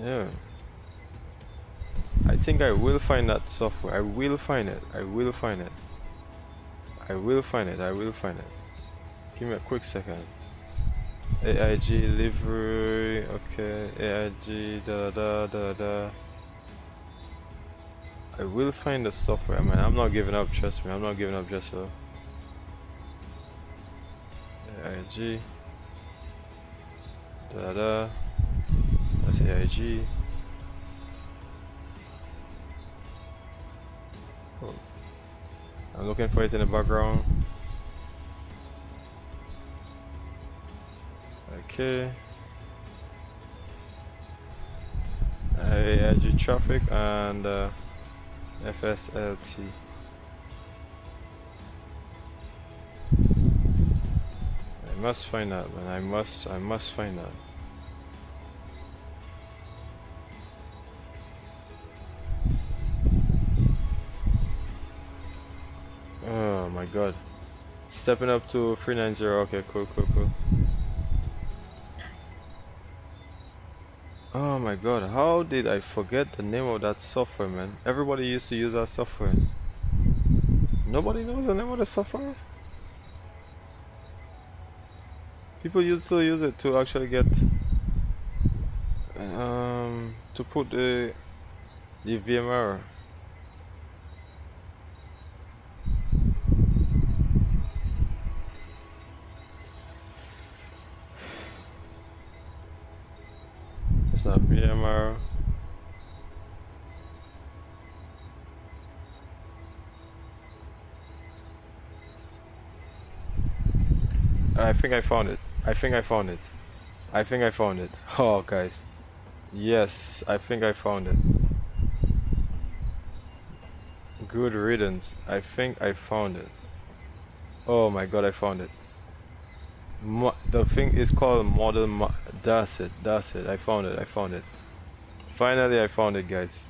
Yeah. I think I will find that software. I will find it. I will find it. I will find it. I will find it. Give me a quick second. AIG livery. Okay. AIG da. I will find the software, man. I'm not giving up. Trust me. I'm not giving up just so. AIG da. That's AIG. Oh. I'm looking for it in the background. Okay. AIG traffic and FSLT. I must find that, man. I must find that. Oh my god. Stepping up to 390. Okay, cool. Oh my god, how did I forget the name of that software, man? Everybody used to use that software. Nobody knows the name of the software? People used to use it to actually get to put the VMR. It's not VMR. I think I found it. I think I found it. Oh, guys. Yes, I think I found it. Good riddance. I think I found it. Oh my god, I found it. the thing is called that's it, I found it. Finally I found it, guys.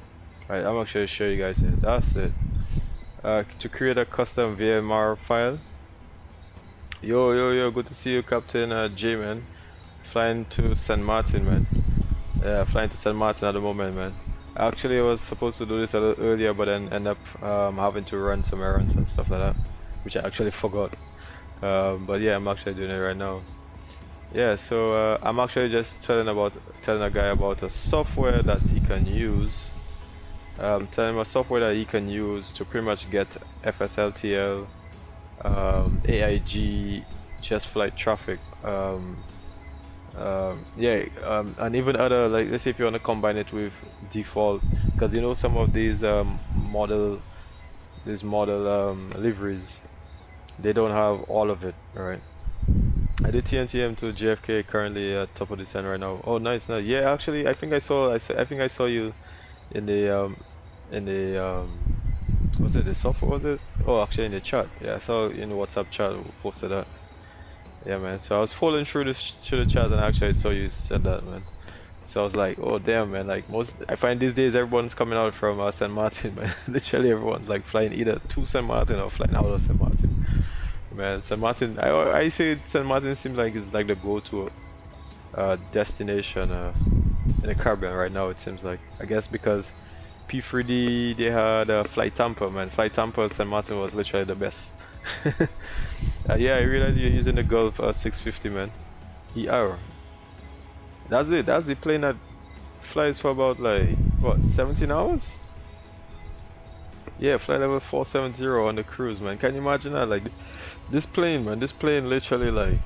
Right, I'm actually show you guys it. That's it. To create a custom VMR file. Yo, good to see you, Captain J, man. Flying to St. Martin, man. Yeah, flying to St. Martin at the moment, man. Actually, I was supposed to do this a little earlier, but then end up having to run some errands and stuff like that, which I actually forgot. But yeah, I'm actually doing it right now. Yeah, so I'm actually just telling a guy about a software that he can use. Telling him a software that he can use to pretty much get FSLTL, AIG, just flight traffic, and even other, like, let's say if you want to combine it with default, because you know some of these model liveries, they don't have all of it, right? I did TNCM to JFK, currently at top of the descent right now. Oh, nice. Yeah, actually, I think I saw you in the was it the software, was it? Oh, actually in the chat. Yeah, I saw in the WhatsApp chat who posted that. Yeah, man. So I was falling through the chat, and actually I saw you said that, man. So I was like, oh damn, man. Like, I find these days everyone's coming out from St. Martin, man. Literally everyone's like flying either to St. Martin or flying out of St. Martin. Man, St. Martin, I say St. Martin seems like it's like the go-to destination in the Caribbean right now, it seems like. I guess because P3D, they had Flight Tampa, man. Flight Tampa, St. Martin was literally the best. Yeah, I realized you're using the Gulf 650, man. ER. That's it, that's the plane that flies for about like, what, 17 hours? Yeah, flight level 470 on the cruise, man. Can you imagine that? Like, this plane, man, this plane literally, like,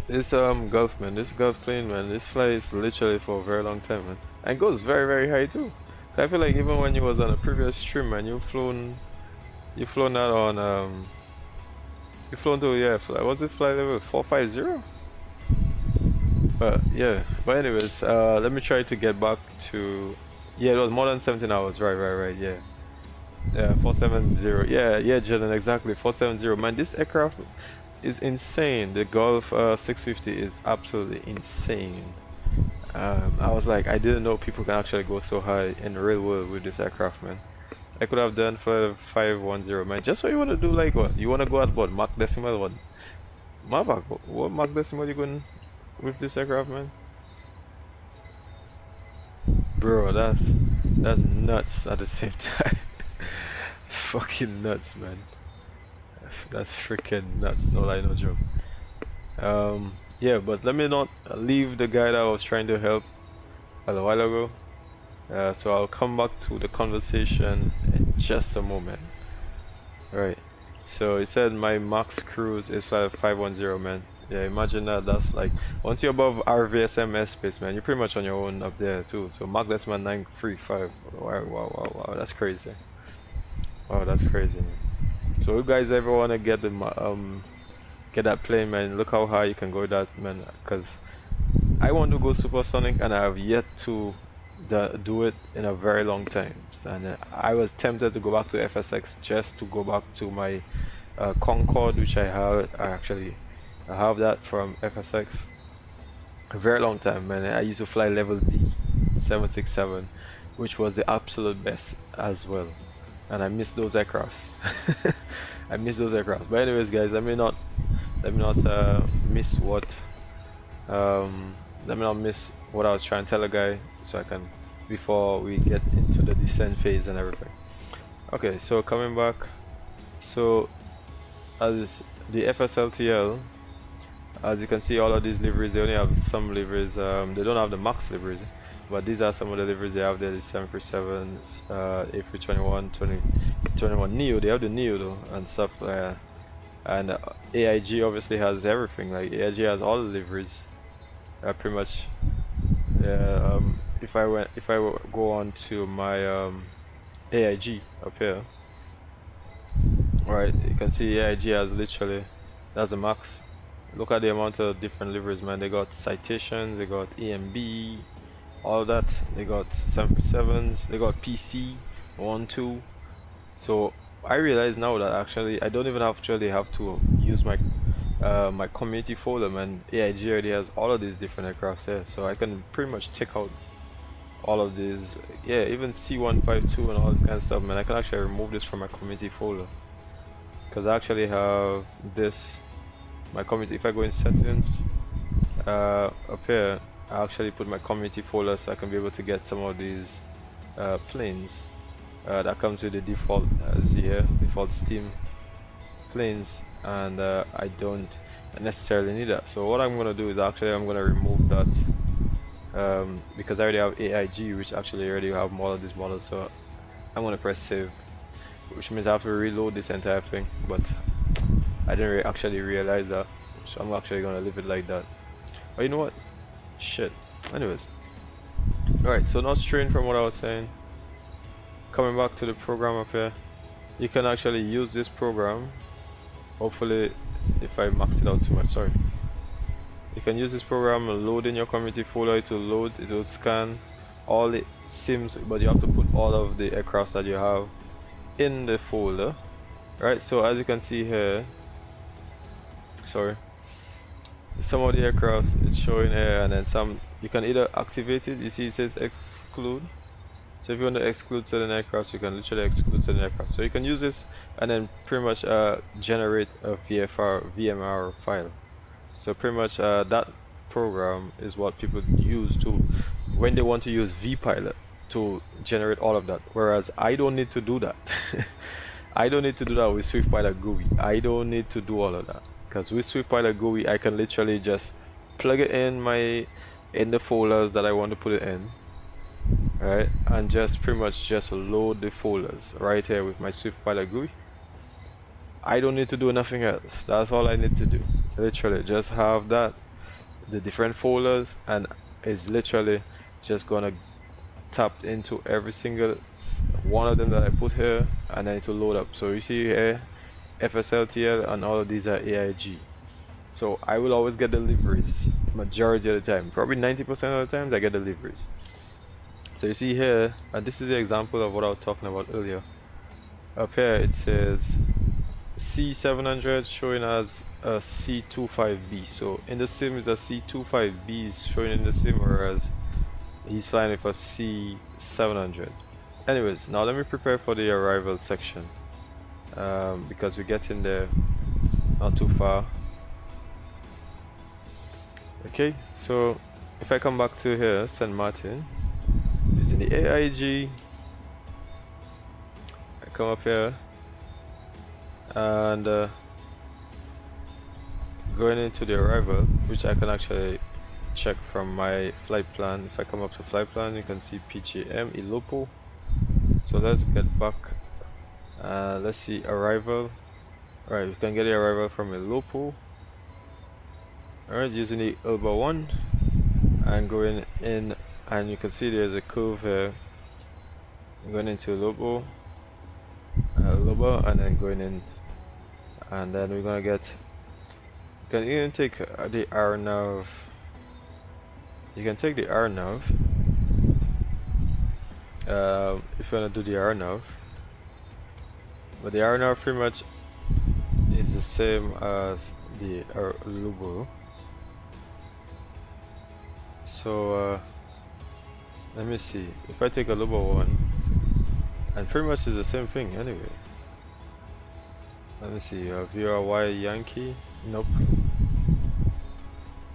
this Gulf, man, this Gulf plane, man, this flies literally for a very long time, man. And goes very, very high too. I feel like even when you was on a previous stream, man, you flown that on you flown to, yeah, was it flight level 450? But yeah, but anyways, let me try to get back to, yeah, it was more than 17 hours, right, yeah. Yeah, 470, yeah, Jordan, exactly, 470, man, this aircraft is insane. The Gulf 650 is absolutely insane. I was like, I didn't know people can actually go so high in the real world with this aircraft, man. I could have done for 510, man. Just what you want to do, like what? You want to go at what? Mach decimal, what? Mavak, what Mach decimal you going with this aircraft, man? Bro, that's nuts at the same time. Fucking nuts, man. That's freaking nuts, no lie, no joke. Yeah, but let me not leave the guy that I was trying to help a while ago. So I'll come back to the conversation in just a moment. Right, so he said my max cruise is 510, man. Yeah, imagine that. That's like, once you're above RVSM airspace, man, you're pretty much on your own up there too. So Mach decimal 935. Wow, that's crazy. Wow, that's crazy, man. So if you guys ever want to get the get that plane, man, look how high you can go with that, man, because I want to go supersonic and I have yet to do it in a very long time. And I was tempted to go back to FSX just to go back to my Concorde, which I have that from FSX a very long time, man. I used to fly level D 767, which was the absolute best as well, and I miss those aircrafts. I miss those aircrafts. But anyways, guys, let me not miss what I was trying to tell a guy, so I can, before we get into the descent phase and everything. Okay, so coming back, so as the FSLTL, as you can see, all of these liveries, they only have some liveries, they don't have the max liveries, but these are some of the liveries they have there. The 737s, A321, 2021 Neo, they have the Neo though and stuff, and AIG obviously has everything. Like, AIG has all the liveries, pretty much. If I go on to my AIG up here, right, you can see AIG has literally, that's the max. Look at the amount of different liveries, man. They got citations, they got EMB, all that. They got 737s, they got PC 1, 2. So I realize now that actually I don't even have to use my my community folder, man, AIG already has all of these different aircraft here, so I can pretty much take out all of these. Yeah, even C152 and all this kind of stuff, man. I can actually remove this from my community folder, because I actually have this, my community. If I go in settings, up here, I actually put my community folder, so I can be able to get some of these planes that comes with the default, see here, default Steam planes, and I don't necessarily need that. So what I'm gonna do is actually I'm gonna remove that, because I already have AIG, which actually already have more of these models. So I'm gonna press save, which means I have to reload this entire thing, but I didn't actually realize that, so I'm actually gonna leave it like that. But you know what, shit, anyways. Alright, so not straying from what I was saying, coming back to the program up here, you can actually use this program. Hopefully, if I max it out too much, sorry. You can use this program, load in your community folder, it will load, it will scan all the sims, but you have to put all of the aircraft that you have in the folder. Right, so as you can see here, sorry, some of the aircraft it's showing here, and then some you can either activate it. You see it says exclude, so if you want to exclude certain aircraft, you can literally exclude certain aircraft. So you can use this and then pretty much generate a VMR file. So pretty much that program is what people use to when they want to use vPilot to generate all of that, whereas I don't need to do that. I don't need to do that with SwiftPilot GUI. I don't need to do all of that, because with SwiftPilot GUI I can literally just plug it in the folders that I want to put it in, right, and just pretty much just load the folders right here with my SwiftPilot GUI. I don't need to do nothing else. That's all I need to do. Literally just have that, the different folders, and it's literally just gonna tap into every single one of them that I put here, and then it will load up. So you see here FSLTL, and all of these are AIG. So I will always get deliveries majority of the time, probably 90% of the times I get deliveries. So you see here, and this is the example of what I was talking about earlier. Up here it says C700 showing as a C25B. So in the sim is a C25B is showing in the sim, whereas he's flying with a C700. Anyways, now let me prepare for the arrival section, because we're getting there not too far. Okay, so if I come back to here, St. Martin, using the AIG, I come up here and going into the arrival, which I can actually check from my flight plan. If I come up to flight plan, you can see PGM Ilopo. So let's get back, let's see arrival. Alright, we can get the arrival from Ilopo. Alright, using the Elba 1 and going in, and you can see there's a curve here going into Ilopo, and then going in, and then we're gonna get, you can even take the RNAV. You can take the RNAV if you want to do the RNAV, but the RNAV pretty much is the same as the Lubo. So let me see, if I take a Lubo 1, and pretty much is the same thing anyway. Let me see, VRY Yankee, nope.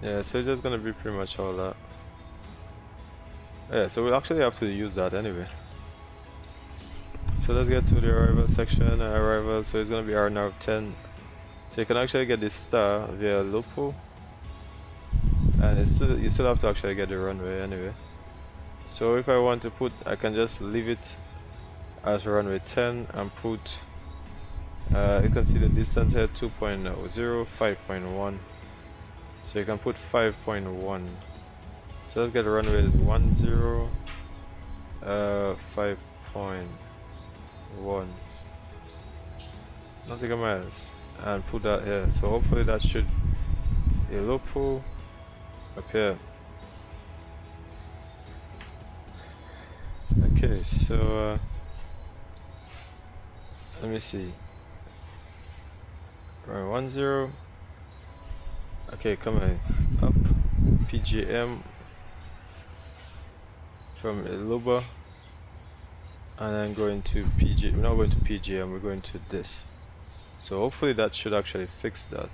Yeah, so it's just gonna be pretty much all that. Yeah, so we'll actually have to use that anyway. So let's get to the arrival section. Arrival, so it's gonna be RNAV 10. So you can actually get this star via Lupo, and it's still, you still have to actually get the runway anyway. So if I want to put, I can just leave it as runway 10 and put, you can see the distance here, 2.0, 5.1. So you can put 5.1. So let's get the runway 10, 5.1 nautical miles, and put that here. So hopefully that should be a Lupo up here. Okay, so let me see. Right, 10, Okay, coming up PGM from Iluba, and then going to PG. We're not going to PGM, we're going to this. So hopefully that should actually fix that.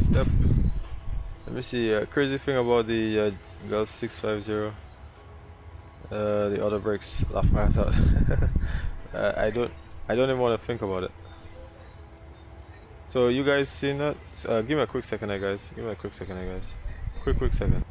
Step. Let me see. Crazy thing about the Gulf 650. The other brakes laugh my ass out. I don't even want to think about it. So you guys seen that? Give me a quick second, guys. Give me a quick second, guys. Quick second.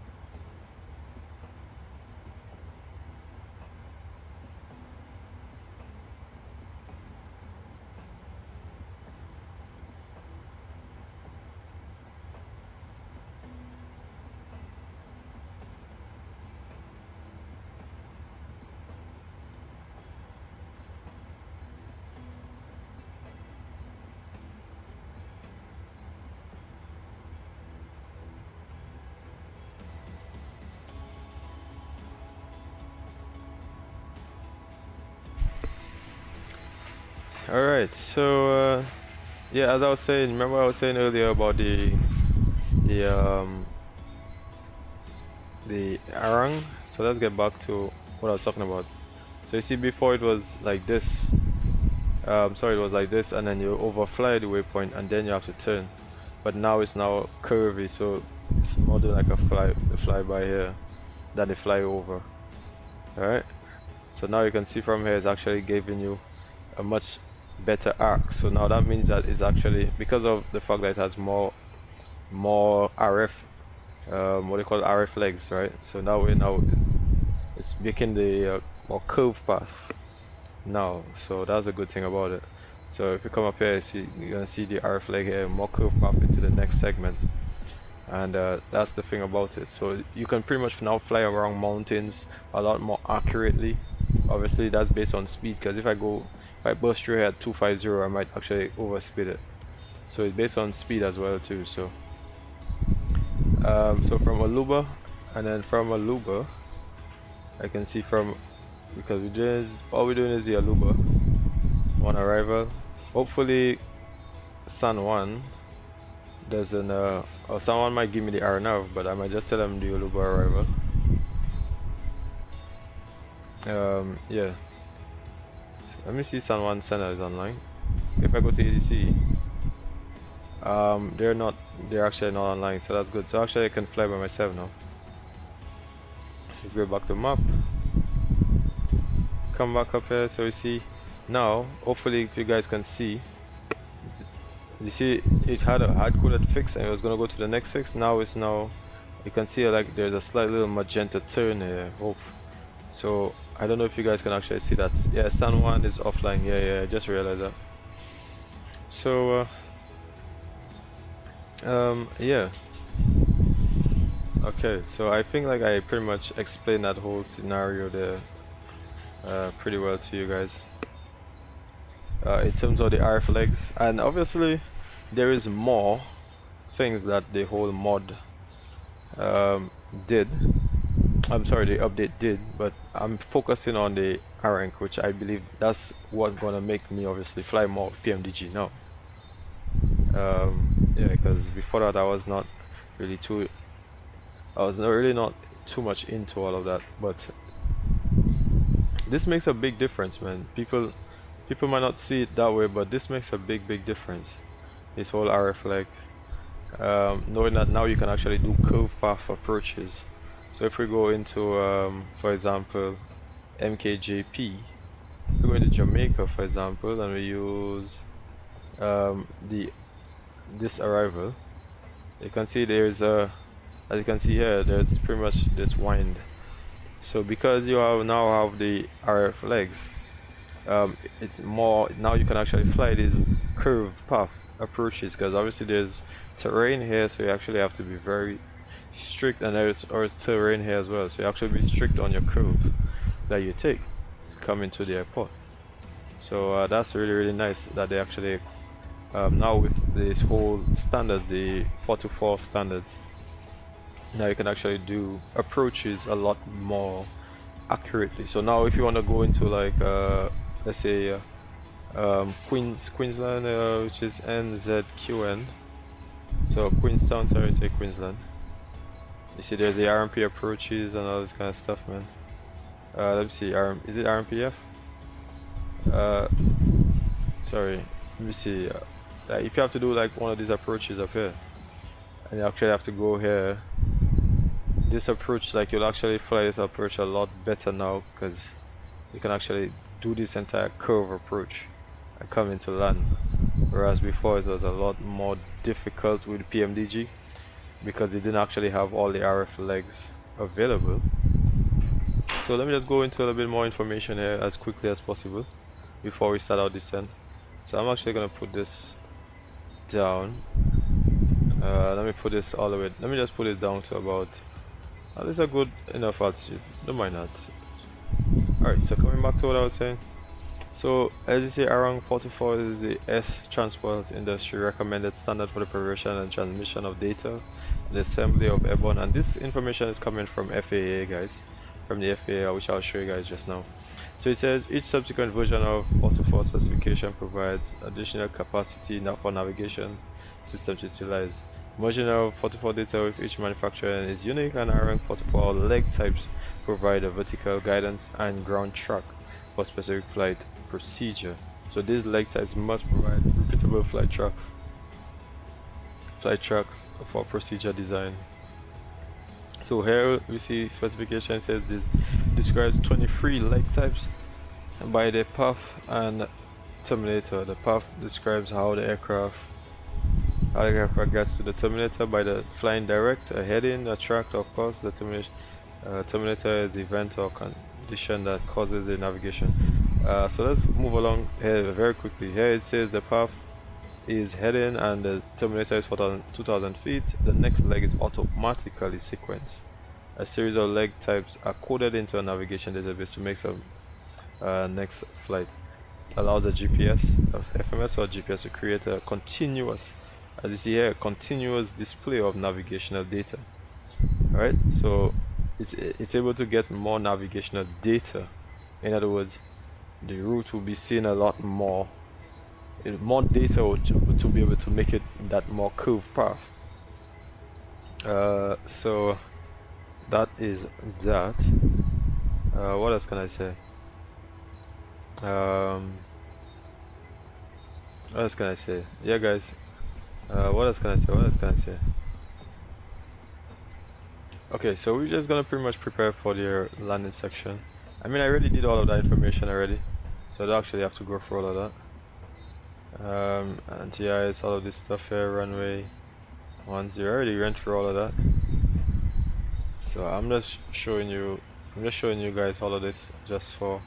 Alright, so yeah, as I was saying, remember I was saying earlier about the ARINC. So let's get back to what I was talking about. So you see, before it was like this. Sorry, it was like this, and then you overfly the waypoint, and then you have to turn. But now it's now curvy, so it's more than like a flyby here than the flyover. Alright, so now you can see from here it's actually giving you a much better arc. So now that means that it's actually, because of the fact that it has more RF, what they call RF legs, right? So now it's making the more curved path now. So that's a good thing about it. So if you come up here, you're gonna see the RF leg here, more curved path into the next segment, and that's the thing about it. So you can pretty much now fly around mountains a lot more accurately. Obviously that's based on speed, because if I burst through here at 250, I might actually overspeed it. So it's based on speed as well too. So so from Aluba, and then from Aluba I can see from, because all we're doing is the Aluba on arrival. Hopefully San Juan doesn't or San Juan might give me the RNAV, but I might just tell them the Aluba arrival. Yeah, so let me see. San Juan Center is online. If I go to ADC, they're actually not online, so that's good. So actually I can fly by myself now. So let's go back to map, come back up here. So you see now, hopefully if you guys can see, you see it had a hard-coded fix and it was gonna go to the next fix. Now you can see like there's a slight little magenta turn here. So I don't know if you guys can actually see that. Yeah, San Juan is offline. Yeah, I just realized that. So yeah, okay, so I think like I pretty much explained that whole scenario there pretty well to you guys in terms of the RF legs. And obviously there is more things that the whole mod did. I'm sorry, the update did, but I'm focusing on the ARINC, which I believe that's what's gonna make me obviously fly more PMDG now. Yeah, because before that I was not really too much into all of that, but this makes a big difference, man. People might not see it that way, but this makes a big difference. This whole RF leg, knowing that now you can actually do curve path approaches. So if we go into for example MKJP, we go into Jamaica for example, and we use this arrival, you can see there's as you can see here, there's pretty much this wind. So because you now have the RF legs, it's more, now you can actually fly these curved path approaches, because obviously there's terrain here, so you actually have to be very strict, and there's terrain here as well, so you actually be strict on your curve that you take to come into the airport. So that's really nice that they actually now with this whole standards, the 424 standards, now you can actually do approaches a lot more accurately. So now if you want to go into like let's say Queensland, which is NZQN. So Queenstown, sorry, say Queensland. You see there's the RMP approaches and all this kind of stuff, man. Let me see, is it RMPF? Sorry, let me see. If you have to do like one of these approaches up here, and you actually have to go here, this approach, like you'll actually fly this approach a lot better now, because you can actually do this entire curve approach and come into land, whereas before it was a lot more difficult with PMDG because they didn't actually have all the RF legs available. So let me just go into a little bit more information here as quickly as possible before we start our descent. So I'm actually going to put this down. Let me put this all the way, let me just put it down to about, this is a good enough altitude, don't mind that. Alright, so coming back to what I was saying. So as you see, ARINC 44 is the S transport industry recommended standard for the preparation and transmission of data, the assembly of airborne, and this information is coming from FAA, guys, from the FAA, which I'll show you guys just now. So it says each subsequent version of 44 specification provides additional capacity for navigation systems utilized. Merging of 44 data with each manufacturer is unique, and ARINC 44 leg types provide a vertical guidance and ground track for specific flight procedure. So these leg types must provide repeatable flight tracks for procedure design. So here we see specification says this describes 23 leg types by the path and terminator. The path describes how the aircraft gets to the terminator by the flying direct, a heading, a track, of course. The terminator is the event or condition that causes the navigation. So let's move along here very quickly. Here it says the path is heading and the terminator is 2000 feet. The next leg is automatically sequenced. A series of leg types are coded into a navigation database to make some next flight. Allows a GPS of FMS or GPS to create a continuous, as you see here, continuous display of navigational data. Alright, so it's able to get more navigational data. In other words, the route will be seen a lot more. More data to be able to make it that more curved path. So that is that. What else can I say? What else can I say? Yeah, guys. What else can I say? Okay, so we're just gonna pretty much prepare for the landing section. I mean, I already did all of that information already, so I don't actually have to go through all of that. Anti-ice, all of this stuff here, runway 10, I already went through all of that. So I'm just showing you guys all of this just for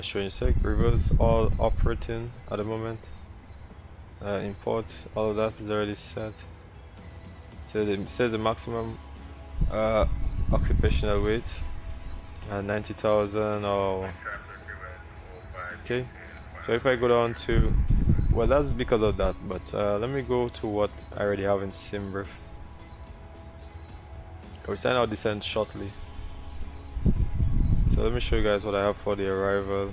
showing you sake. Reverse all operating at the moment. Import, all of that is already set. So it says the maximum occupational weight 90,000 or okay. So if I go down to, well, that's because of that, but let me go to what I already have in SimBrief. We'll send out descent shortly. So let me show you guys what I have for the arrival,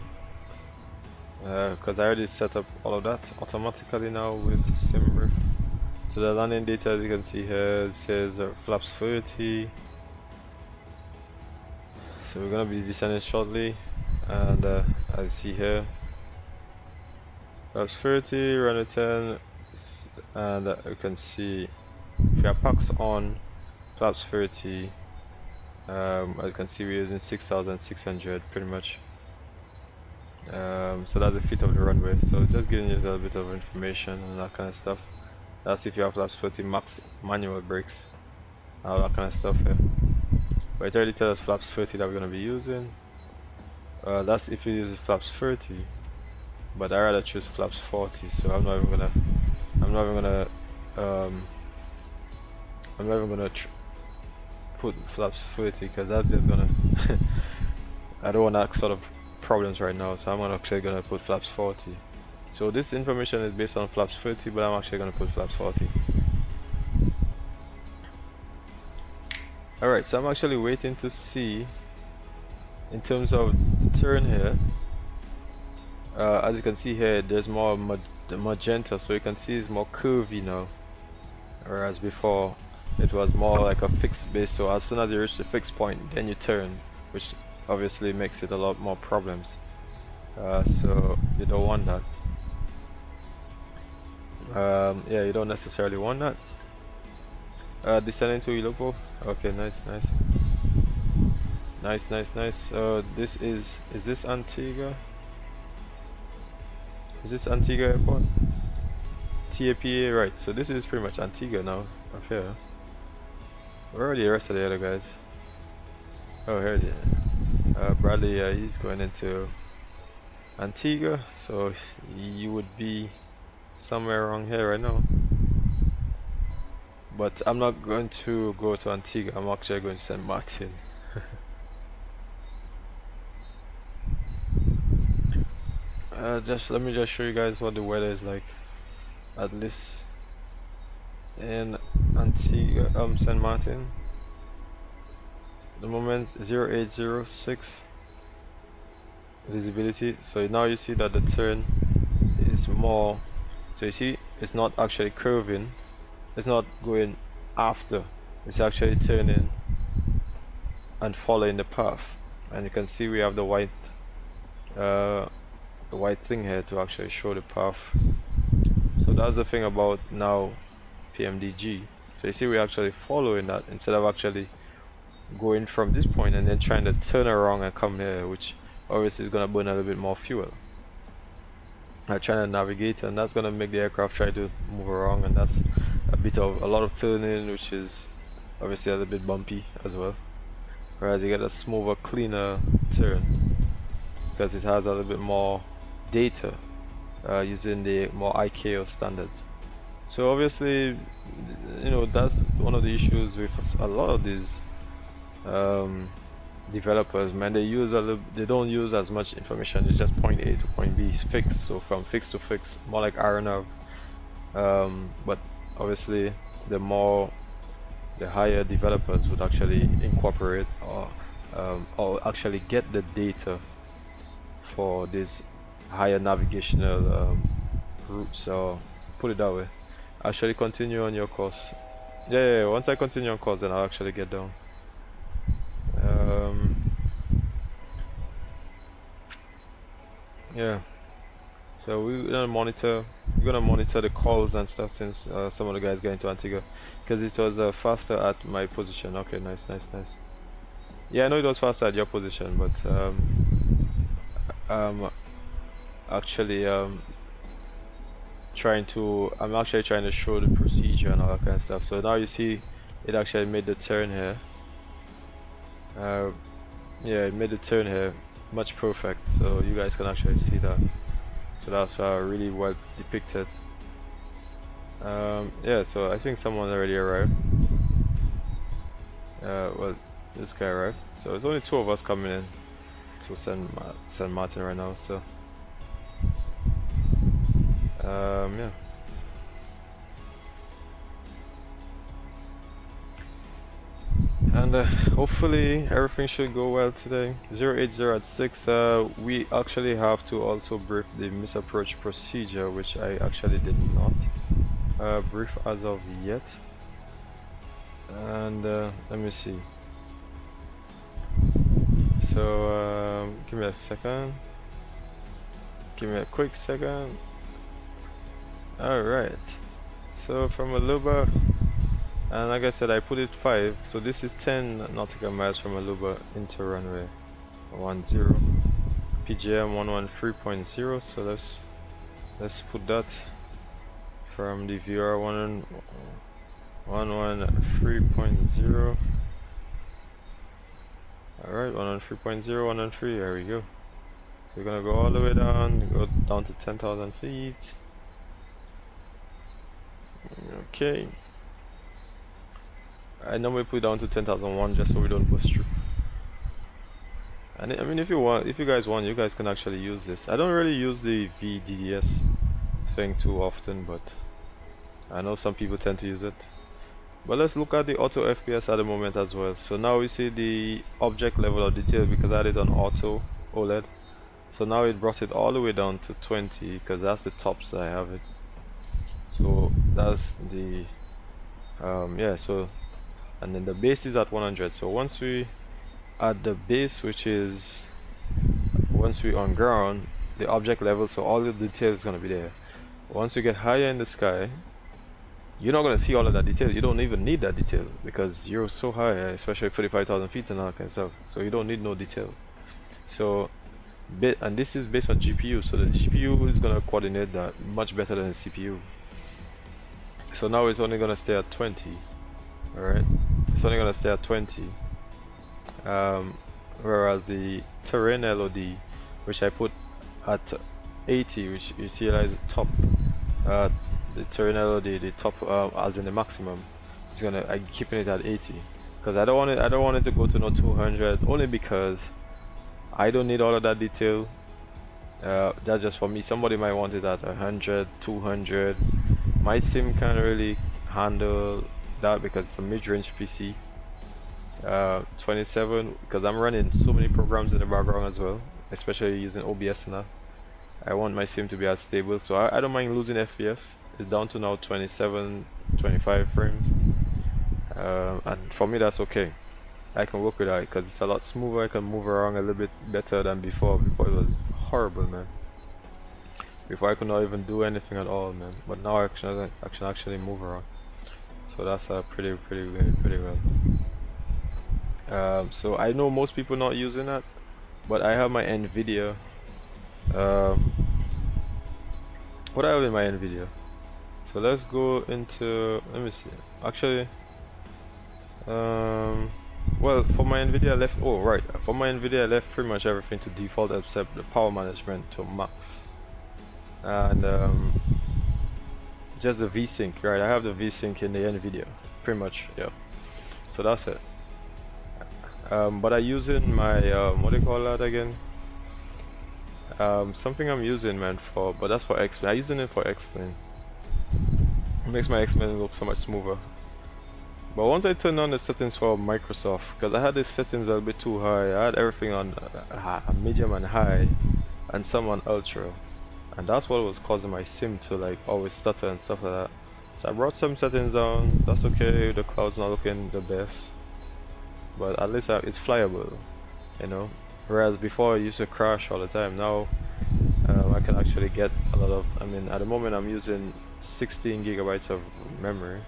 because I already set up all of that automatically now with SimBrief. So the landing data, as you can see here, it says flaps 30. So we're gonna be descending shortly, and as you see here, flaps 30, runway 10, and you can see if you have packs on flaps 30, as you can see we're using 6,600 pretty much. So that's the feet of the runway, so just giving you a little bit of information and that kind of stuff. That's if you have flaps 30 max manual brakes, all that kind of stuff here. But it already tells us flaps 30 that we're going to be using. That's if you use flaps 30, but I rather choose flaps 40, so I'm not even gonna put flaps 30 because that's just gonna I don't want that sort of problems right now, so I'm actually gonna put flaps 40. So this information is based on flaps 30, but I'm actually gonna put flaps 40. Alright, so I'm actually waiting to see in terms of the turn here. as you can see here, there's more magenta, so you can see it's more curvy now, whereas before it was more like a fixed base. So as soon as you reach the fixed point, then you turn, which obviously makes it a lot more problems. So you don't want that. Yeah, you don't necessarily want that. Descending to Ilopo. Okay, nice. This is this Antigua? Is this Antigua Airport? TAPA, right. So this is pretty much Antigua now, up here. Where are the rest of the other guys? Oh, here it is. Bradley, he's going into Antigua, so you would be somewhere around here right now. But I'm not going to go to Antigua, I'm actually going to St. Martin. Let me just show you guys what the weather is like, at least in Antigua, St. Martin. The moment 0806 visibility. So now you see that the turn is more, so you see it's not actually curving, it's not going after, it's actually turning and following the path. And you can see we have the white thing here to actually show the path. So that's the thing about now PMDG. So you see we're actually following that instead of actually going from this point and then trying to turn around and come here, which obviously is going to burn a little bit more fuel. I'm trying to navigate, and that's going to make the aircraft try to move around, and that's a lot of turning, which is obviously a little bit bumpy as well. Whereas you get a smoother, cleaner turn because it has a little bit more data using the more ICAO standards. So obviously, you know, that's one of the issues with a lot of these developers, man. They don't use as much information. It's just point A to point B is fixed, so from fix to fix, more like ARINC. But obviously the higher developers would actually incorporate or actually get the data for this higher navigational routes. So put it that way. Actually continue on your course. Yeah, once I continue on course, then I'll actually get down. Yeah, so we're gonna monitor the calls and stuff, since some of the guys got into Antigua, because it was faster at my position. Okay, nice. Yeah, I know it was faster at your position, but actually I'm actually trying to show the procedure and all that kind of stuff. So now you see it actually made the turn here. Yeah, it made the turn here much perfect, so you guys can actually see that. So that's really well depicted. Yeah, so I think someone already arrived. Well, this guy arrived. So there's only 2 of us coming in to St. Martin right now. So yeah. And hopefully everything should go well today. 080 at 6. We actually have to also brief the misapproach procedure, which I actually did not brief as of yet. And let me see. So give me a second. Give me a quick second. Alright. So from Aluba, and like I said, I put it 5, so this is 10 nautical miles from Aluba into runway 10, PGM 113.0. So let's put that from the VR 113.0. Alright, 113.0, 113, there we go. So we're gonna go all the way down, go down to 10,000 feet. Okay. I normally put it down to 10,001 just so we don't bust through. And I mean, if you guys want, you guys can actually use this. I don't really use the VDDS thing too often, but I know some people tend to use it. But let's look at the auto FPS at the moment as well. So now we see the object level of detail because I had it on auto OLED. So now it brought it all the way down to 20 because that's the tops that I have it. So that's the yeah, so and then the base is at 100. So once we add the base, which is once we on ground, the object level, so all the detail is going to be there. Once you get higher in the sky, you're not going to see all of that detail. You don't even need that detail because you're so high, especially 45,000 feet and all kind of stuff, so you don't need no detail. So and this is based on GPU, so the GPU is going to coordinate that much better than the CPU. So now it's only going to stay at 20. Alright, it's only going to stay at 20, whereas the terrain LOD, which I put at 80, which you see like the top, the terrain LOD, the top as in the maximum, it's gonna, I'm keeping it at 80 because I don't want it to go to no 200, only because I don't need all of that detail. That's just for me. Somebody might want it at 100, 200. My sim can't really handle that because it's a mid-range PC. 27, because I'm running so many programs in the background as well, especially using OBS and that. I want my sim to be as stable, so I don't mind losing FPS. It's down to now 27, 25 frames, and for me that's okay. I can work with that because it's a lot smoother. I can move around a little bit better than before. Before it was horrible, man. Before I could not even do anything at all, man. But now I can actually move around. So that's pretty well. So I know most people not using that, but I have my NVIDIA. What I have in my NVIDIA. So let's go into. Let me see. Actually, well, for my NVIDIA I left. Oh right, for my NVIDIA I left pretty much everything to default except the power management to max, and just the VSync. Right, I have the VSync in the NVIDIA, pretty much. Yeah. So that's it. But I using my what do you call that again? Something I'm using, man, for, but that's for X-Plane. I'm using it for X-Plane. It makes my X-Plane look so much smoother. But once I turn on the settings for Microsoft, because I had the settings a little bit too high, I had everything on medium and high, and some on ultra, and that's what was causing my sim to like always stutter and stuff like that. So I brought some settings down. That's okay. The cloud's not looking the best, but at least it's flyable, you know. Whereas before I used to crash all the time. Now I can actually get a lot of. I mean, at the moment I'm using 16 gigabytes of memory.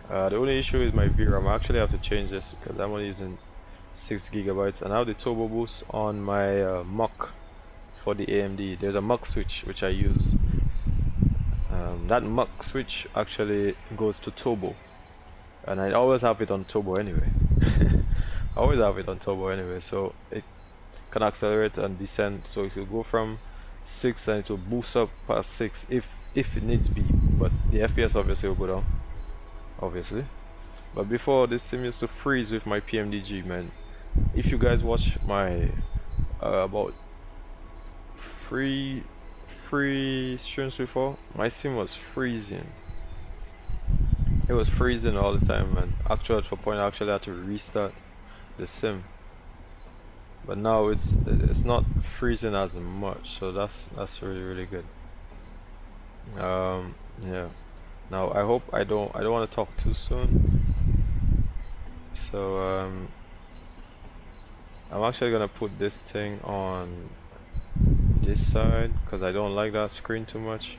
The only issue is my VRAM. I actually have to change this because I'm only using 6 gigabytes, and I have the turbo boost on my MUX for the AMD. There's a MUX switch which I use. That MUX switch actually goes to turbo, and I always have it on turbo anyway. I always have it on turbo anyway, so it can accelerate and descend. So it will go from 6 and it will boost up past 6 if it needs be, but the FPS obviously will go down, obviously. But before, this sim used to freeze with my PMDG, man. If you guys watch my about three streams before, my sim was freezing. It was freezing all the time, man. Actually, at one point I actually had to restart the sim, but now it's not freezing as much, so that's really good. Yeah. Now I hope I don't want to talk too soon, so I'm actually gonna put this thing on this side because I don't like that screen too much.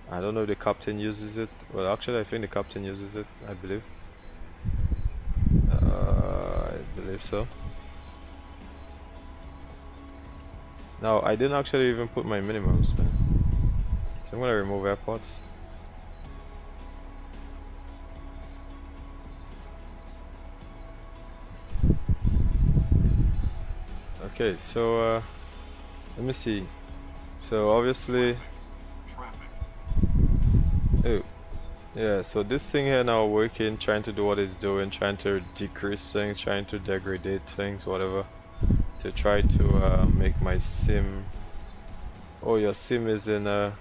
I don't know if the captain uses it. Well, actually I think the captain uses it, I believe. I believe so. Now I didn't actually even put my minimums, man. So I'm gonna remove airports. Okay, so let me see. So obviously, oh yeah, so this thing here now working, trying to do what it's doing, trying to decrease things, trying to degrade things, whatever, to try to make my sim. Oh, your sim is in a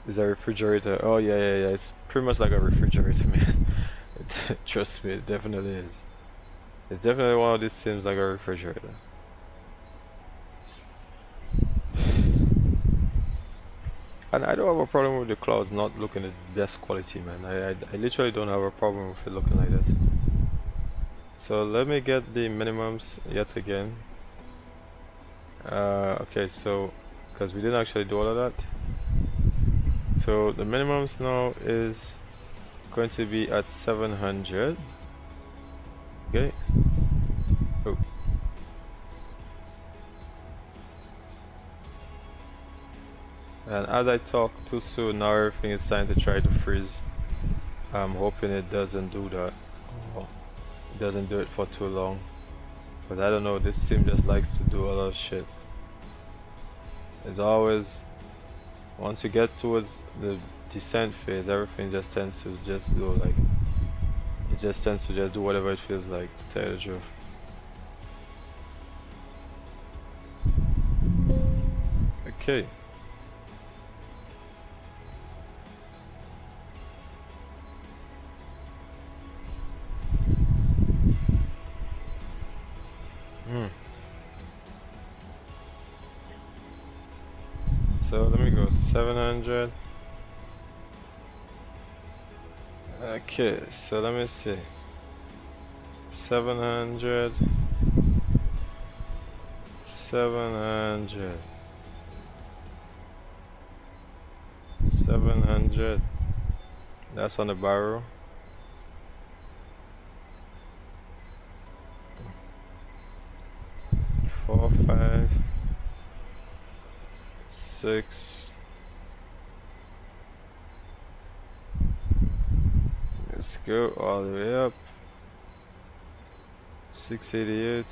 refrigerator. Oh yeah, it's pretty much like a refrigerator, man. Trust me, it definitely is. It's definitely one of these sims like a refrigerator. And I don't have a problem with the clouds not looking at best quality, man. I literally don't have a problem with it looking like this. So let me get the minimums yet again. Okay, so because we didn't actually do all of that. So the minimums now is going to be at 700. Okay. Oh. And as I talk too soon, now everything is starting to try to freeze. I'm hoping it doesn't do that. Or it doesn't do it for too long. But I don't know, this sim just likes to do a lot of shit. It's always, once you get towards the descent phase, everything just tends to just go like, it just tends to just do whatever it feels like, to tell you the truth. Okay. So let me go 700. Okay, so let me see. 700. 700. 700. That's on the barrel. Four, 5, 6. Let's go all the way up. 688.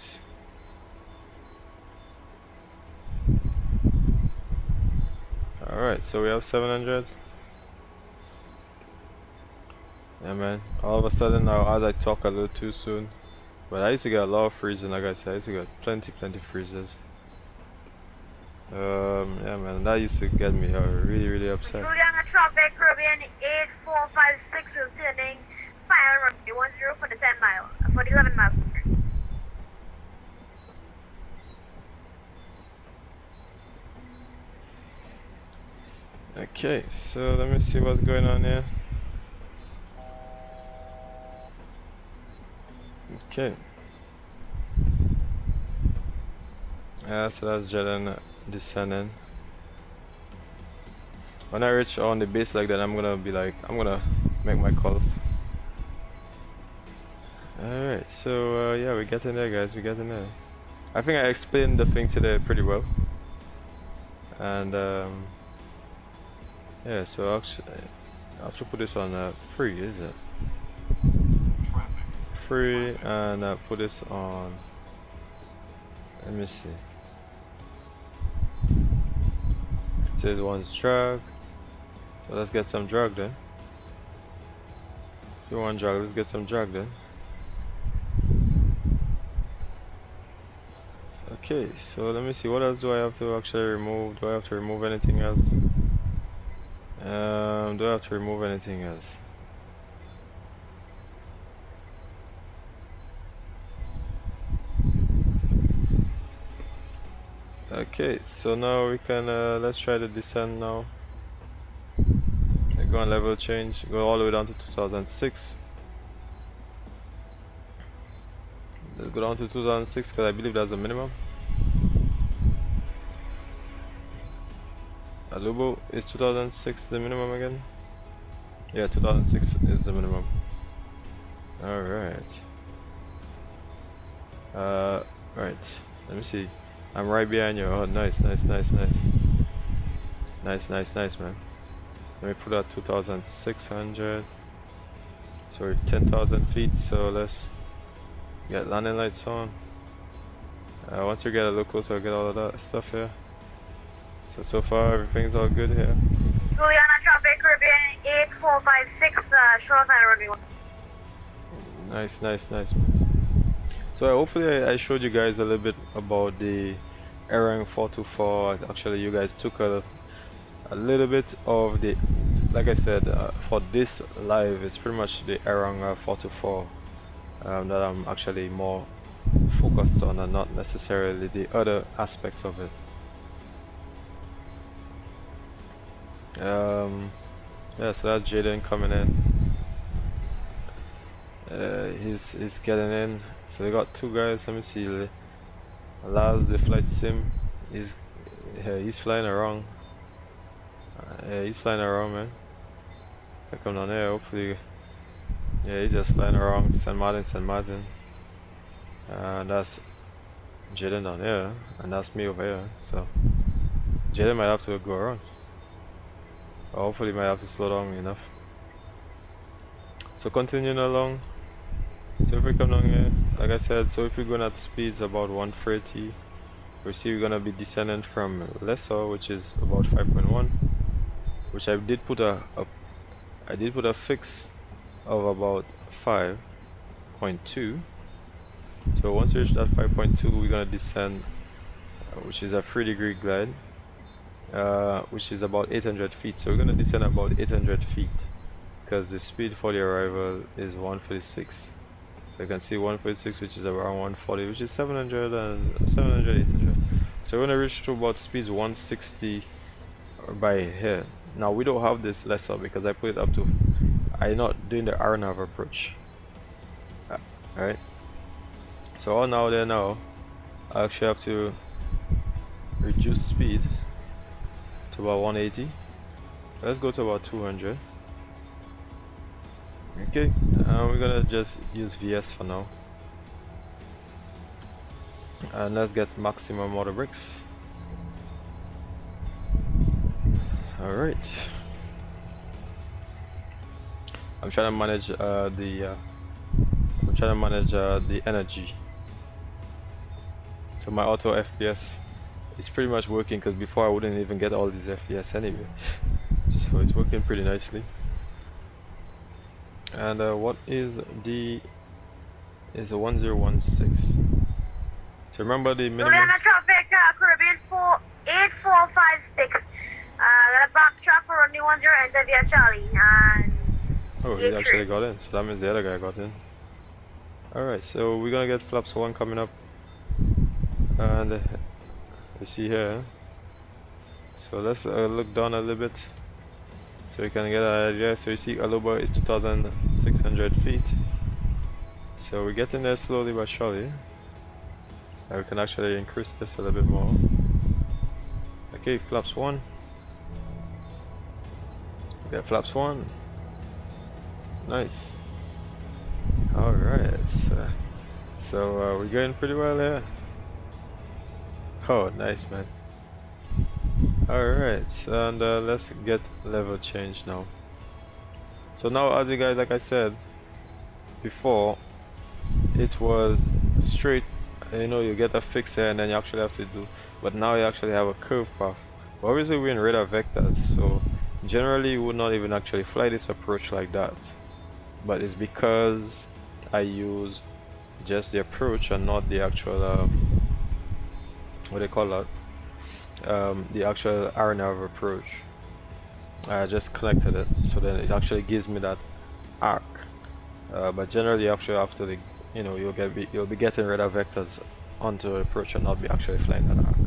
Alright, so we have 700. Yeah, man. All of a sudden now, as I talk a little too soon. But I used to get a lot of freezing, like I said. I used to get plenty freezes. Yeah, man, that used to get me really upset. Juliana traffic, Caribbean 8456 is turning final runway 10 for the 10 mile, for the 11 miles. Okay, so let me see what's going on here. Okay. Yeah, so that's Jordan descending. When I reach on the base like that, I'm gonna make my calls. Alright, so yeah, we're getting there, guys, we're getting there. I think I explained the thing today pretty well. And yeah, so actually I have to put this on free, is it? Free, and put this on, let me see. It says one's drag, so let's get some drag then. If you want drag, let's get some drag then. Okay, so let me see, what else do I have to actually remove? Do I have to remove anything else? Do I have to remove anything else? Okay, so now we can let's try to descend now. Go on level change, go all the way down to 2006. Let's go down to 2006 because I believe that's the minimum. Alubo, is 2006 the minimum again? Yeah, 2006 is the minimum. Alright. Right. Let me see. I'm right behind you. Oh, nice, man. Let me put out 2,600. Sorry, 10,000 feet. So let's get landing lights on. Once you get a little closer, I'll get all of that stuff here. So far, everything's all good here. Juliana traffic, Caribbean 8456, short final runway 1. Nice. So hopefully I showed you guys a little bit about the ARINC 424. Actually, you guys took a little bit of the, like I said, for this live, it's pretty much the ARINC 424 that I'm actually more focused on, and not necessarily the other aspects of it. Yeah, so that's Jaden coming in. He's getting in. So we got two guys. Let me see. Laz, the flight sim. He's flying around. Yeah, he's flying around, man. I come down here. Hopefully, yeah, he's just flying around. St. Martin. That's Jaden down here, and that's me over here. So Jaden might have to go around. Or hopefully, might have to slow down enough. So continuing along. So if we come down here, like I said, so if we're going at speeds about 130, we see we're gonna be descending from lesser, which is about 5.1, which I did put a fix of about 5.2. So once we reach that 5.2, we're gonna descend, which is a 3-degree glide, which is about 800 feet. So we're gonna descend about 800 feet because the speed for the arrival is 146. So you can see 146, which is around 140, which is 700 and 800. So we're gonna reach to about speeds 160 by here. Now we don't have this lesser because I put it up to. I'm not doing the RNAV approach. Alright. So all now there now, I actually have to reduce speed to about 180. Let's go to about 200. Okay, we're gonna just use VS for now, and let's get maximum motor brakes. All right, I'm trying to manage the energy. So my auto FPS is pretty much working because before I wouldn't even get all these FPS anyway. So it's working pretty nicely. And what is the is a 1016. So remember the minimum. Juliana traffic, Caribbean 8456. Gonna backtrack for runway 10 enter via Charlie and. Oh, he actually got in. So that means the other guy got in. All right, so we're gonna get flaps 1 coming up, and you see here. So let's look down a little bit. So you can get an idea. So you see Aluba is 2,600 feet. So we're getting there slowly but surely. And we can actually increase this a little bit more. Okay, flaps 1. Okay, flaps 1. Nice. Alright. So we're going pretty well here. Oh, nice, man. Alright, and let's get level change now. So now, as you guys, like I said before, it was straight, you know, you get a fix here and then you actually have to do, but now you actually have a curve path. But obviously we're in radar vectors, so generally you would not even actually fly this approach like that. But it's because I use just the approach and not the actual, what do you call that? The actual RNAV approach. I just connected it, so then it actually gives me that arc. But generally, actually after the, you know, you'll be getting radar vectors onto the approach and not be actually flying that arc.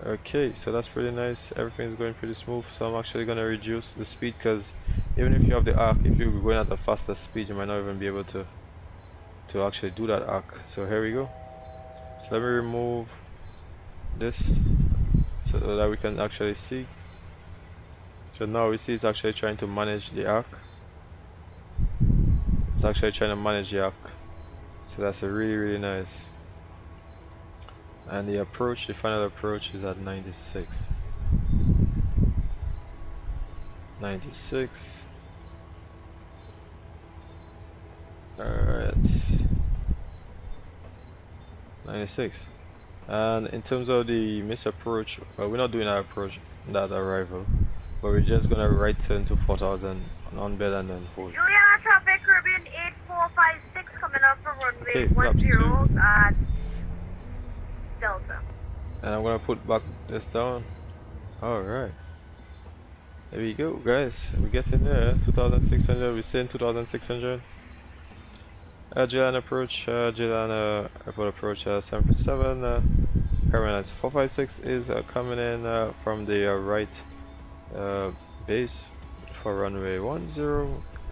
Okay, so that's pretty nice. Everything's going pretty smooth. So I'm actually gonna reduce the speed because even if you have the arc, if you're going at a faster speed, you might not even be able to actually do that arc. So here we go. So let me remove this so that we can actually see. So now we see it's actually trying to manage the arc. It's actually trying to manage the arc. So that's a really nice. And the approach, the final approach is at 96. 96. Alright. 96. And in terms of the miss approach, we're not doing that arrival, but we're just gonna right turn to 4000 on bed and then hold. Juliana traffic, Caribbean 8456 coming up from runway Okay, 10 at Delta. And I'm gonna put back this down. Alright. There we go, guys. We're getting there. 2600, we're saying 2600. Jilan approach, Jilan airport approach 747. Carolina 456 is coming in from the right base for runway 10,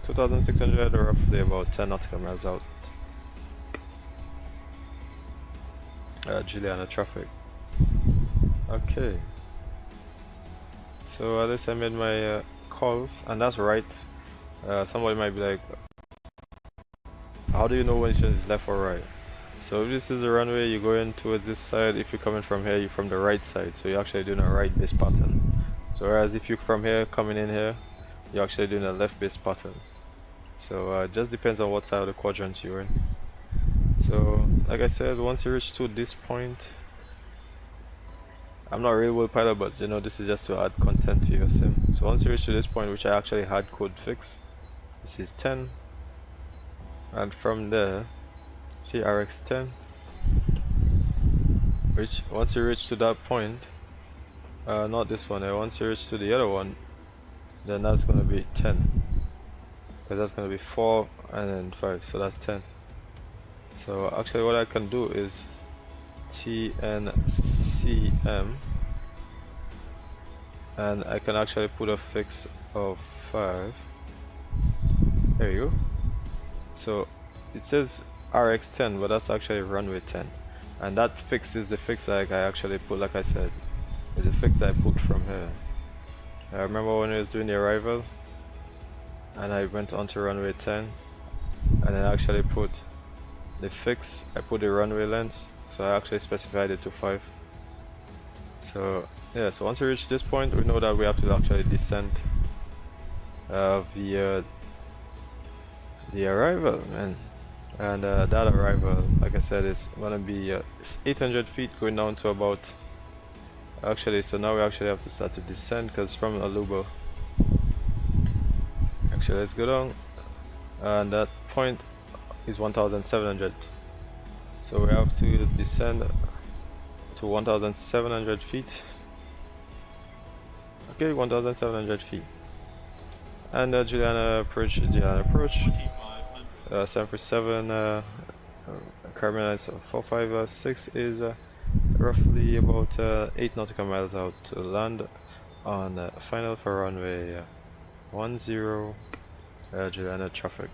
2600, roughly about 10 nautical miles out. Juliana traffic. Okay. So at least I made my calls, and that's right. Somebody might be like, how do you know when it's left or right? So if this is the runway, you go in towards this side. If you're coming from here, you're from the right side, so you're actually doing a right base pattern. So whereas if you're from here coming in here, you're actually doing a left base pattern. So it just depends on what side of the quadrant you're in. So like I said, once you reach to this point, I'm not really well pilot, but you know, this is just to add content to your sim. So once you reach to this point, which I actually had code fixed, this is 10, and from there, see RX 10, which once you reach to that point, not this one, once you reach to the other one, then that's going to be 10, because that's going to be 4 and then 5, so that's 10. So actually what I can do is TNCM, and I can actually put a fix of 5. There you go. So it says RX 10, but that's actually runway 10, and that fix is the fix like I actually put, like I said, is a fix I put from here. I remember when I was doing the arrival and I went onto runway 10, and I actually put the fix, I put the runway length, so I actually specified it to 5. So yeah, so once we reach this point, we know that we have to actually descend via the arrival, man. And that arrival, like I said, is gonna be 800 feet going down to about, actually, so now we actually have to start to descend, because from Aluba, actually let's go down, and that point is 1700, so we have to descend to 1700 feet. Okay, 1700 feet, and Juliana approach, 747 Carmen 456 is roughly about 8 nautical miles out to land on final for runway 10, Juliana traffic.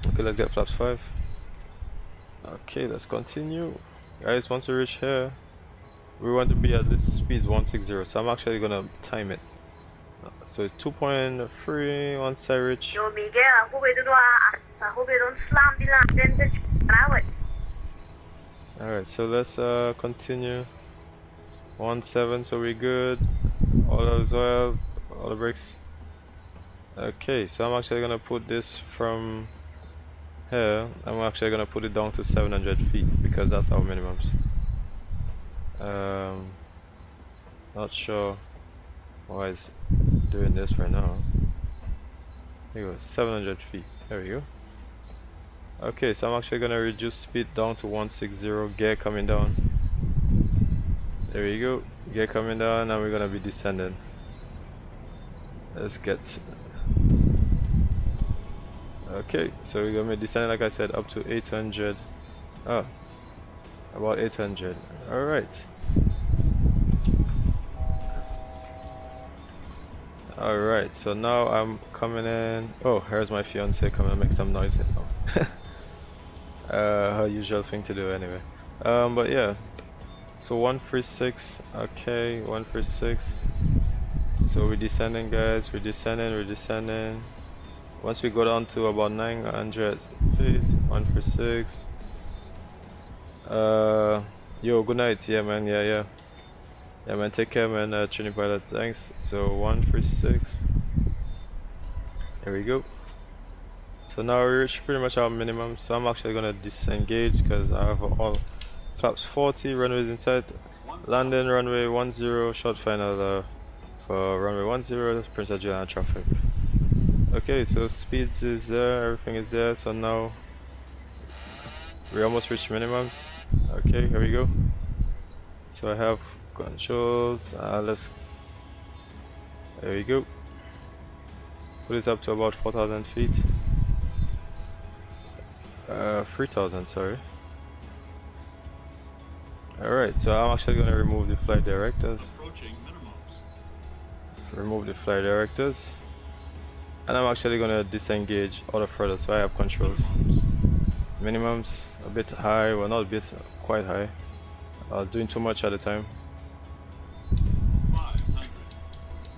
Okay, let's get flaps 5. Okay, let's continue. Guys, once we reach here, we want to be at this speed 160, so I'm actually gonna time it. So it's 2.3 once I reach. Yo, Miguel, I hope you don't slam the land into Alright, so let's continue. 17, so we're good. All as well, all the brakes. Okay, so I'm actually gonna put this from here. I'm actually gonna put it down to 700 feet because that's our minimums. Not sure why it's doing this right now. Here we go, 700 feet. There we go. Okay, so I'm actually gonna reduce speed down to 160, gear coming down. There we go, gear coming down, and we're gonna be descending. Let's get. Okay, so we're gonna be descending, like I said, up to 800. Oh, about 800. Alright. Alright, so now I'm coming in. Oh, here's my fiance coming to make some noise. Her usual thing to do anyway. But yeah, so 136. Okay, 136. So we're descending, guys. We're descending. Once we go down to about 900 feet, 136. Yo, good night. Yeah, man. Yeah, man. Take care, man. Trini pilot. Thanks. So 136. There we go. So now we reach pretty much our minimum, so I'm actually gonna disengage because I have all flaps 40, runways in sight, landing runway 10, short final for runway 10, Princess Juliana traffic. Okay, so speeds is there, everything is there, so now we almost reached minimums. Okay, here we go. So I have controls, there we go. Put this up to about 4,000 feet. 3,000, sorry. Alright, so I'm actually going to remove the flight directors. remove the flight directors, and I'm actually gonna disengage auto throttle so I have controls. Minimums a bit high, well not a bit, quite high. I was doing too much at the time.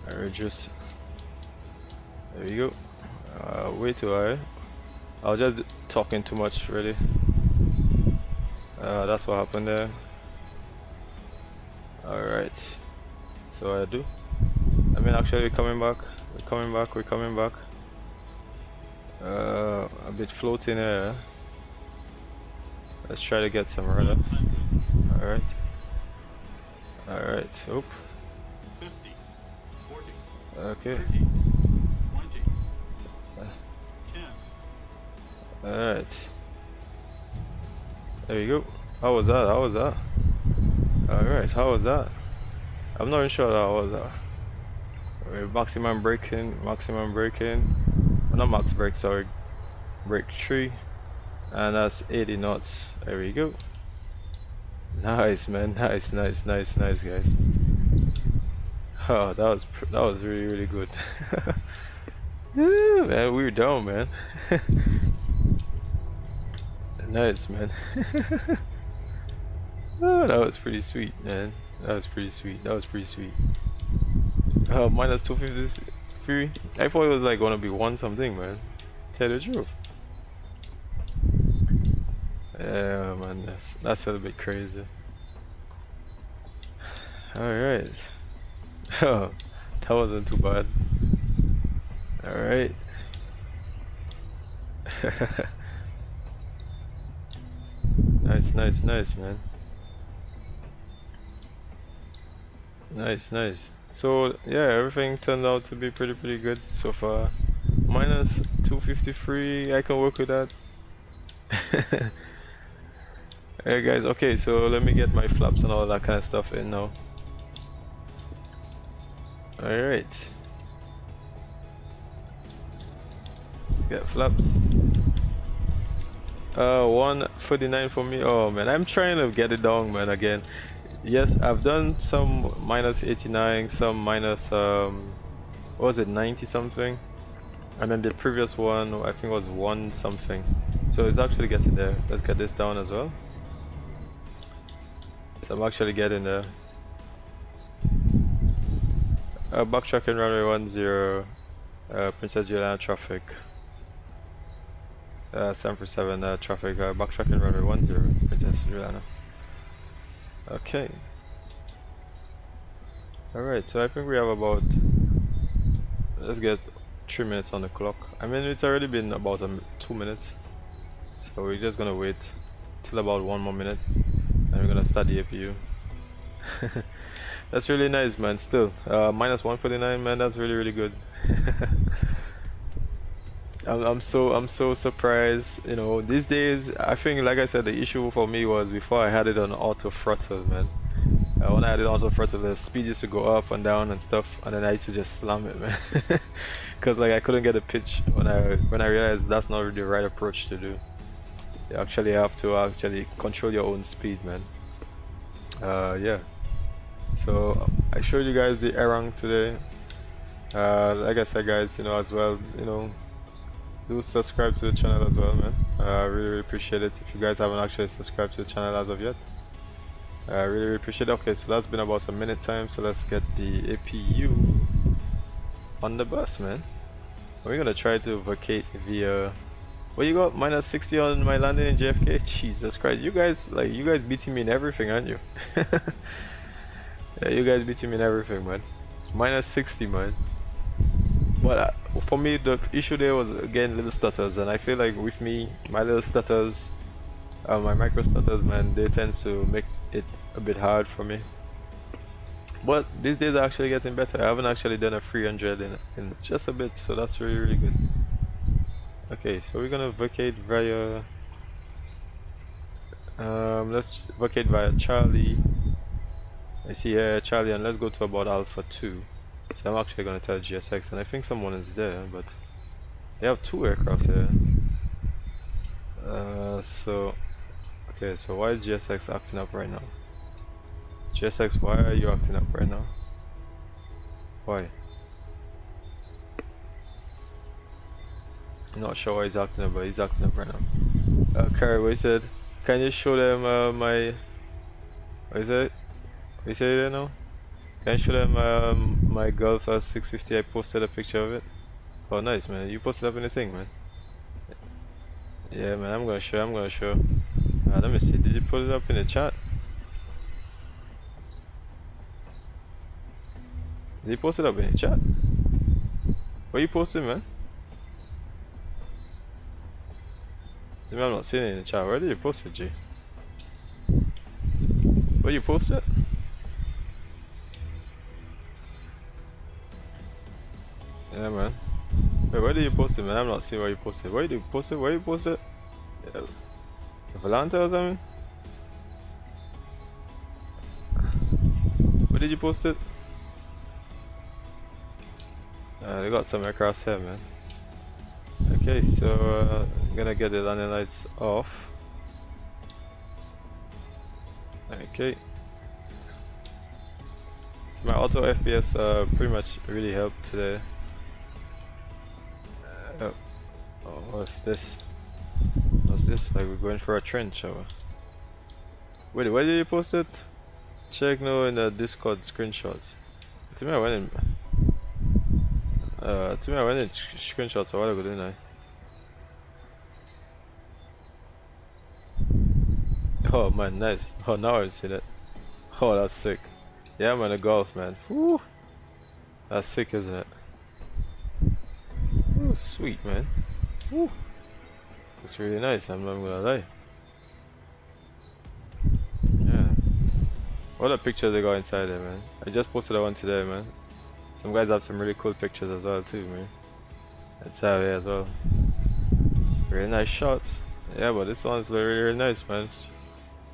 I reduce. There we go. Way too high. I was just talking too much really. That's what happened there. Alright. So what I do? I mean actually we're coming back. We're coming back. A bit floating here. Let's try to get some rudder. Alright. Alright. Oop. 50, 40, Okay. 30, 20, 10. Alright. There you go. How was that? How was that? Alright, how was that? I'm not even sure how was that. Maximum braking. Not max brake, sorry. Brake 3. And that's 80 knots. There we go. Nice, man. Nice, guys. Oh, that was really good. Yeah, man, we were down, man. Nice, man. Oh, that was pretty sweet, man. That was pretty sweet. Minus 253. I thought it was like gonna be one something, man. Tell the truth. Yeah, man, that's a little bit crazy. Alright. Oh, that wasn't too bad. Alright. Nice, man. Nice. So yeah, everything turned out to be pretty good so far. Minus 253, I can work with that. Alright guys, okay, so let me get my flaps and all that kind of stuff in now. Alright. Get flaps. 149 for me. Oh man, I'm trying to get it down, man, again. Yes, I've done some minus 89, some minus what was it, 90 something, and then the previous one I think was 1 something. So it's actually getting there. Let's get this down as well. So I'm actually getting there. Backtracking runway 10, Princess Juliana traffic. 747 traffic, backtracking runway 10, Princess Juliana. Okay. Alright, so I think we have about, let's get 3 minutes on the clock. I mean, it's already been about 2 minutes. So we're just gonna wait till about 1 more minute and we're gonna start the APU. That's really nice, man. Still, minus 149, man, that's really good. I'm so surprised, you know. These days I think, like I said, the issue for me was before I had it on auto throttle, man. When I had it on auto throttle, the speed used to go up and down and stuff, and then I used to just slam it, man. Because like I couldn't get a pitch when I realized that's not really the right approach to do. You actually have to control your own speed, man. Yeah. So I showed you guys the ARINC today. Like I said, guys, you know, as well, you know, do subscribe to the channel as well, man. I really appreciate it. If you guys haven't actually subscribed to the channel as of yet, I really appreciate it. Okay, so that's been about a minute time, so let's get the APU on the bus, man. We're gonna try to vacate via, what you got, minus 60 on my landing in JFK? Jesus Christ, you guys beating me in everything, aren't you? Yeah, you guys beating me in everything, man. Minus 60, man. But for me, the issue there was, again, little stutters, and I feel like with me, my little stutters, my micro stutters, man, they tend to make it a bit hard for me. But these days are actually getting better. I haven't actually done a 300 in just a bit, so that's really good. Okay, so we're gonna vacate via, let's vacate via Charlie. I see here Charlie, and let's go to about Alpha 2. So I'm actually gonna tell GSX, and I think someone is there, but they have 2 aircrafts here. So okay, so why is GSX acting up right now? GSX, why are you acting up right now? Why? Not sure why he's acting up, but he's acting up right now. Carrie, what he said? Can you show them my... What is it? What you say there now? Can you show them my Golf 650? I posted a picture of it. Oh nice man, you posted up anything man? Yeah man, I'm gonna show, let me see, did you put it up in the chat? Did you post it up in the chat? What you posted man? I'm not seeing it in the chat. Where did you post it, G? Where you post it? Yeah, man. Wait, where did you post it, man? I'm not seeing where you posted. Where did you post it? Where you post it? Yeah. Valanta or something? Where did you post it? They got some aircraft here, man. Okay, so I'm gonna get the landing lights off. Okay. My auto FPS pretty much really helped today. Oh, what's this? What's this? Like we're going for a trench or? Wait, where did you post it? Check now in the Discord screenshots. To me I went in screenshots a while ago, didn't I? Oh man, nice. Oh, now I see that. Oh, that's sick. Yeah man, the Golf man. Woo! That's sick, isn't it? Ooh, sweet man. Woo! It's really nice, I'm not gonna lie. Yeah. What a picture they got inside there, man. I just posted that one today, man. Some guys have some really cool pictures as well too, man. That's how it as well. Really nice shots. Yeah, but this one's really, really nice, man.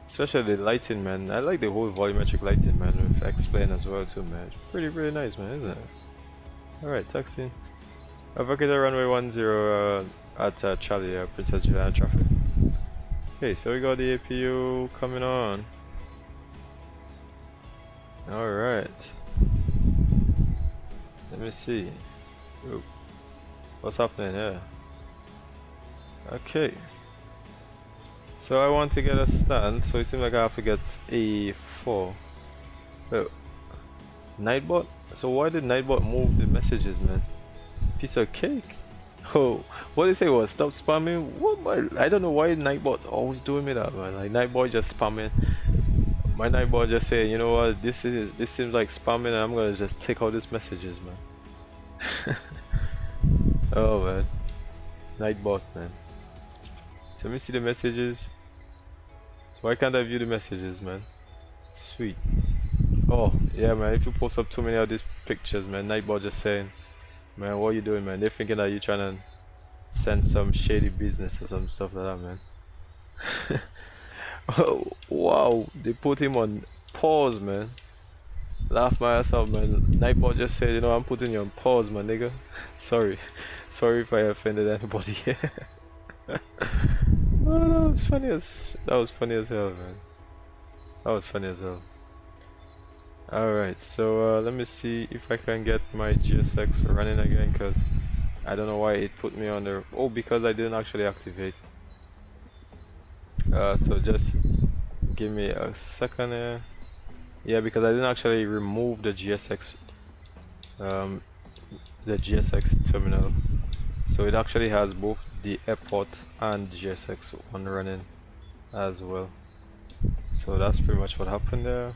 Especially the lighting, man. I like the whole volumetric lighting, man, with X-plane as well too, man. It's pretty, really nice, man, isn't it? Alright, taxi. Advocator runway 10 at Charlie, Princess Juliana traffic. Okay, so we got the APU coming on. Alright. Let me see. Ooh. What's happening here? Okay. So I want to get a stand, so it seems like I have to get a 4. Oh. Nightbot? So why did Nightbot move the messages, man? Piece of cake? Oh, what did they say was stop spamming? What? I don't know why Nightbot's always doing me that, man. Like Nightbot just spamming. My Nightbot just saying, you know what, this seems like spamming and I'm gonna just take out these messages, man. Oh man. Nightbot, man. So let me see the messages. So why can't I view the messages, man? Sweet. Oh, yeah, man, if you post up too many of these pictures, man, Nightbot just saying, man, what you doing, man? They're thinking that you're trying to send some shady business or some stuff like that, man. Oh, wow, they put him on pause, man. Laugh my ass out, man. Nightbot just said, you know, I'm putting you on pause, my nigga. Sorry. Sorry if I offended anybody. Oh, that was funny as hell, man. That was funny as hell. Alright, so let me see if I can get my GSX running again, because I don't know why it put me on the... Oh, because I didn't actually activate. So just give me a second here. Yeah, because I didn't actually remove the GSX terminal. So it actually has both the airport and GSX one running as well. So that's pretty much what happened there.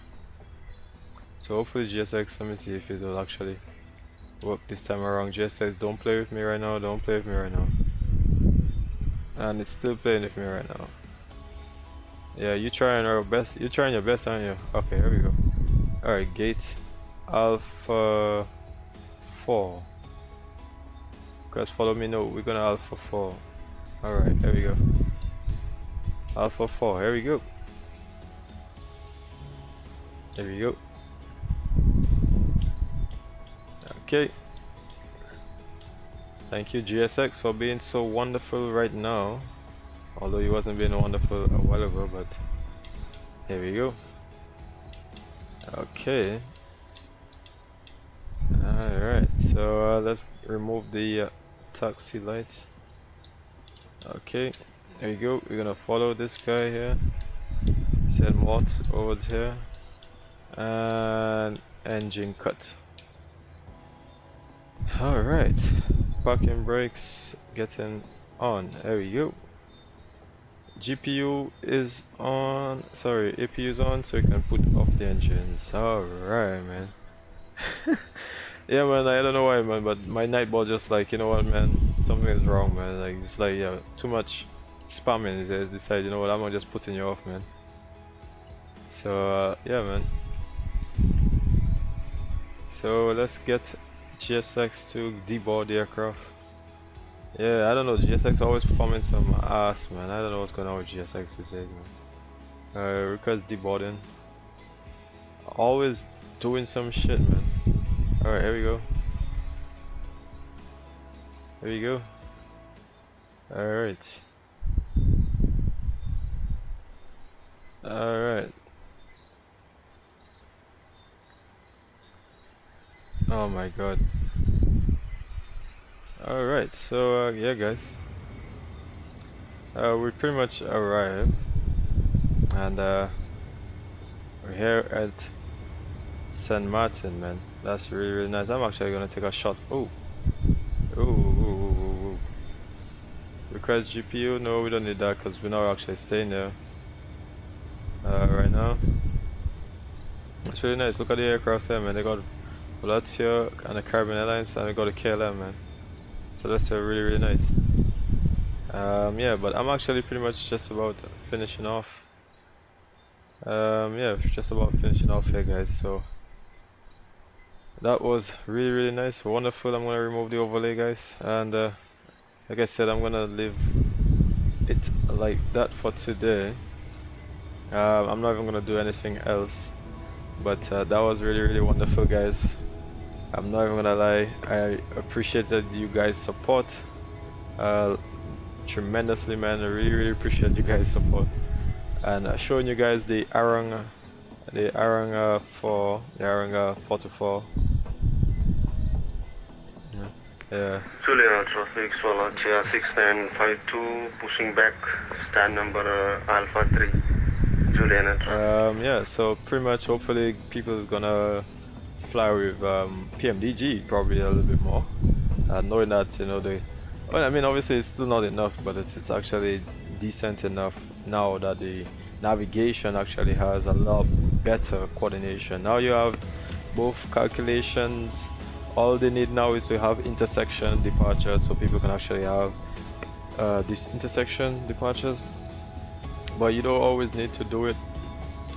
So hopefully GSX, let me see if it will actually work this time around. GSX, don't play with me right now, don't play with me right now. And it's still playing with me right now. Yeah, you're trying your best, aren't you? Okay, here we go. Alright, gate Alpha 4. Guys, follow me now, we're gonna Alpha 4. Alright, here we go. Alpha 4, here we go. There we go. Okay. Thank you GSX for being so wonderful right now. Although he wasn't being wonderful a while ago, but here we go. Okay. Alright, so let's remove the taxi lights. Okay, there you go. We're gonna follow this guy here. Send what over here. And engine cut. Alright. Parking brakes getting on. There we go. GPU is on. Sorry, APU is on, so you can put off the engines. Alright, man. Yeah, man, I don't know why, man, but my nightball just like, you know what, man, something is wrong, man. Like, it's like, yeah, too much spamming. They decide, you know what, I'm gonna just putting you off, man. So, yeah, man. So let's get GSX to deboard the aircraft. Yeah, I don't know, GSX always performing some ass, man. I don't know what's going on with GSX these days, man. Request deboarding. Always doing some shit, man. Alright, here we go. Here we go. Alright. Alright. Oh my god. Alright, so yeah guys. We pretty much arrived. And we're here at St. Martin, man. That's really, really nice. I'm actually gonna take a shot. Oh. Ooh. Request GPU? No, we don't need that because we're not actually staying there right now. It's really nice. Look at the aircraft here, man. They got Volatia and the Caribbean Airlines, and we got a KLM, man. So that's really, really nice. Yeah, but I'm actually pretty much just about finishing off. Yeah, just about finishing off here, guys. So that was really, really nice, wonderful. I'm gonna remove the overlay, guys, and like I said, I'm gonna leave it like that for today. I'm not even gonna do anything else, but that was really, really wonderful, guys. I'm not even gonna lie, I appreciated you guys' support tremendously, man. I really, really appreciate you guys' support, and showing you guys the ARINC 424. Yeah. Julian traffic Swallow 6952 pushing back, stand number Alpha 3. Julian yeah, so pretty much hopefully people is gonna fly with PMDG probably a little bit more, knowing that, you know, well, I mean, obviously it's still not enough, but it's actually decent enough now that the navigation actually has a lot better coordination. Now you have both calculations. All they need now is to have intersection departures, so people can actually have these intersection departures, but you don't always need to do it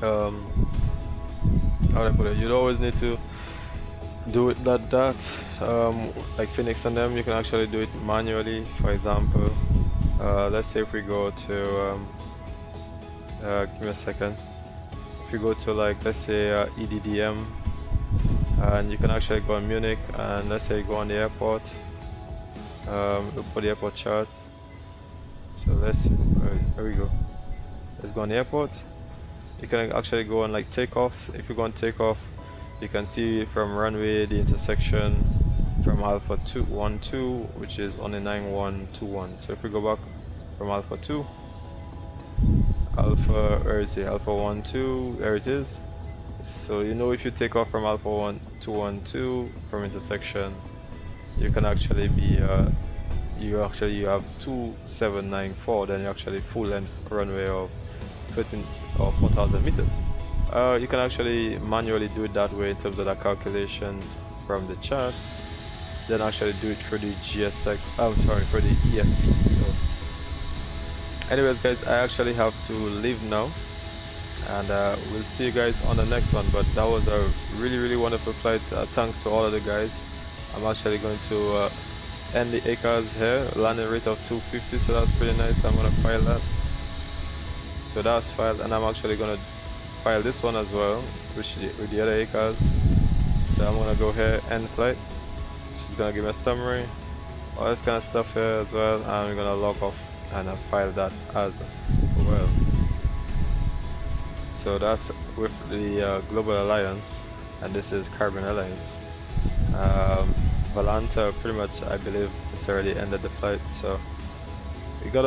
how do I put it, you don't always need to do it like Phoenix and them. You can actually do it manually. For example, let's say if we go to give me a second, if you go to, like, let's say EDDM, and you can actually go on Munich, and let's say you go on the airport, look for the airport chart. So let's see, there we go, let's go on the airport. You can actually go on like takeoff. If you go on takeoff, you can see from runway the intersection from Alpha 212, which is on the 9121. So if we go back from Alpha 2, Alpha, where is it? Alpha 12, there it is. So you know, if you take off from Alpha 212 from intersection, you can actually be you have 2794, then you actually full length runway of 13 or 4,000 meters. You can actually manually do it that way in terms of the calculations from the chart, then actually do it for the GSX, for the EFP. So anyways, guys, I actually have to leave now, and we'll see you guys on the next one. But that was a really, really wonderful flight. Thanks to all of the guys. I'm actually going to end the ACAS here, landing rate of 250, so that's pretty nice. I'm gonna file that. So that's filed, and I'm actually gonna file this one as well, with the other ACAS. So I'm gonna go here, end flight, which is gonna give me a summary, all this kind of stuff here as well, and we're gonna log off and file that as well. So that's with the Global Alliance, and this is Caribbean Airlines. Valanta, pretty much, I believe it's already ended the flight, so you got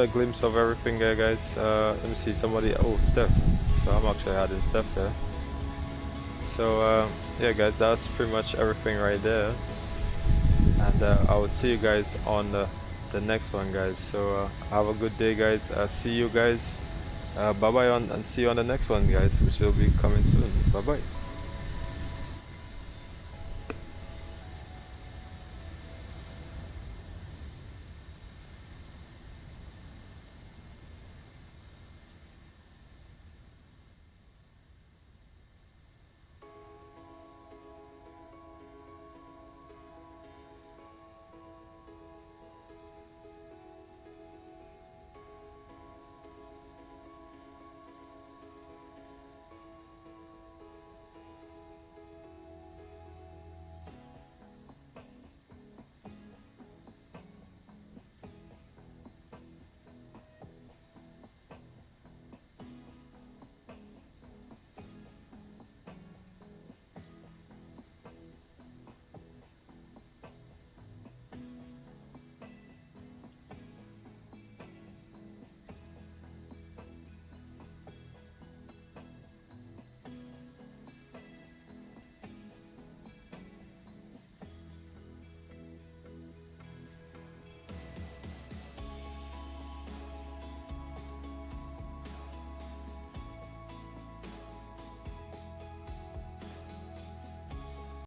a glimpse of everything there, guys. Let me see, somebody, oh, Steph. So I'm actually adding Steph there. So yeah guys, that's pretty much everything right there, and I will see you guys on the next one, guys. So have a good day, guys. See you guys, bye bye, and see you on the next one, guys, which will be coming soon. Bye bye.